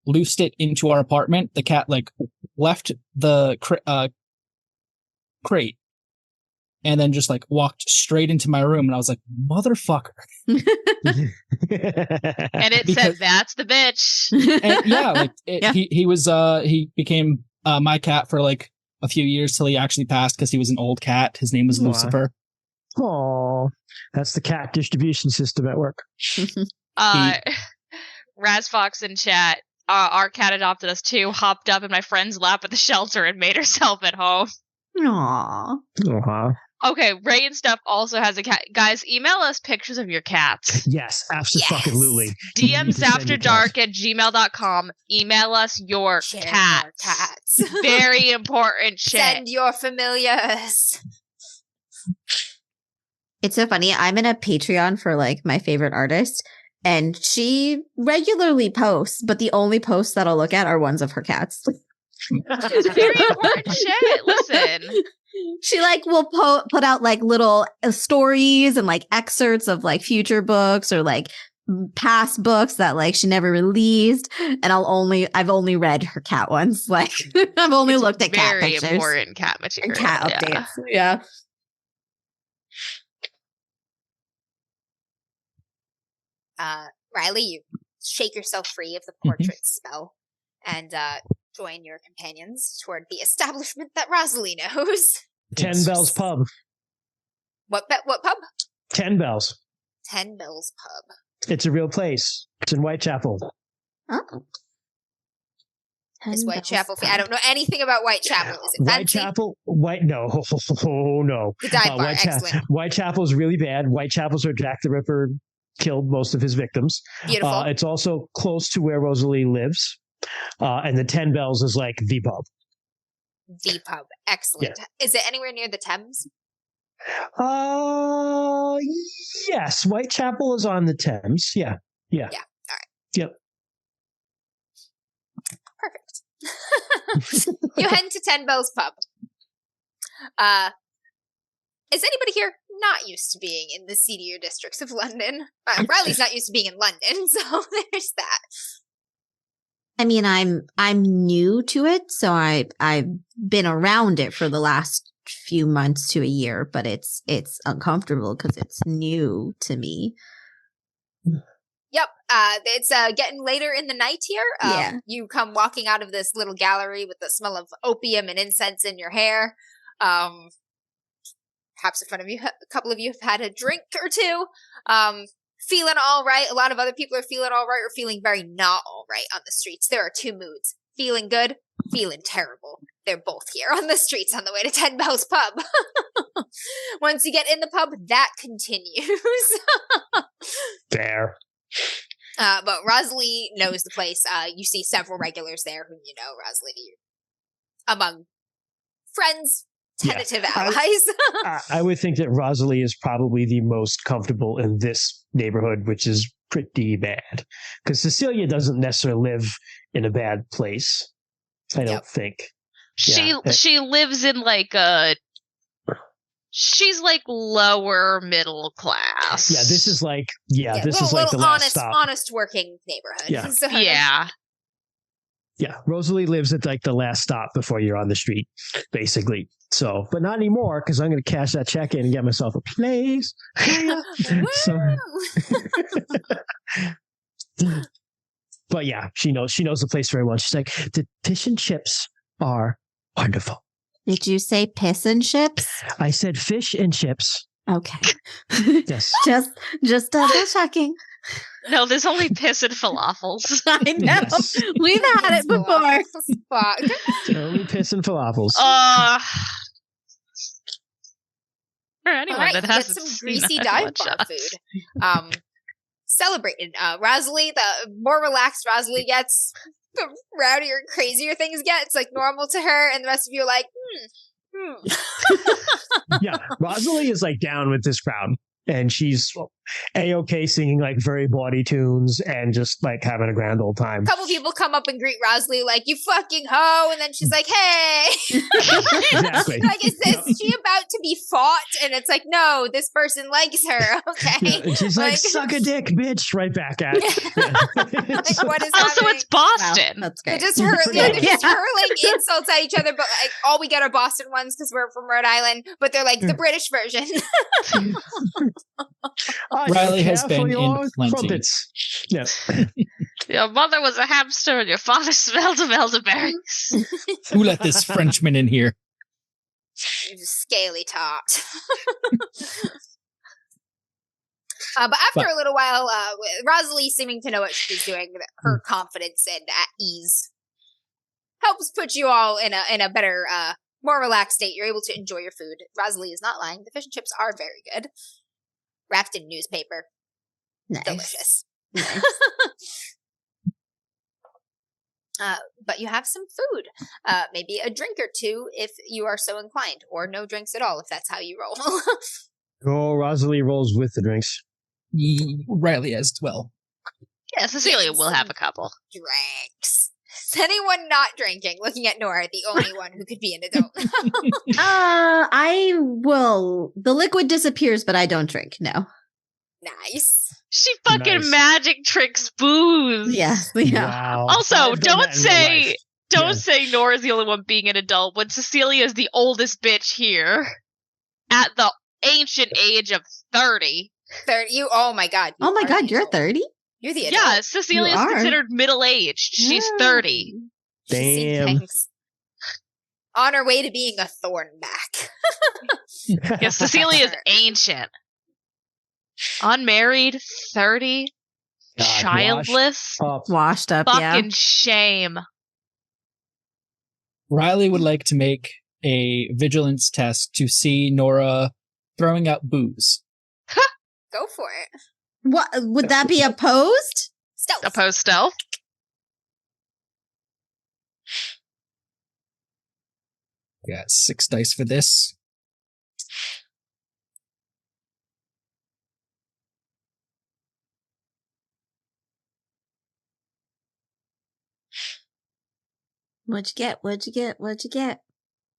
Speaker 5: loosed it into our apartment. The cat like left the crate and then just like walked straight into my room, and I was like, motherfucker.
Speaker 2: And it said, that's the bitch.
Speaker 5: And he became my cat for like a few years till he actually passed because he was an old cat. His name was Lucifer.
Speaker 1: Oh, that's the cat distribution system at work.
Speaker 2: Razfox in chat, our cat adopted us too, hopped up in my friend's lap at the shelter and made herself at home.
Speaker 4: Aww.
Speaker 2: Okay, Ray and Stuff also has a cat. Guys, email us pictures of your cats.
Speaker 1: Yes, absolutely.
Speaker 2: DMsAfterdark@gmail.com. Email us your cats. Very important shit.
Speaker 3: Send your familiars.
Speaker 4: It's so funny. I'm in a Patreon for like my favorite artist, and she regularly posts, but the only posts that I'll look at are ones of her cats.
Speaker 2: It's very important shit. Listen.
Speaker 4: She like will put out like little stories and like excerpts of like future books or like past books that like she never released, and I've only read her cat ones. Like I've only looked at cat pictures.
Speaker 2: Very important cat material.
Speaker 4: And cat updates. Yeah.
Speaker 3: Riley, you shake yourself free of the portrait spell and join your companions toward the establishment that Rosalie knows.
Speaker 1: 10 Bells Pub.
Speaker 3: What pub?
Speaker 1: 10 Bells.
Speaker 3: 10 Bells Pub.
Speaker 1: It's a real place. It's in Whitechapel.
Speaker 4: Oh.
Speaker 3: Is Whitechapel? I don't know anything about Whitechapel. Is it fancy?
Speaker 1: Whitechapel? No. Oh, no.
Speaker 3: The dive bar. Excellent.
Speaker 1: Whitechapel's really bad. Whitechapel's where Jack the Ripper killed most of his victims.
Speaker 3: Beautiful.
Speaker 1: It's also close to where Rosalie lives. And the 10 Bells is like the pub.
Speaker 3: The pub. Excellent.
Speaker 1: Yeah.
Speaker 3: Is it anywhere near the Thames?
Speaker 1: Yes. Whitechapel is on the Thames. Yeah.
Speaker 3: Yeah. All right.
Speaker 1: Yep.
Speaker 3: Perfect. You head to 10 Bells Pub. Is anybody here not used to being in the seedier districts of London? Riley's not used to being in London, so there's that.
Speaker 4: I mean, I'm new to it, so I've been around it for the last few months to a year, but it's uncomfortable because it's new to me.
Speaker 3: Yep. It's getting later in the night here.
Speaker 4: Yeah.
Speaker 3: You come walking out of this little gallery with the smell of opium and incense in your hair. Perhaps a couple of you have had a drink or two. Feeling all right. A lot of other people are feeling all right or feeling very not all right on the streets. There are two moods. Feeling good, feeling terrible. They're both here on the streets on the way to 10 Bells Pub. Once you get in the pub, that continues.
Speaker 1: Fair.
Speaker 3: But Rosalie knows the place. You see several regulars there whom you know. Rosalie, among friends, tentative allies.
Speaker 1: I would think that Rosalie is probably the most comfortable in this neighborhood, which is pretty bad. Because Cecilia doesn't necessarily live in a bad place. I don't think.
Speaker 2: She lives in like she's like lower middle class.
Speaker 1: Yeah, this is like this is like the
Speaker 3: last
Speaker 1: stop.
Speaker 3: Honest working neighborhood.
Speaker 1: Yeah.
Speaker 3: So,
Speaker 1: Yeah, Rosalie lives at like the last stop before you're on the street, basically. So, but not anymore because I'm going to cash that check in and get myself a place. But yeah, she knows the place very well. She's like, the fish and chips are wonderful.
Speaker 4: Did you say piss and chips?
Speaker 1: I said fish and chips.
Speaker 4: Okay.
Speaker 1: Yes.
Speaker 4: just double checking.
Speaker 2: No, there's only piss and falafels.
Speaker 4: I know.
Speaker 1: Yes.
Speaker 4: We've had it before.
Speaker 3: Fuck.
Speaker 1: Only piss and falafels.
Speaker 2: For anyone that hasn't
Speaker 3: get some
Speaker 2: seen
Speaker 3: greasy
Speaker 2: a
Speaker 3: dive bar
Speaker 2: one-shot.
Speaker 3: food. Celebrated. Rosalie, the more relaxed Rosalie gets, the rowdier and crazier things get. It's like normal to her, and the rest of you are like,
Speaker 1: Yeah, Rosalie is like down with this crowd, and she's A-okay singing like very bawdy tunes and just like having a grand old time.
Speaker 3: A couple people come up and greet Rosalie like, you fucking hoe, and then she's like, hey.
Speaker 1: Exactly.
Speaker 3: Like, is she about to be fought? And it's like, no, this person likes her. Okay.
Speaker 1: Yeah, and she's like, suck a dick, bitch, right back at it.
Speaker 3: Like, what is
Speaker 2: Also,
Speaker 3: happening?
Speaker 2: it's Boston.
Speaker 4: Wow, that's
Speaker 3: They're
Speaker 4: great.
Speaker 3: just they're just hurling insults at each other, but like all we get are Boston ones because we're from Rhode Island, but they're like the British version.
Speaker 5: Riley has been in plenty.
Speaker 1: Crumpets. Yeah.
Speaker 2: Your mother was a hamster and your father smelled of elderberries.
Speaker 5: Who let this Frenchman in here?
Speaker 3: Scaly topped. But after a little while, Rosalie seeming to know what she's doing, her confidence and at ease helps put you all in a better, more relaxed state. You're able to enjoy your food. Rosalie is not lying. The fish and chips are very good. Wrapped in newspaper.
Speaker 4: Nice.
Speaker 3: Delicious.
Speaker 4: Nice.
Speaker 3: But you have some food. Maybe a drink or two if you are so inclined, or no drinks at all if that's how you roll.
Speaker 1: Oh, Rosalie rolls with the drinks.
Speaker 5: Riley as well.
Speaker 2: Yeah, Cecilia will have a couple.
Speaker 3: Drinks. Is anyone not drinking? Looking at Nora, the only one who could be an adult.
Speaker 4: I will. The liquid disappears, but I don't drink. No.
Speaker 3: Nice.
Speaker 2: She fucking
Speaker 1: Nice.
Speaker 2: magic tricks booze.
Speaker 4: Yes. Yeah.
Speaker 1: Wow.
Speaker 2: Also,
Speaker 1: I've done
Speaker 2: don't
Speaker 1: that in real life.
Speaker 2: don't say Nora's the only one being an adult when Cecilia is the oldest bitch here at the ancient age of 30.
Speaker 3: 30. You. Oh my god.
Speaker 4: Oh my
Speaker 3: are
Speaker 4: god,
Speaker 3: the
Speaker 4: you're
Speaker 3: adult.
Speaker 4: 30?
Speaker 3: You're the adult.
Speaker 2: Yeah, Cecilia is
Speaker 4: You are.
Speaker 2: considered middle-aged. She's 30.
Speaker 3: She's seen
Speaker 1: Damn.
Speaker 3: things. On her way to being a thornback.
Speaker 2: Yeah, Cecilia is ancient. Unmarried, 30,
Speaker 1: God,
Speaker 2: childless.
Speaker 4: Washed up,
Speaker 2: Fucking shame.
Speaker 5: Riley would like to make a vigilance test to see Nora throwing out booze.
Speaker 3: Go for it.
Speaker 4: What would that be opposed?
Speaker 3: Stealth.
Speaker 2: Opposed stealth.
Speaker 5: Yeah, 6 dice for this.
Speaker 4: What'd you get? What'd you get? What'd you get?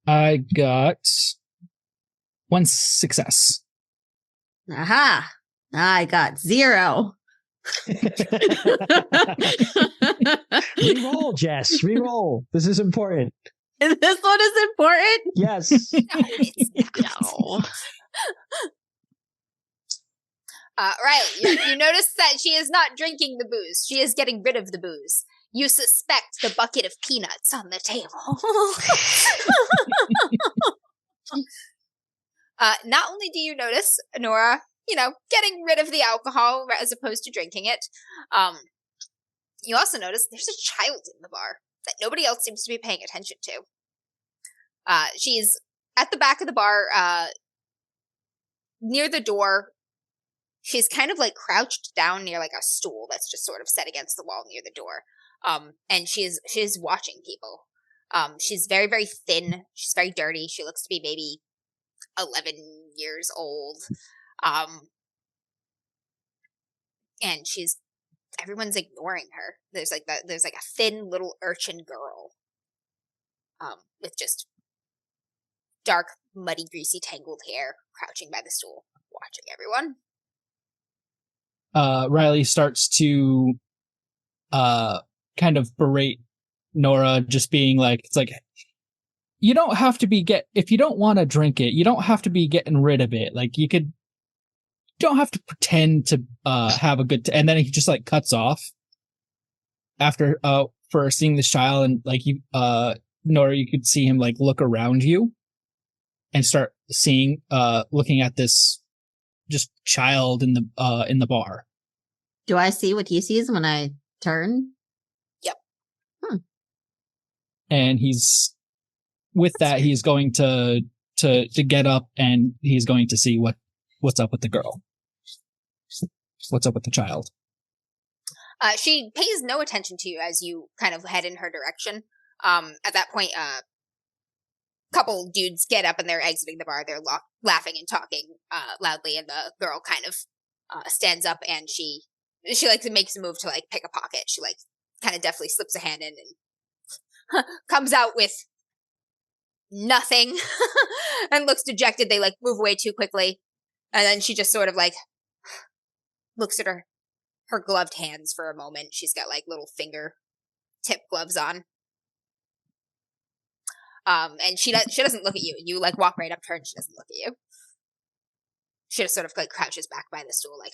Speaker 5: I got 1 success.
Speaker 4: Aha! I got 0.
Speaker 1: Reroll, Jess. Reroll. This is important.
Speaker 4: This one is important?
Speaker 1: Yes.
Speaker 3: No, it's not.
Speaker 2: No.
Speaker 3: Riley, you notice that she is not drinking the booze. She is getting rid of the booze. You suspect the bucket of peanuts on the table. Not only do you notice Nora, getting rid of the alcohol as opposed to drinking it, you also notice there's a child in the bar that nobody else seems to be paying attention to. She's at the back of the bar, near the door. She's kind of like crouched down near like a stool that's just sort of set against the wall near the door. And she's watching people. She's very, very thin. She's very dirty. She looks to be maybe 11 years old. And everyone's ignoring her. There's like a thin little urchin girl. With just dark, muddy, greasy, tangled hair crouching by the stool, watching everyone.
Speaker 5: Riley starts to kind of berate Nora, just being like, it's like, you don't have to if you don't want to drink it, you don't have to be getting rid of it. Like, you don't have to pretend to have a good and then he just like cuts off after for seeing this child, and like you Nora, you could see him like look around you and start looking at this just child in the bar.
Speaker 4: Do I see what he sees when I turn?
Speaker 3: Yep.
Speaker 5: And he's going to get up, and he's going to see what's up with the girl. What's up with the child?
Speaker 3: She pays no attention to you as you kind of head in her direction. At that point, couple dudes get up and they're exiting the bar. They're laughing and talking loudly, and the girl kind of stands up, and she like makes a move to like pick a pocket. She like kind of deftly slips a hand in and comes out with nothing and looks dejected. They like move away too quickly, and then she just sort of like looks at her gloved hands for a moment. She's got like little finger tip gloves on. And she doesn't look at you. You like walk right up to her and she doesn't look at you. She just sort of like crouches back by the stool, like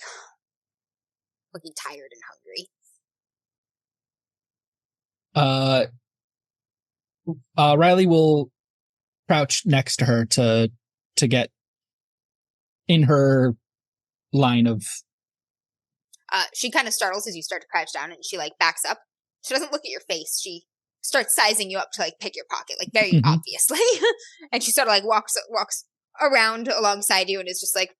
Speaker 3: looking tired and hungry.
Speaker 5: Riley will crouch next to her to get in her line of.
Speaker 3: She kind of startles as you start to crouch down, and she like backs up. She doesn't look at your face. She starts sizing you up to like pick your pocket, like very obviously. And she sort of like walks around alongside you and is just like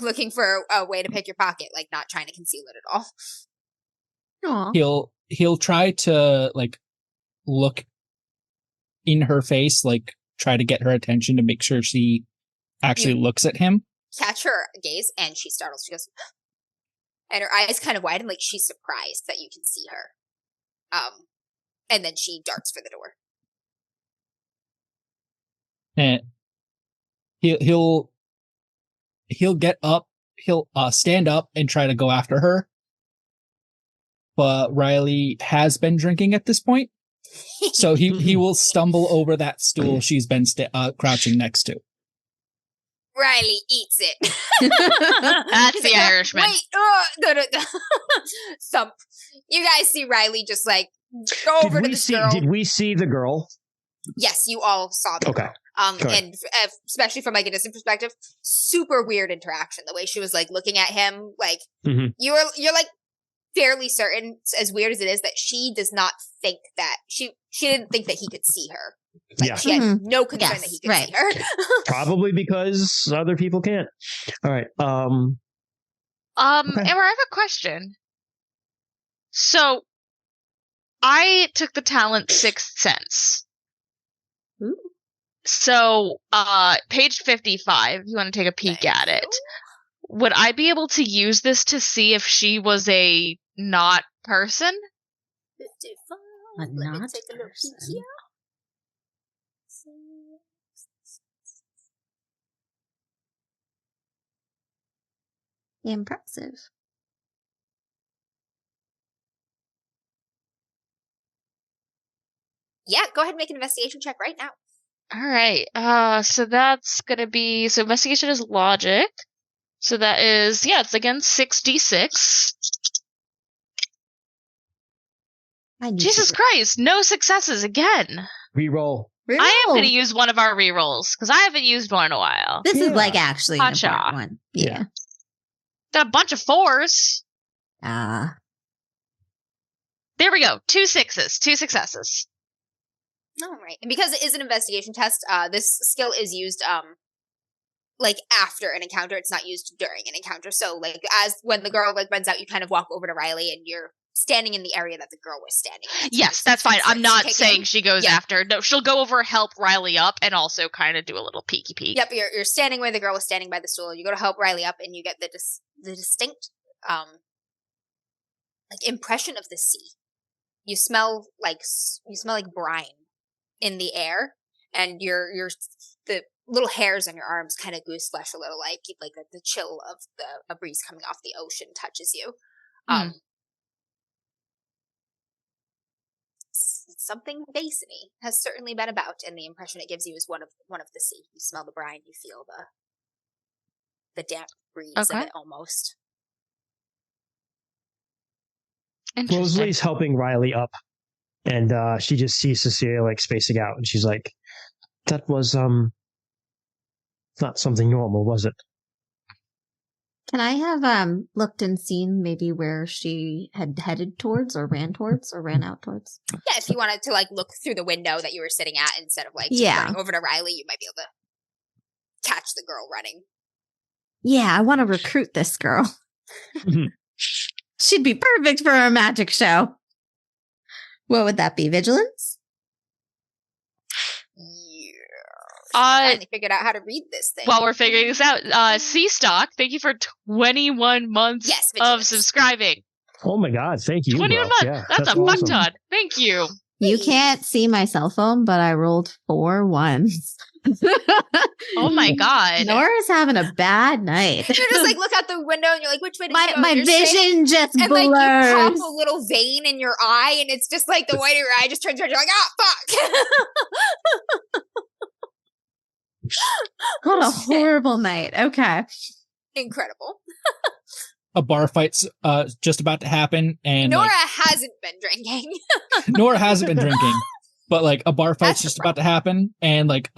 Speaker 3: looking for a way to pick your pocket, like not trying to conceal it at all.
Speaker 4: Aww.
Speaker 5: He'll try to like look in her face, like try to get her attention to make sure she actually looks at him.
Speaker 3: Catch her gaze, and she startles. She goes, and her eyes kind of widen, like she's surprised that you can see her. And then she darts for the door.
Speaker 5: And he'll get up, he'll stand up and try to go after her. But Riley has been drinking at this point, so he will stumble over that stool she's been crouching next to.
Speaker 3: Riley eats it.
Speaker 2: That's the Irishman.
Speaker 3: Wait, no. Thump. You guys see Riley just like go over to this girl.
Speaker 1: Did we see the girl?
Speaker 3: Yes, you all saw the girl. And especially from like a distant perspective, super weird interaction. The way she was like looking at him, like you're like fairly certain, as weird as it is, that she does not think that she didn't think that he could see her. Like, she had no concern that he could see her.
Speaker 1: Probably because other people can't. All right.
Speaker 2: Amber, I have a question. So, I took the talent Sixth Sense.
Speaker 4: Ooh.
Speaker 2: So, page 55, if you want to take a peek at it. Would I be able to use this to see if she was a not person?
Speaker 3: 55.
Speaker 4: A
Speaker 3: Let me
Speaker 4: not
Speaker 3: take a little peek
Speaker 4: person.
Speaker 3: here.
Speaker 4: Impressive.
Speaker 3: Yeah, go ahead and make an investigation check right now.
Speaker 2: All right. So that's gonna be investigation is logic. So that is it's again 6d6. Jesus Christ! No successes again.
Speaker 1: Reroll.
Speaker 2: I am gonna use one of our rerolls because I haven't used one in a while.
Speaker 4: This is like actually an
Speaker 2: Gotcha.
Speaker 4: important one. Yeah.
Speaker 2: Got a bunch of 4s. There we go. 2 6s, 2 successes.
Speaker 3: All right, and because it is an investigation test, this skill is used like after an encounter. It's not used during an encounter. So like as when the girl like runs out, you kind of walk over to Riley and you're standing in the area that the girl was standing in.
Speaker 2: Yes, that's fine. I'm not saying she goes after. No, she'll go over, help Riley up, and also kind of do a little peeky peek.
Speaker 3: Yep, you're standing where the girl was standing by the stool. You go to help Riley up, and you get the distinct like impression of the sea. You smell like brine in the air, and your the little hairs on your arms kind of goose flesh a little, like the chill of a breeze coming off the ocean touches you. Something Vaesen-y has certainly been about, and the impression it gives you is one of the sea. You smell the brine, you feel the damp breeze of it almost.
Speaker 1: Rosalie's helping Riley up, and she just sees Cecilia like spacing out, and she's like, "That was not something normal, was it?"
Speaker 4: Can I have looked and seen maybe where she had headed towards, or ran out towards?
Speaker 3: Yeah, if you wanted to like look through the window that you were sitting at instead of like running over to Riley, you might be able to catch the girl running.
Speaker 4: Yeah, I want to recruit this girl. She'd be perfect for a magic show. What would that be? Vigilance?
Speaker 3: I finally figured out how to read this thing.
Speaker 2: While we're figuring this out, C-Stock, thank you for 21 months of subscribing.
Speaker 1: Oh my God, thank you.
Speaker 2: 21 months. Yeah, that's a fuck ton. Thank you.
Speaker 4: You can't see my cell phone, but I rolled 4 1s.
Speaker 2: Oh my God.
Speaker 4: Nora's having a bad night.
Speaker 3: You're just like, look out the window and you're like, which way to go?
Speaker 4: My vision just blurs.
Speaker 3: And like you pop a little vein in your eye and it's just like the white of your eye just turns around. You're like, fuck.
Speaker 4: What a horrible night. Okay.
Speaker 3: Incredible.
Speaker 5: A bar fight's just about to happen, and
Speaker 3: Nora hasn't been drinking.
Speaker 5: Nora hasn't been drinking, but like a bar fight's just about to happen, and like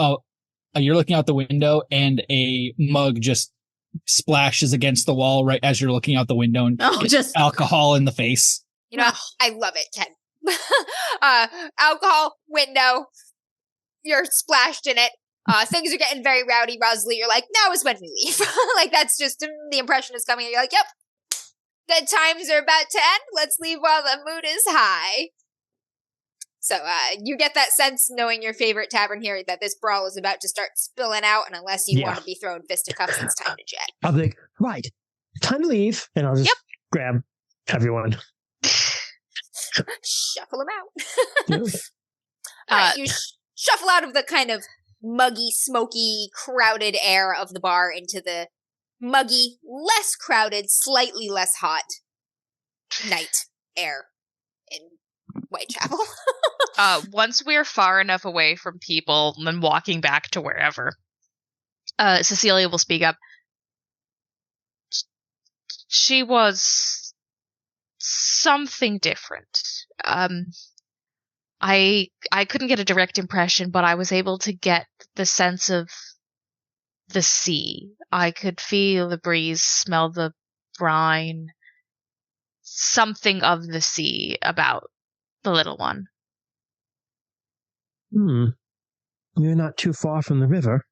Speaker 5: you're looking out the window, and a mug just splashes against the wall right as you're looking out the window, and just alcohol in the face.
Speaker 3: You know, I love it, Ken. Alcohol, window, you're splashed in it. Things are getting very rowdy, Rosalie. You're like, now is when we leave. Like, that's just the impression is coming. And you're like, yep, good times are about to end. Let's leave while the mood is high. So, you get that sense, knowing your favorite tavern here, that this brawl is about to start spilling out, and unless you want to be throwing fisticuffs, it's time to jet.
Speaker 1: I'll be like, right, time to leave, and I'll just grab everyone.
Speaker 3: Shuffle them out. Alright, you shuffle out of the kind of muggy, smoky, crowded air of the bar into the muggy, less crowded, slightly less hot night air in Whitechapel.
Speaker 2: Once we're far enough away from people and walking back to wherever, Cecilia will speak up. She was something different. I couldn't get a direct impression, but I was able to get the sense of the sea. I could feel the breeze, smell the brine, something of the sea about the little one.
Speaker 1: You're not too far from the river.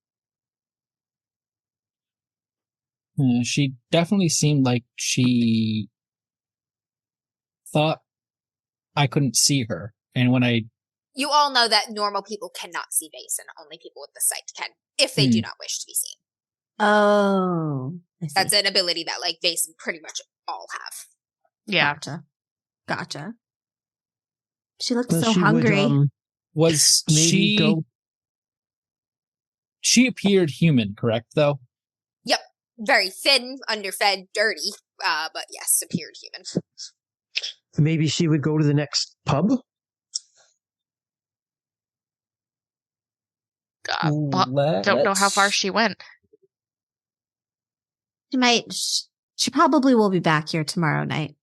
Speaker 5: She definitely seemed like she thought I couldn't see her. And when I
Speaker 3: You all know that normal people cannot see Vaesen. Only people with the sight can, if they do not wish to be seen.
Speaker 4: Oh, I see.
Speaker 3: That's an ability that, like, Vaesen pretty much all have.
Speaker 2: Yeah.
Speaker 4: Gotcha. She looked
Speaker 1: Well,
Speaker 4: so
Speaker 1: she
Speaker 4: hungry.
Speaker 5: Was
Speaker 1: maybe go.
Speaker 5: She appeared human, correct, though?
Speaker 3: Yep. Very thin, underfed, dirty, but yes, appeared human.
Speaker 1: Maybe she would go to the next pub?
Speaker 2: Don't know how far she went.
Speaker 4: She probably will be back here tomorrow night.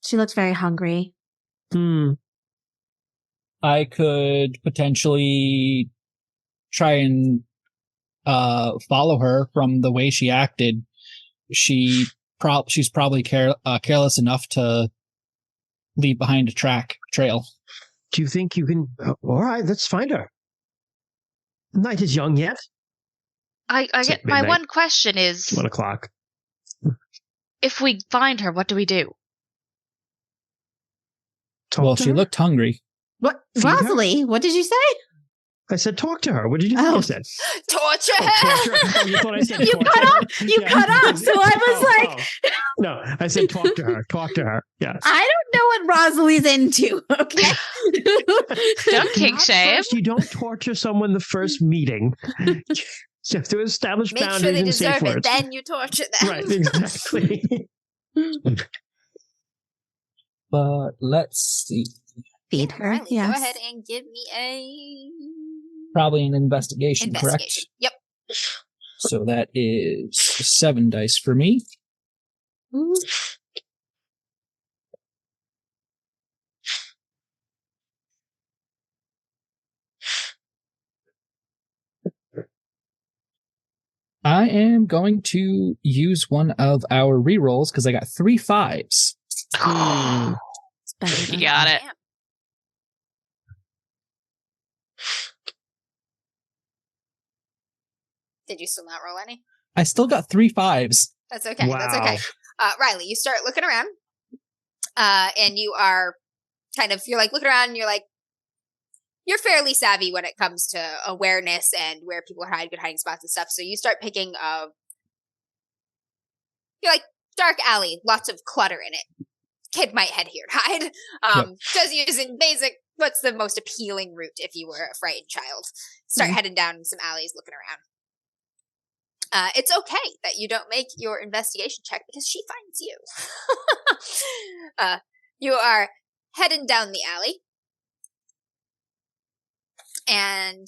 Speaker 4: She looks very hungry.
Speaker 5: I could potentially try and follow her from the way she acted. She's probably careless enough to leave behind a trail.
Speaker 1: Do you think you can? All right, let's find her. Night is young yet.
Speaker 2: I get my one question is
Speaker 1: 1:00.
Speaker 2: If we find her, what do we do?
Speaker 5: She looked hungry.
Speaker 4: What, Rosalie? What did you say?
Speaker 1: I said talk to her. What did you think I said?
Speaker 3: Torture her.
Speaker 1: Oh, you thought I said
Speaker 4: you cut off. You cut off. So I was like,
Speaker 1: no. I said talk to her. Talk to her. Yeah.
Speaker 4: I don't know what Rosalie's into. Okay.
Speaker 2: Don't kink shame.
Speaker 1: You don't torture someone the first meeting. You have to establish
Speaker 3: Make
Speaker 1: boundaries
Speaker 3: sure they
Speaker 1: and
Speaker 3: deserve
Speaker 1: safe
Speaker 3: it.
Speaker 1: words.
Speaker 3: Then you torture them.
Speaker 1: Right. Exactly.
Speaker 5: But let's see.
Speaker 4: Feed her.
Speaker 3: Riley,
Speaker 4: Yes.
Speaker 3: go ahead and give me a...
Speaker 5: Probably an investigation, correct?
Speaker 3: Yep.
Speaker 5: So that is 7 dice for me.
Speaker 4: Ooh.
Speaker 5: I am going to use one of our rerolls because I got 3 5s.
Speaker 2: You got it.
Speaker 3: Did you still not roll any?
Speaker 5: I still got 3 5s.
Speaker 3: That's okay.
Speaker 1: Wow.
Speaker 3: That's okay. Riley, you start looking around, and you are you're like looking around, and you're fairly savvy when it comes to awareness and where people hide, good hiding spots and stuff. So you start picking you're like, dark alley, lots of clutter in it. Kid might head here to hide. Just using basic, what's the most appealing route if you were a frightened child? Start heading down some alleys, looking around. It's okay that you don't make your investigation check because she finds you. You are heading down the alley. And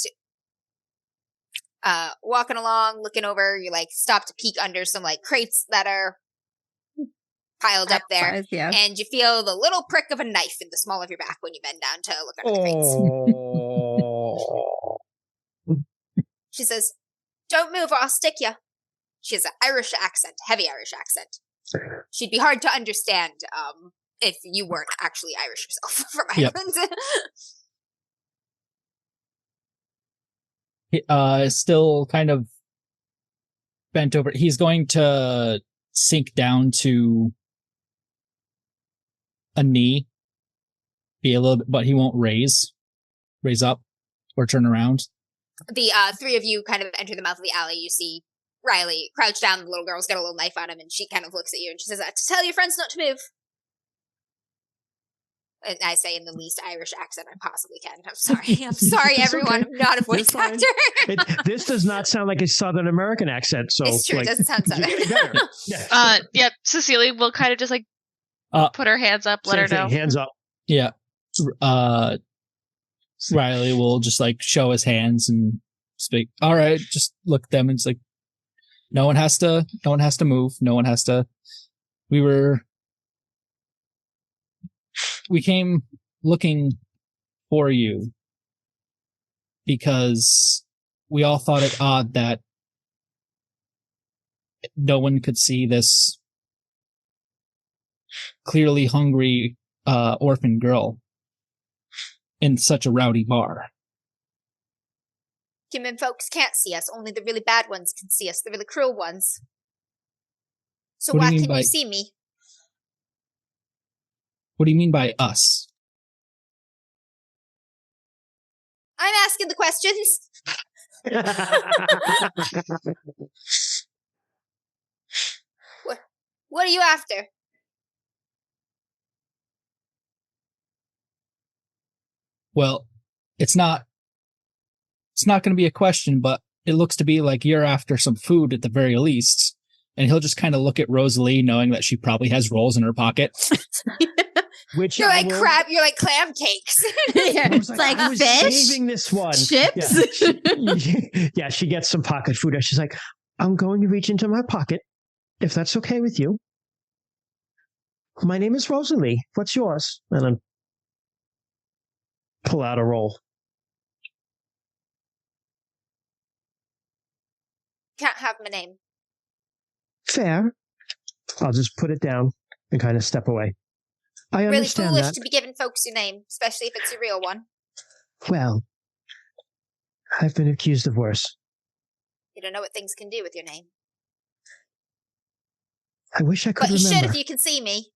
Speaker 3: walking along, looking over, you stop to peek under some crates that are piled up there.
Speaker 4: Size, yeah.
Speaker 3: And you feel the little prick of a knife in the small of your back when you bend down to look under the crates. She says, "Don't move or I'll stick you." She has an Irish accent, heavy Irish accent. She'd be hard to understand if you weren't actually Irish yourself from Ireland.
Speaker 5: Still kind of bent over. He's going to sink down to a knee, be a little bit, but he won't raise up or turn around.
Speaker 3: The 3 of you kind of enter the mouth of the alley. You see Riley crouch down. The little girl's got a little knife on him, and she kind of looks at you and she says, "To tell your friends not to move." And I say in the least Irish accent I possibly can. I'm sorry. I'm sorry, everyone.
Speaker 1: Okay.
Speaker 3: I'm not a voice actor.
Speaker 1: This does not sound like a Southern American accent. So
Speaker 3: It's true. It doesn't sound Southern.
Speaker 1: Yeah.
Speaker 2: Cecilia will kind of just put her hands up, let her know.
Speaker 1: Hands up.
Speaker 5: Yeah. Riley will just show his hands and speak. All right, just look at them and it's no one has to move. No one has to. We came looking for you because we all thought it odd that no one could see this clearly hungry orphan girl in such a rowdy bar.
Speaker 3: Human folks can't see us. Only the really bad ones can see us. The really cruel ones. So why can you see me?
Speaker 5: What do you mean by us?
Speaker 3: I'm asking the questions. What are you after?
Speaker 5: Well, it's not going to be a question, but it looks to be like you're after some food at the very least. And he'll just kind of look at Rosalie, knowing that she probably has rolls in her pocket.
Speaker 1: Which
Speaker 3: you're like clam cakes.
Speaker 4: It's like
Speaker 1: I was
Speaker 4: fish,
Speaker 1: saving this one.
Speaker 4: chips.
Speaker 1: Yeah, she gets some pocket food. She's like, I'm going to reach into my pocket, if that's okay with you. My name is Rosalie. What's yours? And then pull out a roll.
Speaker 3: Can't have my name.
Speaker 1: Fair. I'll just put it down and kind of step away. I
Speaker 3: really
Speaker 1: understand
Speaker 3: foolish
Speaker 1: that.
Speaker 3: to be giving folks your name, especially if it's a real one.
Speaker 1: Well, I've been accused of worse.
Speaker 3: You don't know what things can do with your name.
Speaker 1: I wish I could
Speaker 3: remember. But you should if
Speaker 1: you
Speaker 3: can see me.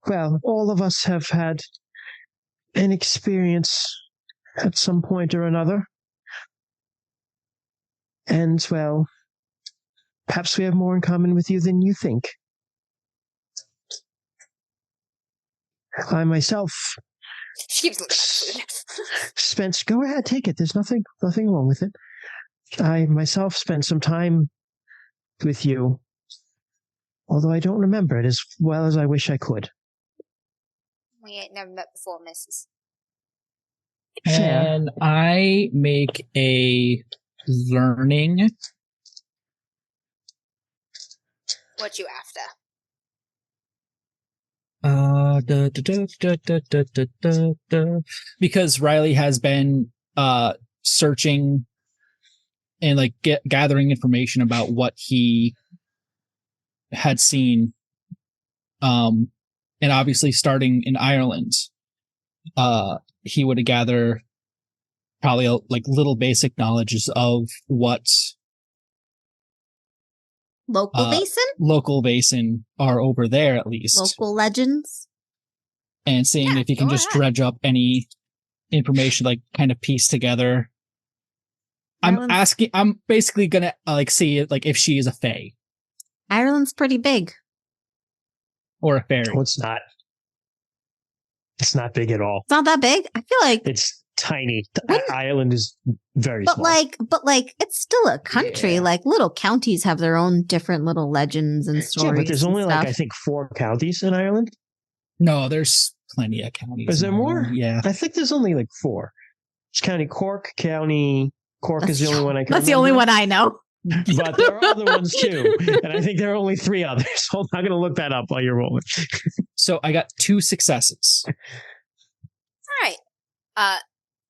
Speaker 1: Well, all of us have had an experience at some point or another. And, well, perhaps we have more in common with you than you think. I myself
Speaker 3: she keeps looking at food.
Speaker 1: spent. Go ahead, take it. There's nothing wrong with it. I myself spent some time with you, although I don't remember it as well as I wish I could.
Speaker 3: We ain't never met before, missus.
Speaker 5: And I make a learning.
Speaker 3: What you after?
Speaker 5: Because Riley has been searching and like gathering information about what he had seen, and obviously starting in Ireland, he would gather probably like little basic knowledge of what local Vaesen are over there, at least
Speaker 4: local legends,
Speaker 5: and seeing if you can just dredge up any information, like kind of piece together. I'm basically gonna see like if she is a fae.
Speaker 4: Ireland's pretty big.
Speaker 5: Or a fairy.
Speaker 1: Oh, it's not. It's not big at all.
Speaker 4: It's not that big. I feel like
Speaker 1: it's tiny. Ireland is very small.
Speaker 4: But it's still a country. Yeah. Like little counties have their own different little legends and stories. Yeah,
Speaker 1: but there's only like I think 4 counties in Ireland.
Speaker 5: No, there's plenty of counties.
Speaker 1: Is there more?
Speaker 5: Yeah,
Speaker 1: I think there's only like 4. It's County Cork, County Cork is the only one I can.
Speaker 4: That's the only one I know.
Speaker 1: But there are other ones too, and I think there are only 3 others. So I'm not going to look that up while you're rolling.
Speaker 5: So I got 2 successes.
Speaker 3: All right.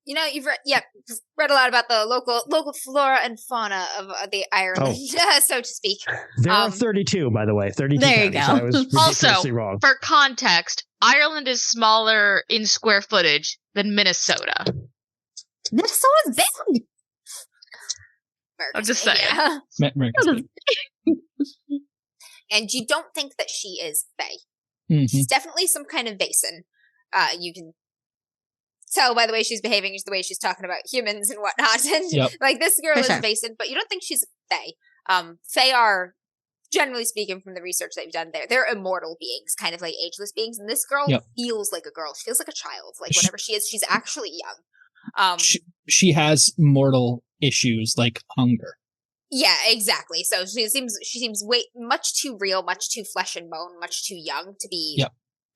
Speaker 3: You've read a lot about the local flora and fauna of the Ireland, so to speak.
Speaker 1: There are 32, by the way. 32.
Speaker 4: There you
Speaker 1: counties.
Speaker 4: go.
Speaker 1: I was ridiculously wrong.
Speaker 2: For context, Ireland is smaller in square footage than Minnesota.
Speaker 4: Minnesota's big.
Speaker 2: I'm just saying.
Speaker 3: Yeah. And you don't think that she is fae. Mm-hmm. She's definitely some kind of Vaesen. You can tell by the way she's behaving, the way she's talking about humans and whatnot. And like this girl is Vaesen, but you don't think she's a fae. Fae are, generally speaking, from the research that you've done there, they're immortal beings, kind of like ageless beings. And this girl feels like a girl. She feels like a child. Like whatever she is, she's actually young.
Speaker 5: She has mortal issues like hunger.
Speaker 3: Yeah, exactly. So she seems much too real, much too flesh and bone, much too young to be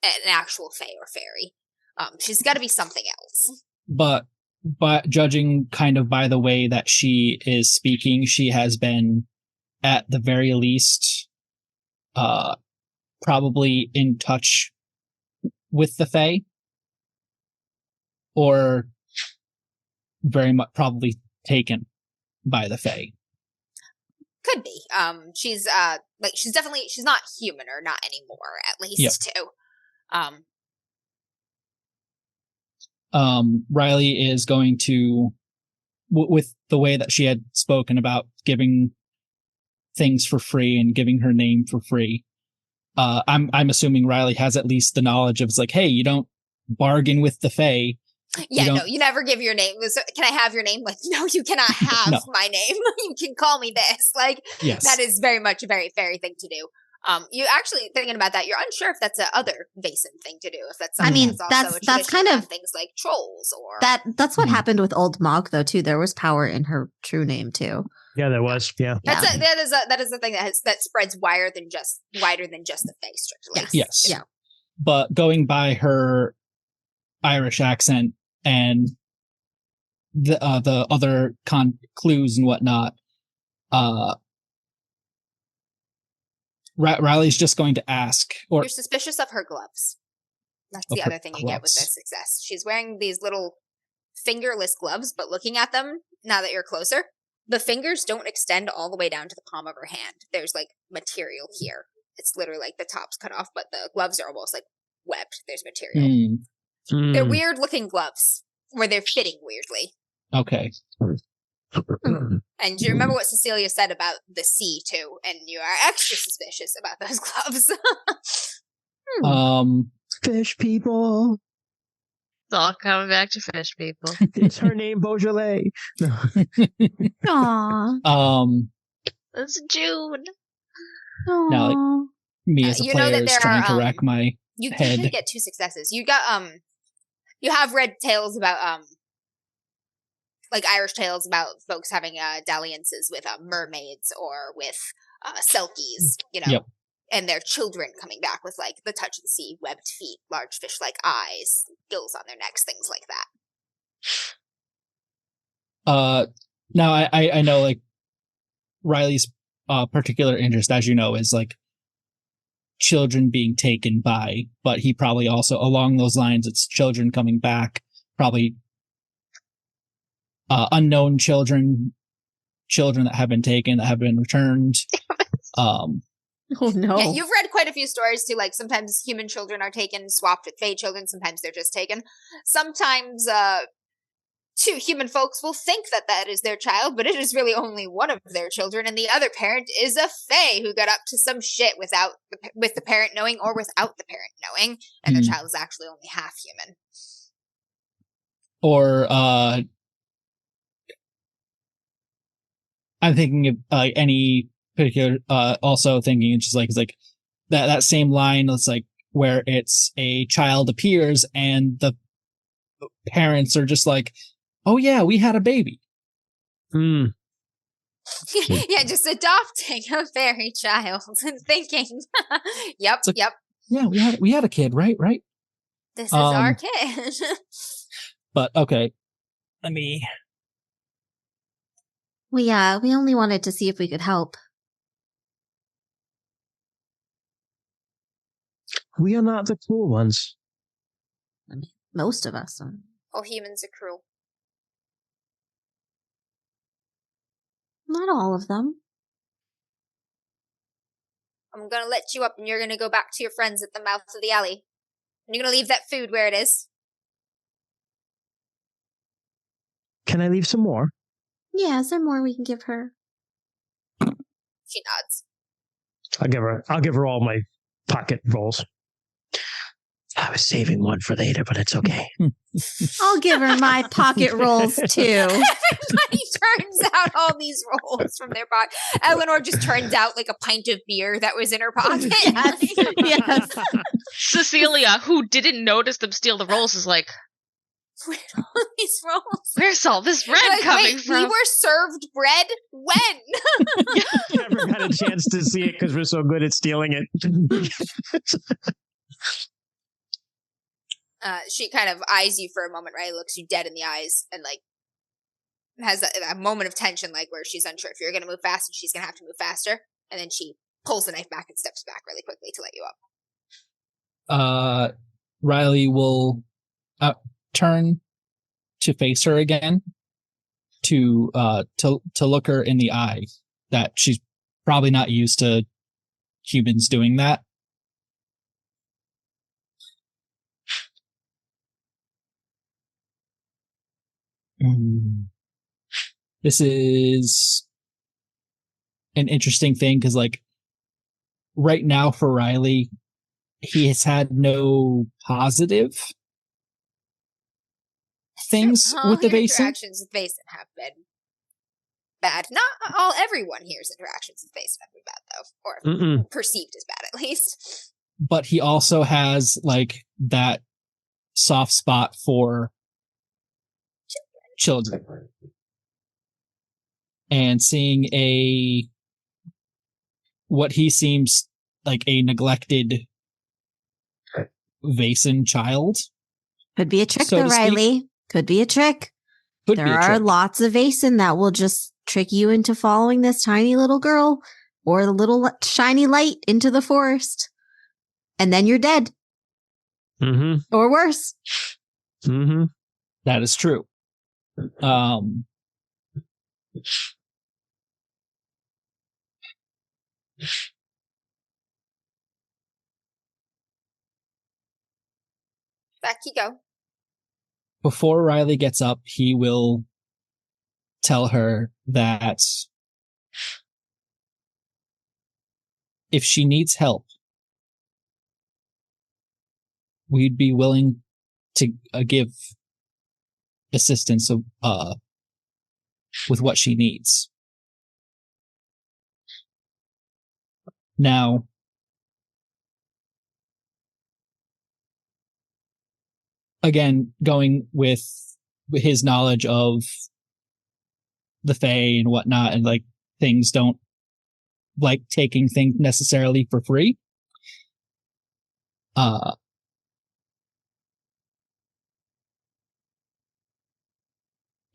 Speaker 3: an actual fae or fairy. She's got to be something else. But
Speaker 5: judging kind of by the way that she is speaking, she has been at the very least probably in touch with the fae, or very much probably taken by the fae.
Speaker 3: Could be. She's definitely, she's not human, or not anymore, at least too.
Speaker 5: Riley is going to, with the way that she had spoken about giving things for free and giving her name for free. I'm assuming Riley has at least the knowledge of, it's like, hey, you don't bargain with the fae
Speaker 3: Yeah, no, you never give your name. So, can I have your name? Like, no, you cannot have my name. You can call me this. Like, that is very much a very fairy thing to do. You actually thinking about that, you're unsure if that's a other Vaesen thing to do. If that's something that's kind of things like trolls or
Speaker 4: that's what happened with Old Mog though too. There was power in her true name too.
Speaker 1: Yeah, there was. Yeah,
Speaker 3: that is a thing that spreads wider than just the Fae strictly.
Speaker 5: Yes. Yeah. But going by her Irish accent and the other clues and whatnot, Riley's just going to ask. Or
Speaker 3: you're suspicious of her gloves. That's the other thing you get with this success. She's wearing these little fingerless gloves, but looking at them now that you're closer, the fingers don't extend all the way down to the palm of her hand. There's like material here. It's literally like the top's cut off, but the gloves are almost like webbed. There's material. They're weird looking gloves where they're fitting weirdly.
Speaker 5: Okay.
Speaker 3: And do you remember what Cecilia said about the sea too? And you are extra suspicious about those gloves.
Speaker 1: Fish people.
Speaker 2: It's all coming back to fish people.
Speaker 1: It's her name, Beaujolais.
Speaker 4: Aww.
Speaker 2: It's June.
Speaker 5: Now, like, me as a player is trying to rack my head.
Speaker 3: You get 2 successes. You got you have read tales about like Irish tales about folks having dalliances with mermaids or with selkies, you know, and their children coming back with like the touch of the sea, webbed feet, large fish-like eyes, gills on their necks, things like that.
Speaker 5: Now I know like Riley's particular interest, as you know, is like children being taken by, but he probably also along those lines, it's children coming back, probably unknown children that have been taken, that have been returned.
Speaker 4: Oh no.
Speaker 3: Yeah, you've read quite a few stories too, like sometimes human children are taken, swapped with Fae children, sometimes they're just taken. Sometimes two human folks will think that is their child, but it is really only one of their children, and the other parent is a Fae who got up to some shit with the parent knowing or without the parent knowing, and their child is actually only half human.
Speaker 5: Or I'm thinking of any particular, also thinking it's just like that same line. It's like where it's a child appears and the parents are just like, "Oh yeah, we had a baby."
Speaker 3: Yeah, just adopting a fairy child and thinking, "Yep,
Speaker 5: like,
Speaker 3: yep."
Speaker 5: Yeah, we had a kid, right?
Speaker 3: This is our kid.
Speaker 5: But okay, let me.
Speaker 4: We only wanted to see if we could help.
Speaker 1: We are not the cruel ones.
Speaker 4: I mean, most of us are.
Speaker 3: All humans are cruel.
Speaker 4: Not all of them.
Speaker 3: I'm gonna let you up and you're gonna go back to your friends at the mouth of the alley. And you're gonna leave that food where it is.
Speaker 1: Can I leave some more?
Speaker 4: Yeah, is there more we can give her?
Speaker 3: She nods.
Speaker 1: I'll give her all my pocket rolls. I was saving one for later, but it's okay.
Speaker 4: I'll give her my pocket rolls too.
Speaker 3: Everybody turns out all these rolls from their pocket. Eleanor just turns out like a pint of beer that was in her pocket.
Speaker 4: Yes.
Speaker 2: Cecilia, who didn't notice them steal the rolls, is like,
Speaker 3: where are all these rolls?
Speaker 2: Where's all this bread coming from?
Speaker 3: We were served bread when?
Speaker 1: Never got a chance to see it because we're so good at stealing it.
Speaker 3: She kind of eyes you for a moment, right? Looks you dead in the eyes and like has a moment of tension, like where she's unsure if you're going to move fast and she's going to have to move faster. And then she pulls the knife back and steps back really quickly to let you up.
Speaker 5: Riley will turn to face her again to look her in the eye. That she's probably not used to humans doing that. This is an interesting thing because, like, right now for Riley, he has had no positive things with the Vaesen.
Speaker 3: Interactions with Vaesen have been bad. Not everyone here's interactions with Vaesen have been bad, though, or perceived as bad, at least.
Speaker 5: But he also has, like, that soft spot for children. And seeing what he seems like a neglected Vaesen child.
Speaker 4: Could be a trick, though, Riley. Could be a trick. There are lots of Vaesen that will just trick you into following this tiny little girl or the little shiny light into the forest. And then you're dead.
Speaker 1: Mm-hmm.
Speaker 4: Or worse.
Speaker 1: Mm-hmm.
Speaker 5: That is true.
Speaker 3: Back you go.
Speaker 5: Before Riley gets up, he will tell her that if she needs help, we'd be willing to give assistance with what she needs. Now, again, going with his knowledge of the Fae and whatnot, and like things don't like taking things necessarily for free.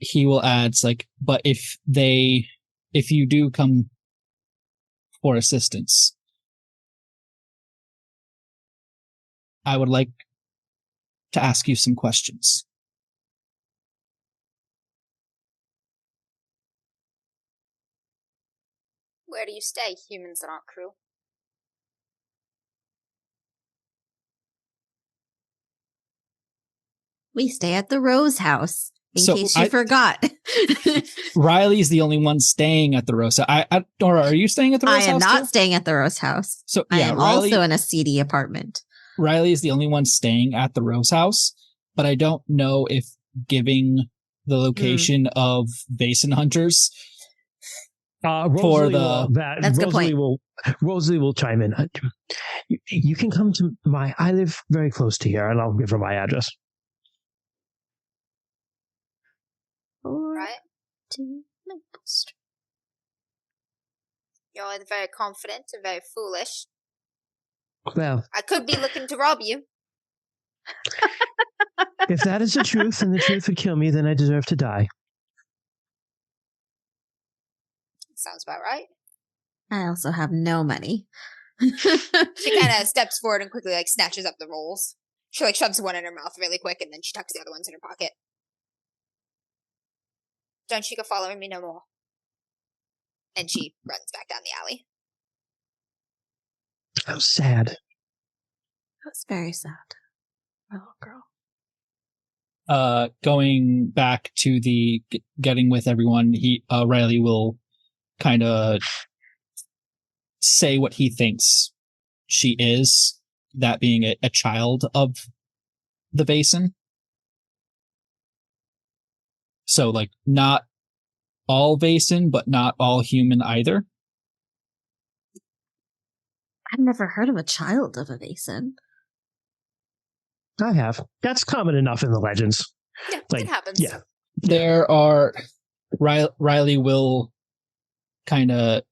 Speaker 5: He will add, like, but if you do come for assistance, I would like to ask you some questions.
Speaker 3: Where do you stay? Humans are not cruel.
Speaker 4: We stay at the Rose House, in case you forgot.
Speaker 5: Riley's the only one staying at the Rose House. Or are you staying at the Rose House?
Speaker 4: I am not staying at the Rose House.
Speaker 5: So yeah,
Speaker 4: I am also in a seedy apartment.
Speaker 5: Riley is the only one staying at the Rose House, but I don't know if giving the location of Vaesen hunters
Speaker 1: that's a good point. Rosalie will chime in. You can come to I live very close to here, and I'll give her my address.
Speaker 3: Right. You're either very confident or very foolish.
Speaker 1: Well,
Speaker 3: I could be looking to rob you.
Speaker 1: If that is the truth, and the truth would kill me, then I deserve to die.
Speaker 3: Sounds about right.
Speaker 4: I also have no money.
Speaker 3: She kind of steps forward and quickly snatches up the rolls. She shoves one in her mouth really quick, and then she tucks the other ones in her pocket. Don't you go following me no more. And she runs back down the alley.
Speaker 1: How sad.
Speaker 4: That's very sad. My little
Speaker 5: girl. Going back to the getting with everyone, Riley will kind of say what he thinks she is, that being a child of the Vaesen. So, not all Vaesen, but not all human either.
Speaker 4: I've never heard of a child of a Vaesen.
Speaker 1: I have. That's common enough in the legends.
Speaker 3: Yeah, it happens.
Speaker 1: Yeah.
Speaker 5: There are... Riley will kind of...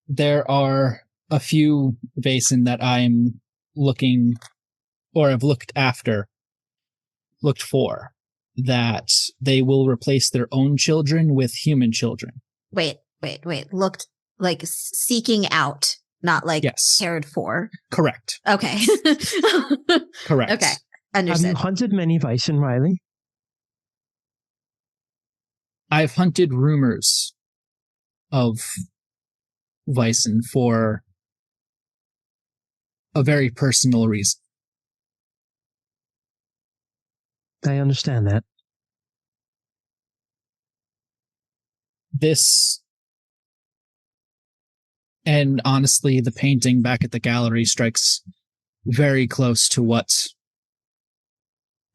Speaker 5: There are a few Vaesen that I'm looking, or have looked for, that they will replace their own children with human children.
Speaker 4: Wait. Looked seeking out, not cared for.
Speaker 5: Correct.
Speaker 4: Okay.
Speaker 5: Correct.
Speaker 4: Okay. Understood.
Speaker 1: Have you hunted many Vaesen, Riley?
Speaker 5: I've hunted rumors of Vaesen for a very personal reason.
Speaker 1: I understand that.
Speaker 5: This, and honestly, the painting back at the gallery strikes very close to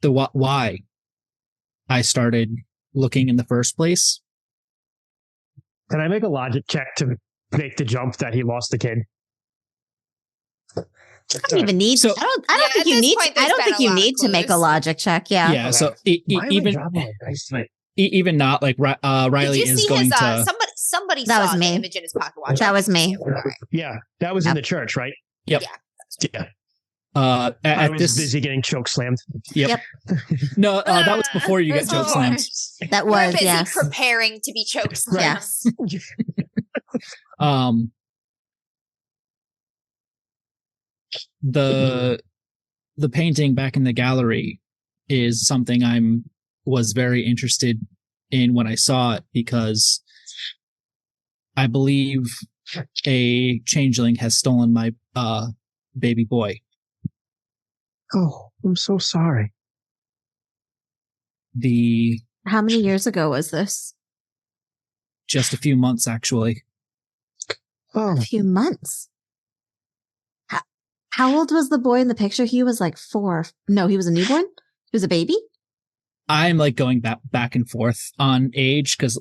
Speaker 5: why I started looking in the first place.
Speaker 1: Can I make a logic check to make the jump that he lost the kid?
Speaker 4: I don't even need.
Speaker 5: So,
Speaker 4: I don't think you need. I don't think you need to make a logic check. Yeah.
Speaker 5: Yeah. Okay. So even not like Riley is going to.
Speaker 3: Somebody
Speaker 4: that
Speaker 3: saw
Speaker 4: was me.
Speaker 3: The image in his pocket watch.
Speaker 4: That was me.
Speaker 1: Yeah, that was in the church, right?
Speaker 5: Yep.
Speaker 1: Yeah.
Speaker 5: I
Speaker 1: was busy getting choke slammed.
Speaker 5: Yep. No, that was before you got choke slammed.
Speaker 4: That was
Speaker 3: busy preparing to be choke slammed.
Speaker 4: Yes.
Speaker 5: The painting back in the gallery is something was very interested in when I saw it, because I believe a changeling has stolen my baby boy.
Speaker 1: Oh, I'm so sorry.
Speaker 4: How many years ago was this?
Speaker 5: Just a few months, actually.
Speaker 1: Oh.
Speaker 4: A few months? How old was the boy in the picture? He was like 4. No, he was a newborn? He was a baby?
Speaker 5: I'm like going back and forth on age, because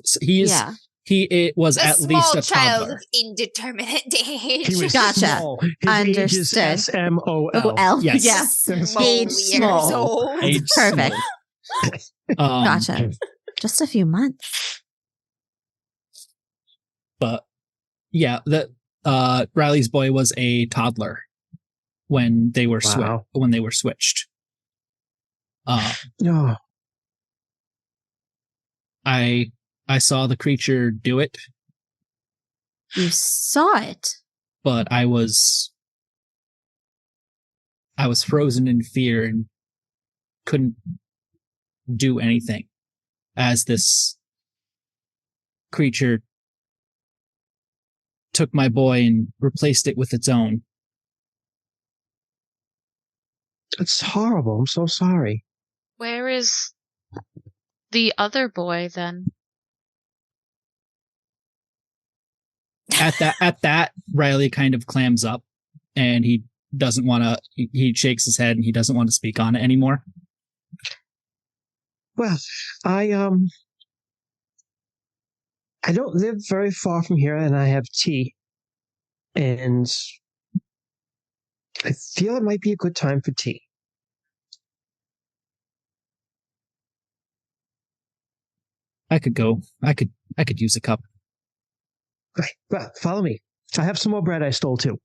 Speaker 5: it was at least a
Speaker 3: child
Speaker 5: toddler.
Speaker 3: Of indeterminate age.
Speaker 1: He was
Speaker 4: gotcha.
Speaker 1: Small. His
Speaker 4: Understood.
Speaker 1: age is SMOL.
Speaker 4: O-L.
Speaker 5: Yes.
Speaker 4: Age small.
Speaker 5: Age
Speaker 4: perfect.
Speaker 5: Small.
Speaker 4: Gotcha. Just a few months.
Speaker 5: But yeah, Riley's boy was a toddler when they were switched.
Speaker 1: No.
Speaker 5: I saw the creature do it.
Speaker 4: You saw it?
Speaker 5: But I was frozen in fear and couldn't do anything as this creature took my boy and replaced it with its own.
Speaker 1: It's horrible. I'm so sorry.
Speaker 2: Where is the other boy then?
Speaker 5: At that, Riley kind of clams up, and he doesn't want to. He shakes his head, and he doesn't want to speak on it anymore.
Speaker 1: Well, I don't live very far from here, and I have tea, and I feel it might be a good time for tea.
Speaker 5: I could go. I could use a cup.
Speaker 1: Right. Well, follow me. I have some more bread I stole too.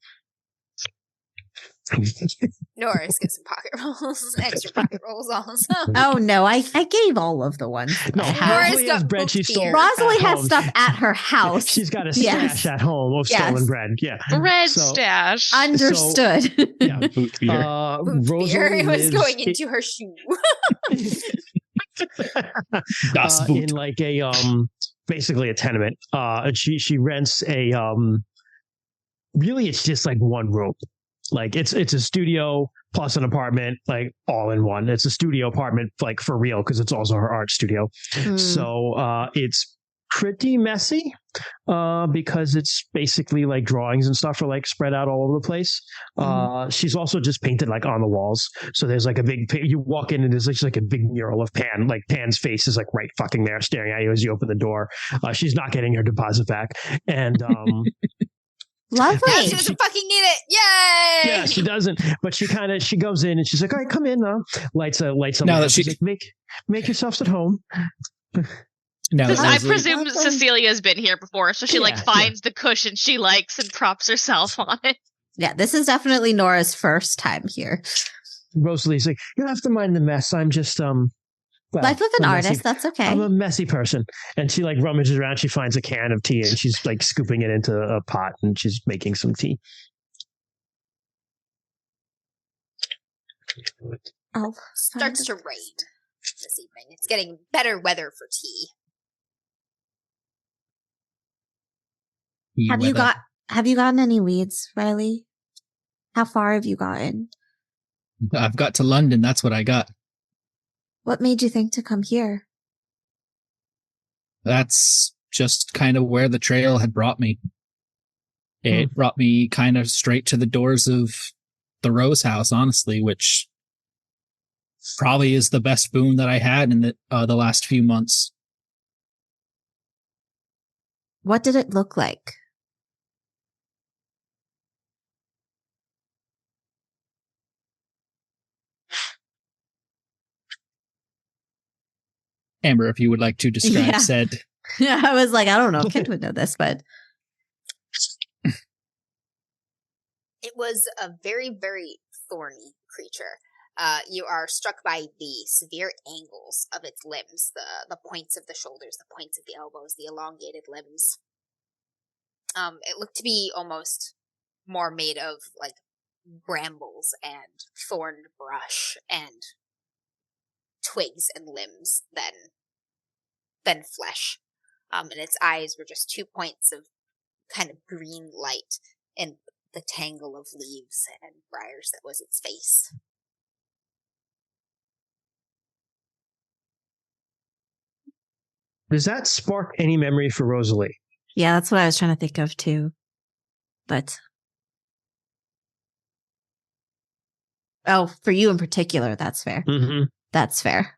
Speaker 3: Norris gets some pocket rolls, extra pocket rolls also.
Speaker 4: Oh no, I gave all of the ones.
Speaker 1: No, Rosalie has bread she stole.
Speaker 4: Rosalie has stuff at her house.
Speaker 1: She's got a stash at home of stolen bread. Yeah,
Speaker 2: bread stash.
Speaker 4: Understood.
Speaker 1: So, yeah,
Speaker 5: boot beer.
Speaker 3: Rosalie was going into her shoe.
Speaker 1: In like a basically a tenement. She rents a really it's just like one room. Like it's a studio plus an apartment, like all in one. It's a studio apartment, like for real, because it's also her art studio. So it's pretty messy because it's basically like drawings and stuff are like spread out all over the place. She's also just painted like on the walls. So there's like a big, you walk in and there's just like a big mural of Pan. Like Pan's face is like right fucking there staring at you as you open the door. She's not getting her deposit back. And
Speaker 4: lovely.
Speaker 3: Now she doesn't fucking need it. Yay!
Speaker 1: Yeah, she doesn't. But she goes in and she's like, all right, come in now. Lights a
Speaker 5: now that
Speaker 1: she's like, make yourselves at home.
Speaker 2: Because I presume Cecilia's been here before, so she finds the cushion she likes and props herself on it.
Speaker 4: Yeah, this is definitely Nora's first time here.
Speaker 1: Rosalie's like, you don't have to mind the mess. I'm just
Speaker 4: life of an artist, that's okay.
Speaker 1: I'm a messy person. And she like rummages around, she finds a can of tea and she's like scooping it into a pot and she's making some tea.
Speaker 3: Starts to rain this evening. It's getting better weather for tea.
Speaker 4: Have you gotten any leads, Riley? How far have you gotten?
Speaker 5: I've got to London, that's what I got.
Speaker 4: What made you think to come here?
Speaker 5: That's just kind of where the trail had brought me. It brought me kind of straight to the doors of the Rose House, honestly, which probably is the best boon that I had in the last few months.
Speaker 4: What did it look like?
Speaker 5: Amber, if you would like to describe said.
Speaker 4: I was like, I don't know if Kent would know this, but
Speaker 3: it was a very, very thorny creature. You are struck by the severe angles of its limbs, the points of the shoulders, the points of the elbows, the elongated limbs. It looked to be almost more made of like brambles and thorn brush and twigs and limbs than flesh. And its eyes were just 2 points of kind of green light in the tangle of leaves and briars that was its face.
Speaker 1: Does that spark any memory for Rosalie?
Speaker 4: Yeah, that's what I was trying to think of too. But for you in particular, that's fair.
Speaker 1: Mm-hmm.
Speaker 4: That's fair.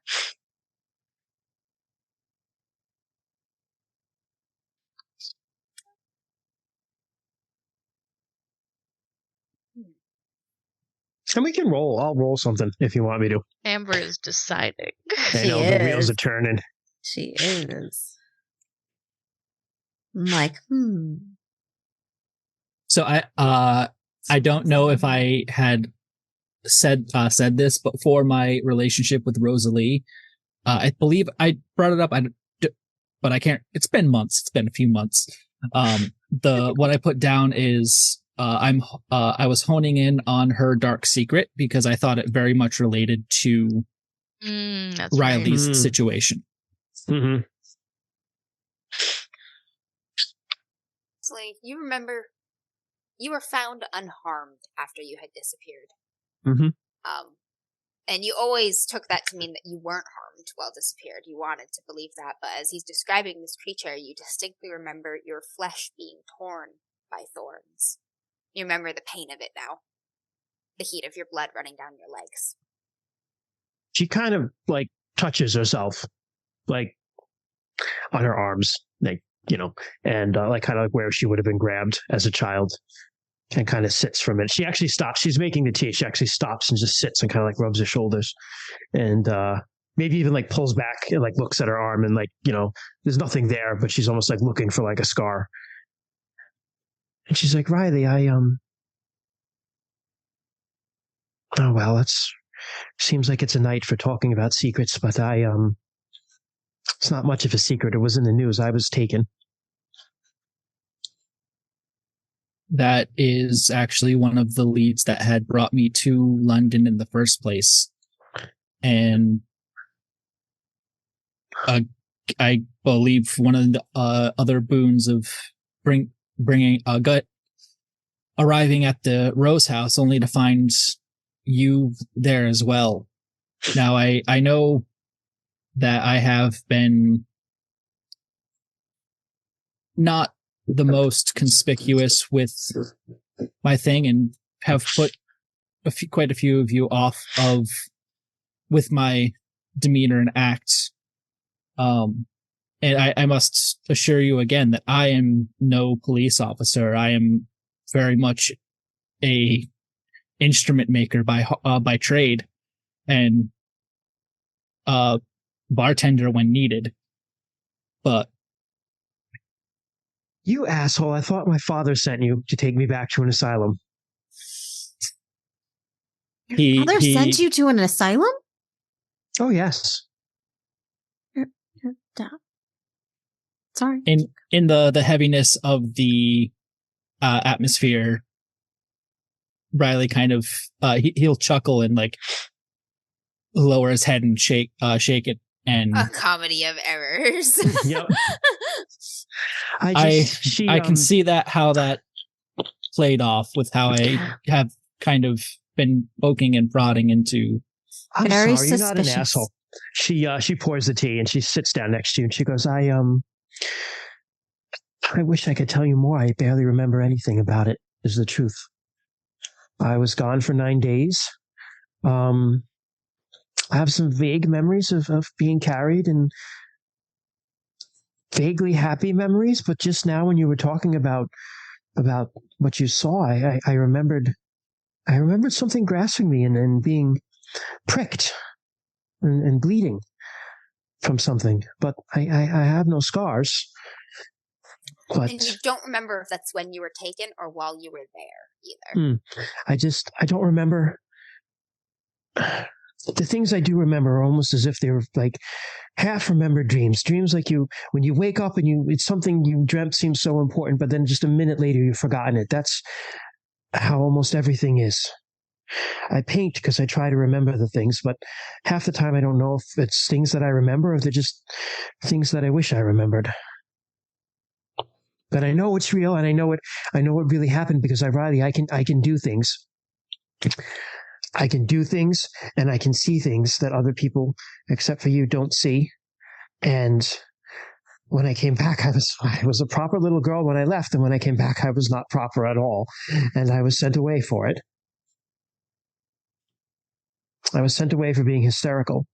Speaker 1: And we can roll. I'll roll something if you want me to.
Speaker 2: Amber is deciding.
Speaker 1: I know the wheels are turning.
Speaker 4: She is. I'm like,
Speaker 5: So I don't know if I had said this, but for my relationship with Rosalie, I believe I brought it up. But I can't. It's been months. It's been a few months. What I put down is I was honing in on her dark secret because I thought it very much related to Riley's situation.
Speaker 1: Mm-hmm.
Speaker 3: So, you remember, you were found unharmed after you had disappeared.
Speaker 1: Mm-hmm.
Speaker 3: And you always took that to mean that you weren't harmed while disappeared. You wanted to believe that, but as he's describing this creature, you distinctly remember your flesh being torn by thorns. You remember the pain of it now. The heat of your blood running down your legs.
Speaker 1: She kind of like touches herself, like on her arms, like, and like kind of like where she would have been grabbed as a child, and kind of sits for a minute. She actually stops. She's making the tea. She actually stops and just sits and kind of like rubs her shoulders, and maybe even like pulls back and like looks at her arm, and like, there's nothing there, but she's almost like looking for like a scar. And she's like, Riley, oh, well, seems like it's a night for talking about secrets, but it's not much of a secret. It was in the news. I was taken.
Speaker 5: That is actually one of the leads that had brought me to London in the first place. And I believe one of the other boons of arriving at the Rose House only to find you there as well. Now, I know that I have been not the most conspicuous with my thing and have put quite a few of you off with my demeanor and acts. And I must assure you again that I am no police officer. I am very much a instrument maker by trade, and bartender when needed. But
Speaker 1: you asshole! I thought my father sent you to take me back to an asylum.
Speaker 4: Your father sent you to an asylum?
Speaker 1: Oh yes.
Speaker 4: Sorry.
Speaker 5: In the heaviness of the atmosphere, Riley kind of he'll chuckle and like lower his head and shake it, and
Speaker 3: a comedy of errors.
Speaker 1: Yep.
Speaker 5: I can see how that played off with how I have kind of been poking and prodding into.
Speaker 1: I'm sorry, you're not an asshole. She pours the tea and she sits down next to you and she goes, I wish I could tell you more. I barely remember anything about it, is the truth. I was gone for 9 days. I have some vague memories of being carried and vaguely happy memories. But just now, when you were talking about what you saw, I remembered something grasping me and being pricked and bleeding from something. But I have no scars. But
Speaker 3: and you don't remember if that's when you were taken or while you were there either.
Speaker 1: I don't remember. The things I do remember are almost as if they were like half remembered dreams. Dreams like when you wake up and it's something you dreamt seems so important, but then just a minute later you've forgotten it. That's how almost everything is. I paint because I try to remember the things, but half the time I don't know if it's things that I remember or if they're just things that I wish I remembered. But I know it's real, and I know it really happened because I can do things. I can do things, and I can see things that other people, except for you, don't see. And when I came back, I was a proper little girl when I left, and when I came back, I was not proper at all, and I was sent away for it. I was sent away for being hysterical.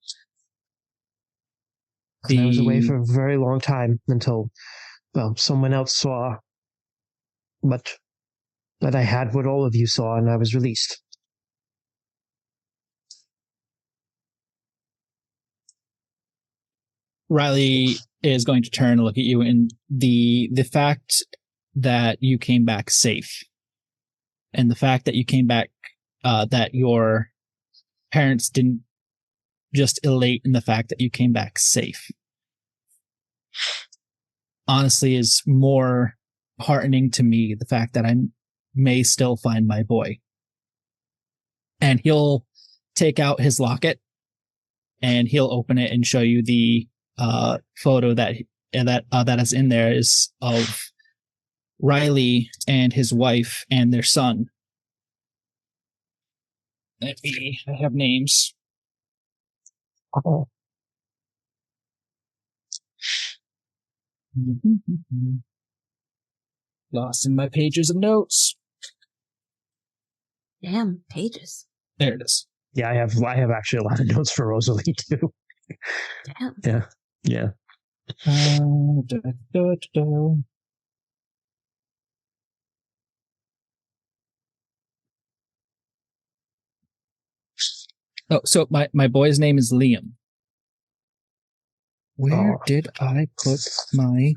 Speaker 1: I was away for a very long time until, someone else saw that I had what all of you saw, and I was released.
Speaker 5: Riley is going to turn and look at you, and the fact that you came back safe, and the fact that you came back, that your parents didn't just elate in the fact that you came back safe, honestly is more heartening to me, the fact that I may still find my boy. And he'll take out his locket and he'll open it and show you the photo that is in there is of Riley and his wife and their son. I have names. Oh. Lost in my pages of notes.
Speaker 4: Damn, pages.
Speaker 5: There it is.
Speaker 1: Yeah, I have actually a lot of notes for Rosalie too.
Speaker 4: Damn.
Speaker 1: Yeah.
Speaker 5: Oh, so my boy's name is Liam. Where did I put my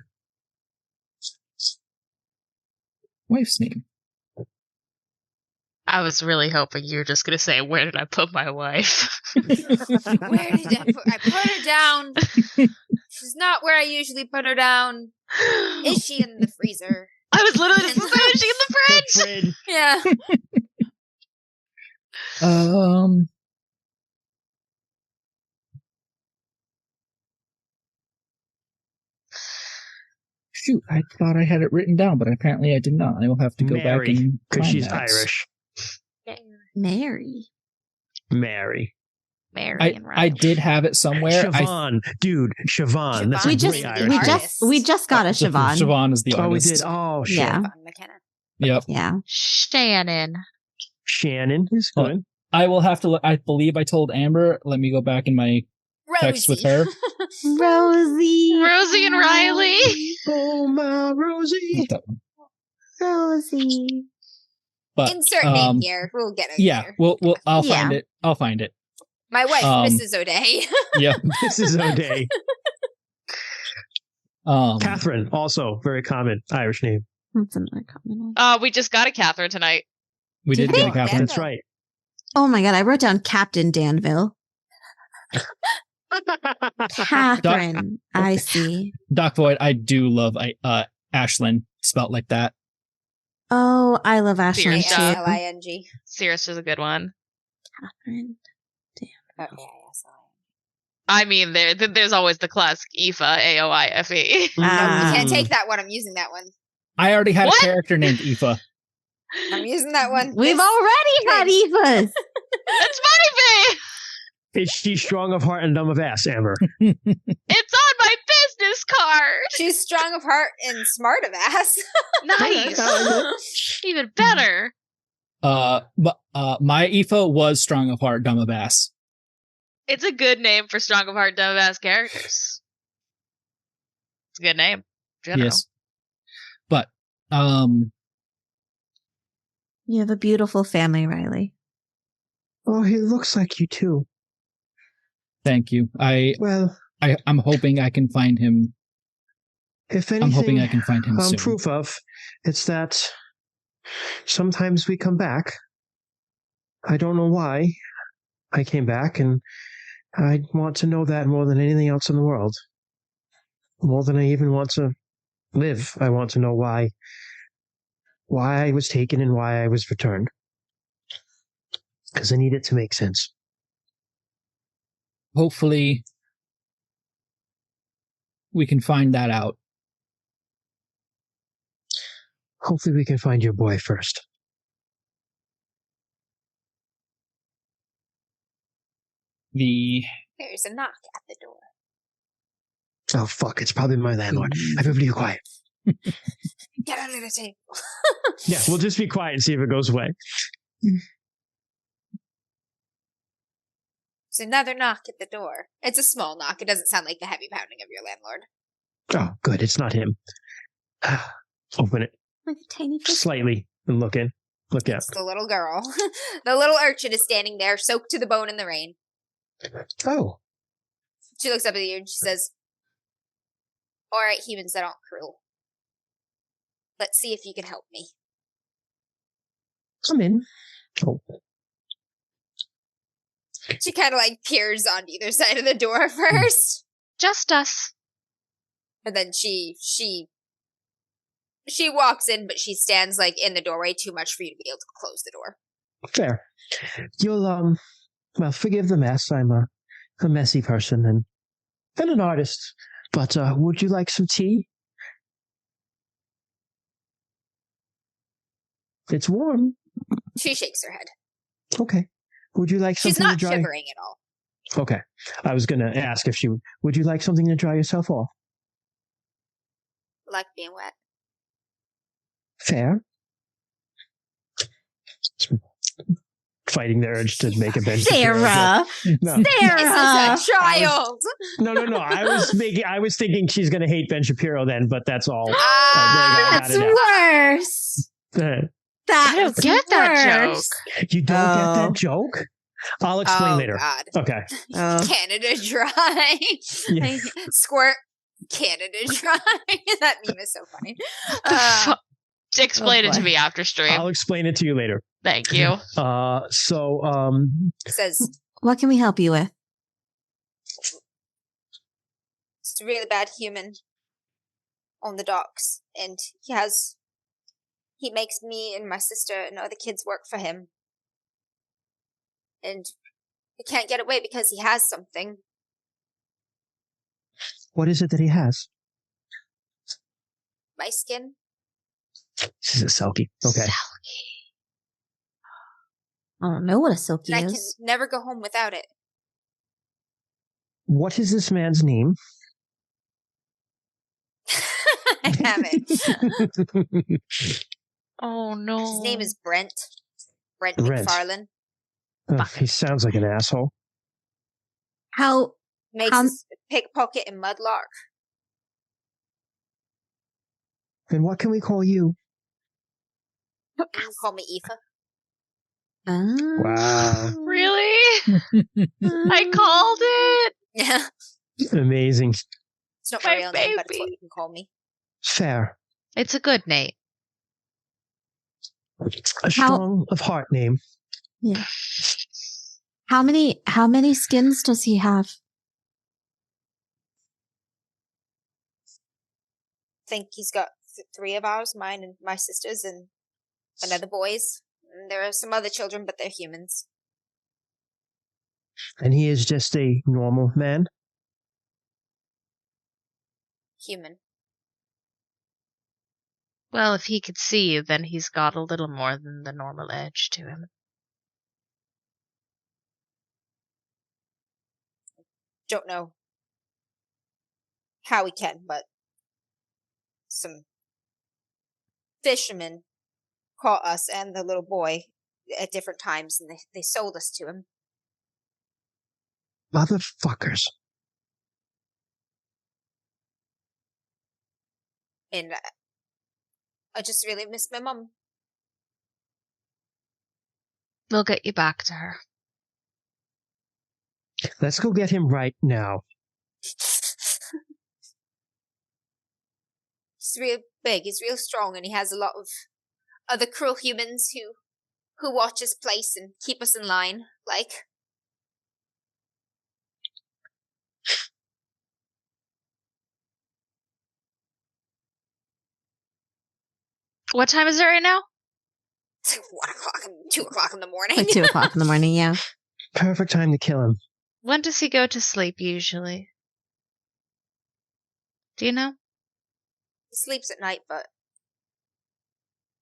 Speaker 5: wife's name?
Speaker 2: I was really hoping you were just going to say, where did I put my wife?
Speaker 3: Where did I put her down? She's not where I usually put her down. Is she in the freezer?
Speaker 2: I was literally just going to say, is she in the fridge?
Speaker 3: Yeah.
Speaker 5: Shoot, I thought I had it written down, but apparently I did not. I will have to go back and
Speaker 1: because she's
Speaker 5: that.
Speaker 1: Irish.
Speaker 4: Mary
Speaker 2: and Riley.
Speaker 5: I did have it somewhere.
Speaker 1: Siobhan, Siobhan. That's
Speaker 4: we just got a Siobhan.
Speaker 5: Siobhan is the artist.
Speaker 1: We did. Oh, shit.
Speaker 4: Yeah.
Speaker 5: Yep.
Speaker 4: Yeah.
Speaker 2: Shannon
Speaker 1: is good.
Speaker 5: Well, I will have to look. I believe I told Amber. Let me go back in my text with her.
Speaker 4: Rosie
Speaker 2: and Riley.
Speaker 1: Oh, my Rosie.
Speaker 4: Rosie.
Speaker 5: But,
Speaker 3: insert name here. We'll get it.
Speaker 5: Yeah,
Speaker 3: later.
Speaker 5: we'll I'll find it. I'll find it.
Speaker 3: My wife, Mrs. O'Day.
Speaker 5: Yeah,
Speaker 1: Mrs. O'Day. Catherine, also very common Irish name.
Speaker 4: That's another common one.
Speaker 2: We just got a Catherine tonight.
Speaker 5: We did get a Catherine.
Speaker 1: That's right.
Speaker 4: Oh my god, I wrote down Captain Danville. Catherine, I see.
Speaker 5: Doc Void, I do love Ashlyn spelt like that.
Speaker 4: Oh, I love Ashlyn too.
Speaker 3: L-I-N-G.
Speaker 2: Cirrus is a good one.
Speaker 4: Catherine.
Speaker 3: Oh, yeah, yes.
Speaker 2: I mean, there's always the classic Aoife, A-O-I-F-E.
Speaker 3: You can't take that one. I'm using that one.
Speaker 5: I already had a character named Aoife.
Speaker 3: I'm using that one.
Speaker 4: We've already had Aoifes.
Speaker 2: It's funny, babe.
Speaker 1: Is she strong of heart and dumb of ass, Amber?
Speaker 2: It's on my business card.
Speaker 3: She's strong of heart and smart of ass.
Speaker 2: Nice. Even better.
Speaker 5: But my Aoife was strong of heart, dumb of ass.
Speaker 2: It's a good name for strong of heart, dumbass characters. It's a good name. General.
Speaker 5: Yes. But,
Speaker 4: you have a beautiful family, Riley.
Speaker 1: Oh, he looks like you too.
Speaker 5: Thank you. I'm hoping I can find him.
Speaker 1: If anything,
Speaker 5: I'm hoping I can find him soon.
Speaker 1: Proof of it's that sometimes we come back. I don't know why I came back, and I want to know that more than anything else in the world. More than I even want to live. I want to know why I was taken and why I was returned. Because I need it to make sense.
Speaker 5: Hopefully, we can find that out.
Speaker 1: Hopefully we can find your boy first.
Speaker 3: There's a knock at the door.
Speaker 1: Oh, fuck. It's probably my landlord. Everybody be quiet.
Speaker 3: Get under the table.
Speaker 1: Yeah, we'll just be quiet and see if it goes away.
Speaker 3: There's another knock at the door. It's a small knock. It doesn't sound like the heavy pounding of your landlord.
Speaker 1: Oh, good. It's not him. Open it.
Speaker 4: Like a tiny fish.
Speaker 1: Slightly and look in. Look out.
Speaker 3: It's the little girl. The little urchin is standing there, soaked to the bone in the rain.
Speaker 1: Oh.
Speaker 3: She looks up at you and she says, "All right, humans that aren't cruel. Let's see if you can help me."
Speaker 1: Come in. Oh.
Speaker 3: She kind of like peers on either side of the door first.
Speaker 2: Just us.
Speaker 3: And then she walks in, but she stands like in the doorway too much for you to be able to close the door.
Speaker 1: Fair. You'll, well, forgive the mess. I'm a messy person and an artist. But would you like some tea? It's warm.
Speaker 3: She shakes her head.
Speaker 1: Okay. Would you like something
Speaker 3: She's not
Speaker 1: to dry?
Speaker 3: shivering at all.
Speaker 1: Okay. I was going to ask if would you like something to dry yourself off?
Speaker 3: Like being wet.
Speaker 1: Fair. Fighting the urge to make a bench.
Speaker 4: Sarah!
Speaker 1: No.
Speaker 4: Sarah!
Speaker 3: This is a child!
Speaker 1: No. I was thinking she's going to hate Ben Shapiro then, but that's all.
Speaker 4: That's worse.
Speaker 2: I don't get that joke.
Speaker 1: You don't get that joke? I'll explain later.
Speaker 3: God.
Speaker 1: Okay.
Speaker 3: Canada Dry.
Speaker 1: Yeah.
Speaker 3: Squirt. Canada Dry. That meme is so funny.
Speaker 2: Explain it to me after stream.
Speaker 1: I'll explain it to you later.
Speaker 2: Thank you.
Speaker 3: Says,
Speaker 4: what can we help you with?
Speaker 3: it's a really bad human on the docks, and he makes me and my sister and other kids work for him. And we can't get away because he has something.
Speaker 1: What is it that he has?
Speaker 3: My skin.
Speaker 1: This is a Selkie. Okay.
Speaker 2: Selkie.
Speaker 4: I don't know what a silky
Speaker 3: And I can
Speaker 4: is.
Speaker 3: never go home without it.
Speaker 1: What is this man's name?
Speaker 3: I have it.
Speaker 2: Oh no.
Speaker 3: His name is Brent. Brent
Speaker 1: Brent.
Speaker 3: McFarlane.
Speaker 1: He sounds like an asshole.
Speaker 4: How
Speaker 3: Makes us pickpocket and mudlark.
Speaker 1: Then what can we call you?
Speaker 3: You can call me Aoife.
Speaker 1: Wow.
Speaker 2: Really? I called it.
Speaker 3: Yeah.
Speaker 1: Amazing.
Speaker 3: It's not my
Speaker 2: My
Speaker 3: real name, but it's
Speaker 2: baby.
Speaker 3: what you can call me.
Speaker 1: Fair.
Speaker 2: It's a good name.
Speaker 1: A strong of heart name.
Speaker 4: Yeah. How many skins does he have?
Speaker 3: I think he's got 3 of ours, mine and my sister's, and another boy's. And there are some other children, but they're humans.
Speaker 1: And he is just a normal man?
Speaker 3: Human.
Speaker 2: Well, if he could see you, then he's got a little more than the normal edge to him.
Speaker 3: Don't know how we can, but some fishermen caught us and the little boy at different times, and they sold us to him.
Speaker 1: Motherfuckers.
Speaker 3: And I just really miss my mum.
Speaker 2: We'll get you back to her.
Speaker 1: Let's go get him right now.
Speaker 3: He's real big, he's real strong, and he has a lot of other cruel humans who watch his place and keep us in line, like.
Speaker 2: What time is it right now?
Speaker 3: It's like 1 o'clock and 2 o'clock in the morning.
Speaker 4: Like 2 o'clock in the morning, yeah.
Speaker 1: Perfect time to kill him.
Speaker 2: When does he go to sleep usually? Do you know?
Speaker 3: He sleeps at night, but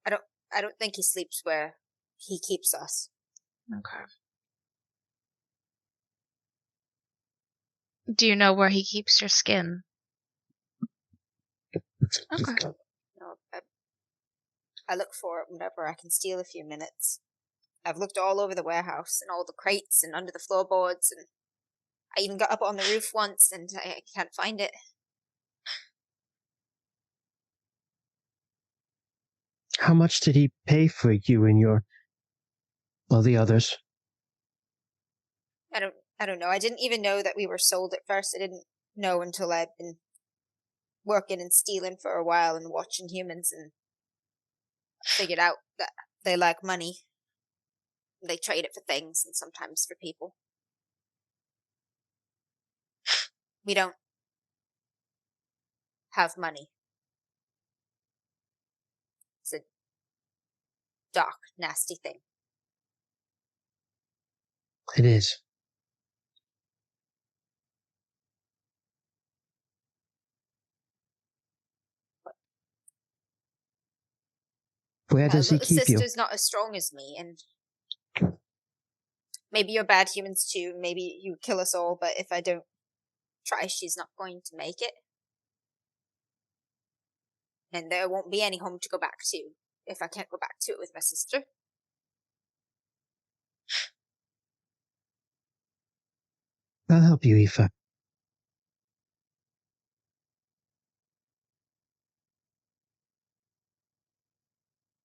Speaker 3: I don't think he sleeps where he keeps us.
Speaker 2: Okay. Do you know where he keeps your skin? Okay.
Speaker 3: No, I look for it whenever I can steal a few minutes. I've looked all over the warehouse and all the crates and under the floorboards, and I even got up on the roof once and I can't find it.
Speaker 1: How much did he pay for you and the others?
Speaker 3: I don't know. I didn't even know that we were sold at first. I didn't know until I'd been working and stealing for a while and watching humans, and figured out that they like money. They trade it for things and sometimes for people. We don't have money. It's a dark, nasty thing.
Speaker 1: It is. Where does he keep you?
Speaker 3: Sister's not as strong as me, and maybe you're bad humans too. Maybe you kill us all, but if I don't try, she's not going to make it. And there won't be any home to go back to if I can't go back to it with my sister.
Speaker 1: I'll help you, Aoife.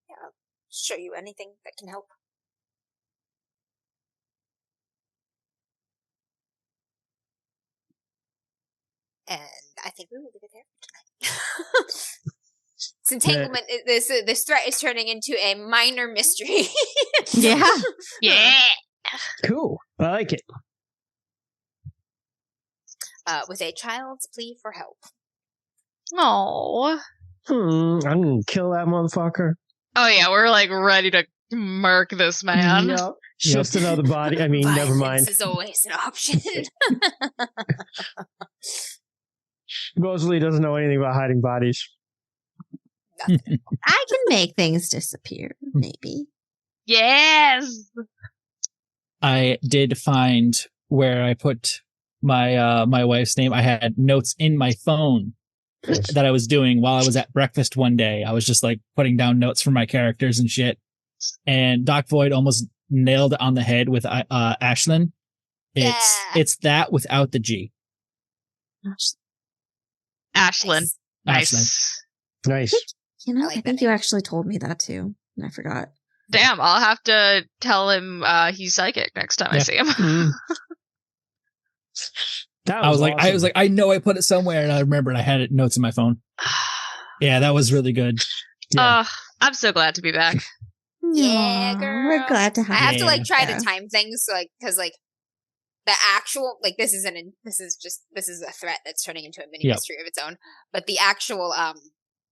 Speaker 3: Yeah, I'll show you anything that can help. And I think we will leave it there for tonight. This entanglement, this threat is turning into a minor mystery.
Speaker 4: Yeah.
Speaker 2: Yeah.
Speaker 1: Cool. I like it.
Speaker 3: With a child's plea for help.
Speaker 2: Oh.
Speaker 1: I'm gonna kill that motherfucker.
Speaker 2: Oh yeah, we're like ready to murk this man.
Speaker 1: Yep. Just another body. I mean, never mind.
Speaker 3: Violence is always an option.
Speaker 1: Rosalie doesn't know anything about hiding bodies.
Speaker 3: Nothing.
Speaker 4: I can make things disappear, maybe.
Speaker 2: Yes.
Speaker 5: I did find where I put my my wife's name. I had notes in my phone that I was doing while I was at breakfast one day. I was just like putting down notes for my characters and shit. And Doc Void almost nailed it on the head with Ashlyn. It's that without the G.
Speaker 2: Ashlyn.
Speaker 5: Nice.
Speaker 1: Nice.
Speaker 4: You know,
Speaker 3: I like
Speaker 4: I think you actually told me that too, and I forgot.
Speaker 2: Damn, I'll have to tell him he's psychic next time I see him.
Speaker 1: I was
Speaker 5: like, I know I put it somewhere, and I remembered I had it notes in my phone. Yeah, that was really good.
Speaker 1: Yeah.
Speaker 2: I'm so glad to be back.
Speaker 3: Yeah,
Speaker 4: Aw,
Speaker 3: girl.
Speaker 4: We're glad to have
Speaker 3: I have
Speaker 4: you.
Speaker 3: to like try
Speaker 4: Yeah.
Speaker 3: to time things, like because like the actual like this is a threat that's turning into a mini mystery of its own. But the actual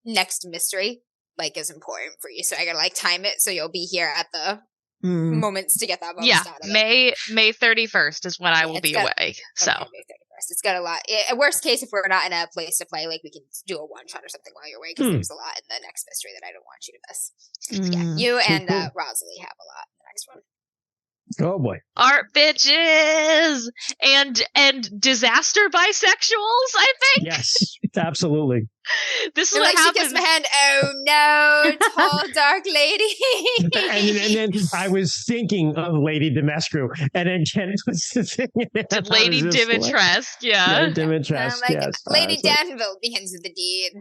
Speaker 3: next mystery like is important for you, so I gotta like time it so you'll be here at the moments to get that bonus out of it.
Speaker 2: May 31st is when I will be away. So
Speaker 3: okay, May 31st. It's got a lot. Worst case, if we're not in a place to play, like we can do a one shot or something while you're away, because there's a lot in the next mystery that I don't want you to miss. Yeah, you and Rosalie have a lot in the next one.
Speaker 1: Oh boy.
Speaker 2: art bitches and disaster bisexuals, I think.
Speaker 1: Yes, absolutely.
Speaker 2: This is
Speaker 3: And
Speaker 2: what
Speaker 3: like
Speaker 2: happens.
Speaker 3: she kissed my hand. Oh no, tall dark lady.
Speaker 1: and then I was thinking of Lady Dimitrescu, and then Janet was singing it.
Speaker 2: Lady Dimitrescu,
Speaker 1: Yeah,
Speaker 2: yeah.
Speaker 1: Dimitrescu,
Speaker 3: I'm like,
Speaker 1: yes.
Speaker 3: Lady
Speaker 1: Like,
Speaker 3: Danville begins with the deed.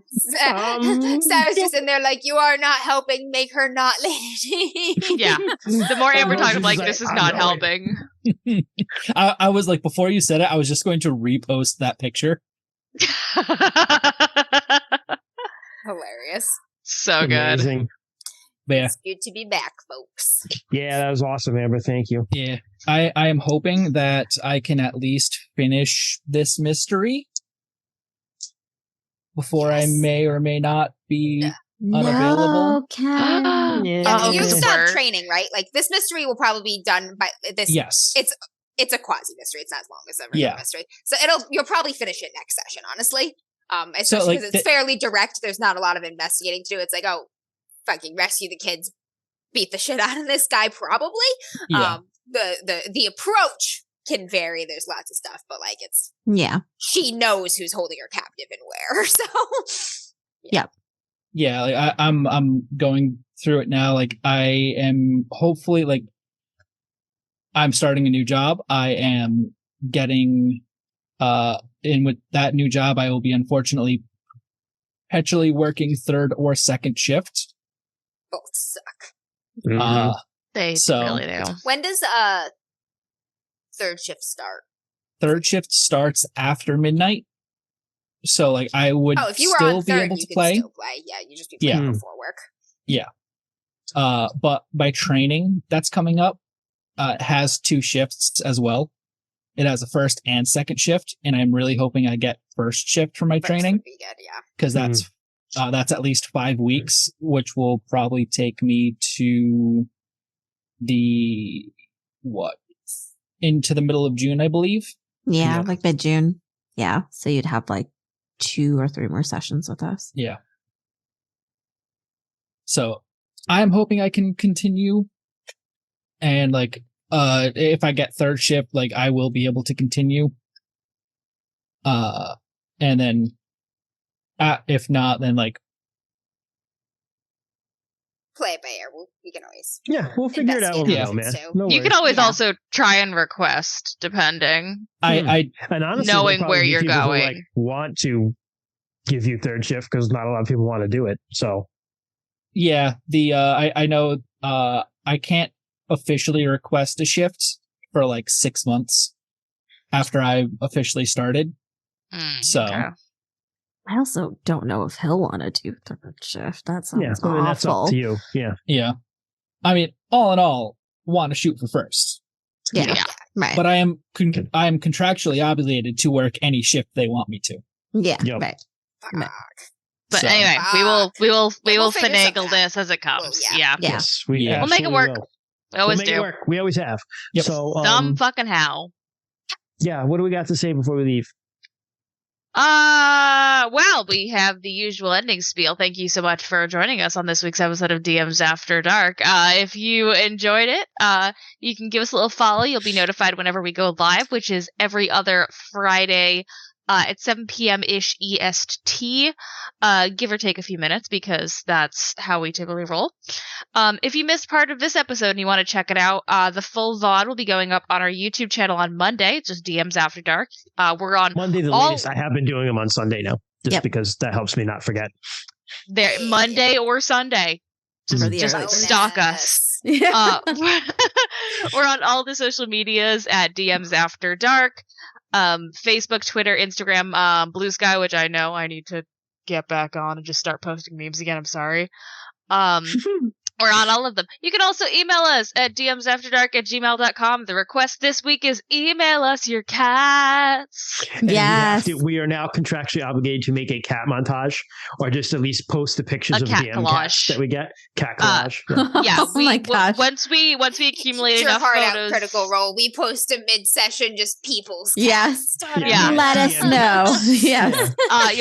Speaker 3: Sarah's just in there like, you are not helping make her not lady.
Speaker 2: Yeah. The more Amber talks, I'm like,
Speaker 1: She's
Speaker 2: this is
Speaker 1: like,
Speaker 2: not
Speaker 1: I'm
Speaker 2: helping.
Speaker 5: I was like, before you said it, I was just going to repost that picture.
Speaker 3: Hilarious.
Speaker 2: So good.
Speaker 1: Amazing.
Speaker 5: But yeah.
Speaker 3: It's good to be back, folks.
Speaker 1: Yeah, that was awesome, Amber. Thank you.
Speaker 5: Yeah. I am hoping that I can at least finish this mystery before I may or may not be unavailable.
Speaker 4: No, Ken.
Speaker 3: Yeah, you
Speaker 2: Oh,
Speaker 3: stop
Speaker 2: work.
Speaker 3: training, right? Like this mystery will probably be done by this.
Speaker 5: Yes.
Speaker 3: It's a quasi mystery. It's not as long as a regular mystery. So you'll probably finish it next session, honestly. Especially because it's fairly direct. There's not a lot of investigating to do. It's like, oh, fucking rescue the kids, beat the shit out of this guy, probably.
Speaker 5: Yeah.
Speaker 3: The approach can vary. There's lots of stuff, but like she knows who's holding her captive and where. So
Speaker 5: Yeah, like I'm going through it now. Like I am hopefully like I'm starting a new job. I am getting in with that new job. I will be unfortunately perpetually working third or second shift.
Speaker 3: both suck.
Speaker 1: Mhm.
Speaker 2: They
Speaker 5: So-
Speaker 2: really do.
Speaker 3: When does third shift start?
Speaker 5: Third shift starts after midnight. So like I would
Speaker 3: Oh, if you were
Speaker 5: still
Speaker 3: on
Speaker 5: be
Speaker 3: third,
Speaker 5: able
Speaker 3: you
Speaker 5: to
Speaker 3: could
Speaker 5: play.
Speaker 3: still play. Yeah, you just be playing
Speaker 1: Yeah.
Speaker 3: before work.
Speaker 5: But by training that's coming up, it has 2 shifts as well. It has a first and second shift, and I'm really hoping I get first shift for my
Speaker 3: First
Speaker 5: training
Speaker 3: would be good, yeah.
Speaker 5: because that's at least 5 weeks, which will probably take me to into the middle of June, I believe.
Speaker 4: Yeah,
Speaker 1: Yeah.
Speaker 4: like mid-June. Yeah, so you'd have like 2 or 3 more sessions with us.
Speaker 5: Yeah. So I'm hoping I can continue, and like if I get third shift, like I will be able to continue. And then if not, then like
Speaker 3: Play it by ear. We can always.
Speaker 1: Yeah, we'll figure it out when we
Speaker 3: Investigate
Speaker 1: go, man.
Speaker 3: options, too.
Speaker 1: No
Speaker 2: You
Speaker 1: worries.
Speaker 2: can always
Speaker 3: Yeah.
Speaker 2: also try and request, depending.
Speaker 5: I
Speaker 1: And honestly,
Speaker 2: knowing
Speaker 1: there'll probably
Speaker 2: where
Speaker 1: be
Speaker 2: you're
Speaker 1: people who,
Speaker 2: going.
Speaker 1: like, want to give you third shift because not a lot of people want to do it. So
Speaker 5: yeah, I know I can't officially request a shift for like 6 months after I officially started. So
Speaker 2: Okay.
Speaker 4: I also don't know if he'll want to do third shift. That sounds
Speaker 1: yeah,
Speaker 4: awful.
Speaker 1: I mean, that's up to you. Yeah.
Speaker 5: yeah, I mean, all in all, want to shoot for first,
Speaker 4: Yeah,
Speaker 2: Yeah.
Speaker 4: right.
Speaker 5: but I am contractually obligated to work any shift they want me to.
Speaker 4: Yeah,
Speaker 1: Yep.
Speaker 4: right.
Speaker 3: Fuck.
Speaker 2: But
Speaker 5: So-
Speaker 2: anyway, we will
Speaker 3: We'll figure
Speaker 2: finagle
Speaker 3: something out.
Speaker 2: this as it comes.
Speaker 3: Well, yeah.
Speaker 2: Yeah.
Speaker 4: Yeah.
Speaker 1: Yes, we
Speaker 5: Yeah.
Speaker 2: We'll make it
Speaker 1: absolutely
Speaker 2: work.
Speaker 1: will.
Speaker 2: We always
Speaker 1: we'll make
Speaker 2: do.
Speaker 1: it work. We always have.
Speaker 5: Yep.
Speaker 1: So
Speaker 2: Some fucking how.
Speaker 1: yeah, what do we got to say before we leave?
Speaker 2: Well, we have the usual ending spiel. Thank you so much for joining us on this week's episode of DMs After Dark. If you enjoyed it, you can give us a little follow. You'll be notified whenever we go live, which is every other Friday at 7 p.m.-ish EST, give or take a few minutes, because that's how we typically roll. If you missed part of this episode and you want to check it out, the full VOD will be going up on our YouTube channel on Monday. It's just DMs After Dark. We're on
Speaker 1: Monday the
Speaker 2: all-
Speaker 1: latest. I have been doing them on Sunday now, just
Speaker 4: Yep.
Speaker 1: because that helps me not forget.
Speaker 2: there Monday or Sunday.
Speaker 4: For the
Speaker 2: Just
Speaker 4: early bird.
Speaker 2: stalk us. We're on all the social medias at DMs After Dark. Facebook, Twitter, Instagram, Blue Sky, which I know I need to get back on and just start posting memes again. I'm sorry. We're on all of them. You can also email us at dmsafterdark@gmail.com. The request this week is email us your cats.
Speaker 1: And
Speaker 4: Yes.
Speaker 1: we are now contractually obligated to make a cat montage, or just at least post the pictures
Speaker 2: A
Speaker 1: of
Speaker 2: cat
Speaker 1: DM cats
Speaker 2: collage.
Speaker 1: that we get. Cat collage. Yeah.
Speaker 2: Yeah,
Speaker 4: Oh my gosh.
Speaker 2: once we accumulate
Speaker 3: It's your
Speaker 2: enough
Speaker 3: hard
Speaker 2: photos,
Speaker 3: out critical role. We post a mid-session, just people's
Speaker 4: Yes.
Speaker 3: cats.
Speaker 2: Yeah.
Speaker 4: Let us know. Yes.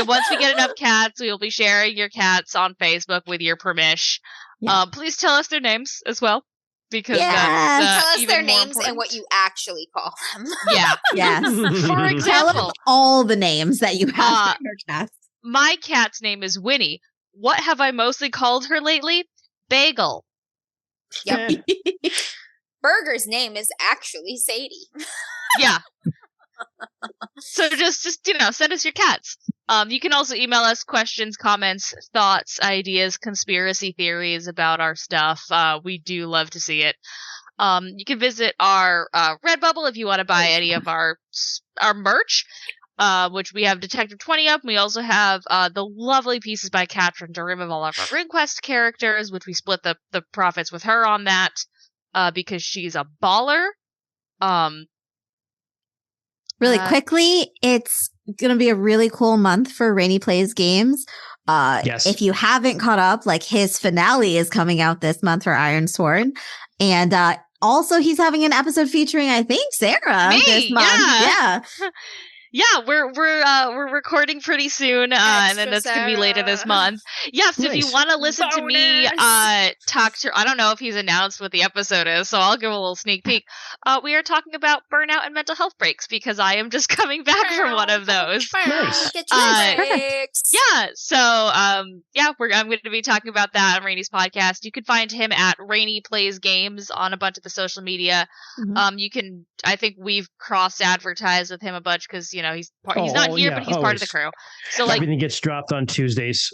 Speaker 2: once we get enough cats, we will be sharing your cats on Facebook with your permission.
Speaker 4: Yeah.
Speaker 2: Please tell us their names as well, because
Speaker 4: Yes.
Speaker 2: that's
Speaker 3: Tell us
Speaker 2: even
Speaker 3: their
Speaker 2: more
Speaker 3: names
Speaker 2: important.
Speaker 3: and what you actually call them.
Speaker 2: Yeah.
Speaker 4: Yes.
Speaker 2: For
Speaker 4: Tell
Speaker 2: example,
Speaker 4: us all the names that you have
Speaker 2: Uh,
Speaker 4: for your cats.
Speaker 2: My cat's name is Winnie. What have I mostly called her lately? Bagel.
Speaker 3: Yep. Burger's name is actually Sadie.
Speaker 2: Yeah. So just send us your cats. You can also email us questions, comments, thoughts, ideas, conspiracy theories about our stuff. We do love to see it. You can visit our Redbubble if you want to buy any of our merch, which we have Detective 20 up. We also have the lovely pieces by Katrin Durham of all of our RuneQuest characters, which we split the profits with her on that because she's a baller.
Speaker 4: Really quickly, it's going to be a really cool month for Rainy Plays Games.
Speaker 1: Yes.
Speaker 4: If you haven't caught up, like his finale is coming out this month for Iron Sword. And also he's having an episode featuring, I think, Sarah this month. Yeah.
Speaker 2: Yeah, we're recording pretty soon, and then that's gonna be later this month. Yes, nice. If you want to listen to me talk to, I don't know if he's announced what the episode is, so I'll give a little sneak peek. We are talking about burnout and mental health breaks because I am just coming back from one of those.
Speaker 1: Nice.
Speaker 4: Perfect.
Speaker 2: Yeah, so I'm going to be talking about that on Rainy's podcast. You can find him at Rainy Plays Games on a bunch of the social media. Mm-hmm. I think we've cross-advertised with him a bunch because he's not here, but he's part of the crew. So
Speaker 1: everything gets dropped on Tuesdays.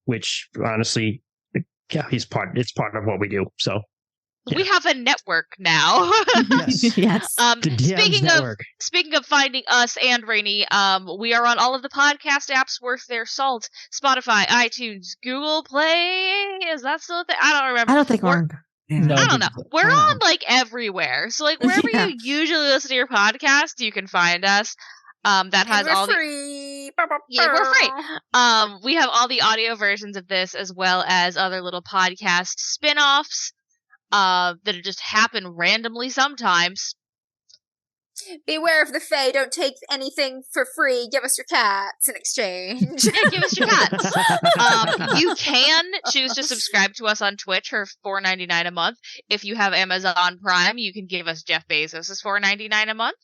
Speaker 1: Which honestly, it's part of what we do. So
Speaker 2: we have a network now.
Speaker 4: Yes.
Speaker 2: Speaking of finding us and Rainy, we are on all of the podcast apps worth their salt: Spotify, iTunes, Google Play. Is that still a thing? I don't remember.
Speaker 4: I don't think we're.
Speaker 2: No, I don't know. We're on everywhere. So wherever you usually listen to your podcast, you can find us. That has all
Speaker 3: free.
Speaker 2: Yeah, we're free. We have all the audio versions of this as well as other little podcast spin-offs that just happen randomly sometimes.
Speaker 3: Beware of the Fae. Don't take anything for free. Give us your cats in exchange.
Speaker 2: Yeah, give us your cats. You can choose to subscribe to us on Twitch for $4.99 a month. If you have Amazon Prime, you can give us Jeff Bezos' $4.99 a month.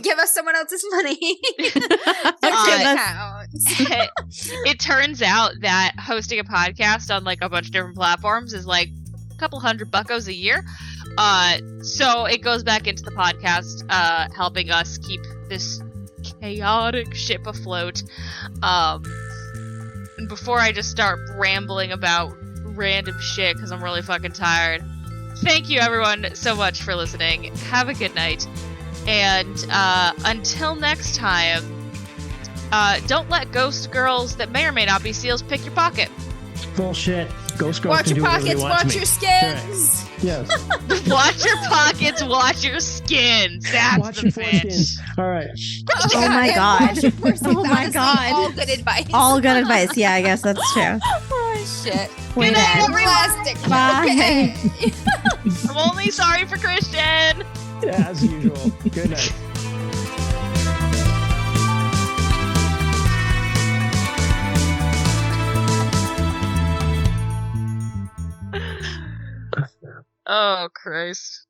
Speaker 3: Give us someone else's money.
Speaker 2: It turns out that hosting a podcast on a bunch of different platforms is a couple $100 a year. So it goes back into the podcast, helping us keep this chaotic ship afloat. And before I just start rambling about random shit, because I'm really fucking tired, thank you everyone so much for listening. Have a good night. And until next time, don't let ghost girls that may or may not be seals pick your pocket.
Speaker 1: Bullshit. Ghost girls
Speaker 3: watch
Speaker 1: can
Speaker 3: your
Speaker 1: do
Speaker 3: pockets, watch your skins.
Speaker 1: Right. Yes.
Speaker 2: Watch your pockets, watch your skins. That's
Speaker 1: watch
Speaker 2: the bitch.
Speaker 1: All right.
Speaker 4: Oh my god.
Speaker 3: Oh my god. All good advice.
Speaker 4: All good advice. Yeah, I guess that's true.
Speaker 3: Oh shit.
Speaker 2: Good night,
Speaker 3: Plastic.
Speaker 4: Bye.
Speaker 3: Okay.
Speaker 2: I'm only sorry for Christian.
Speaker 1: Yeah, as usual. Good night.
Speaker 2: Oh, Christ.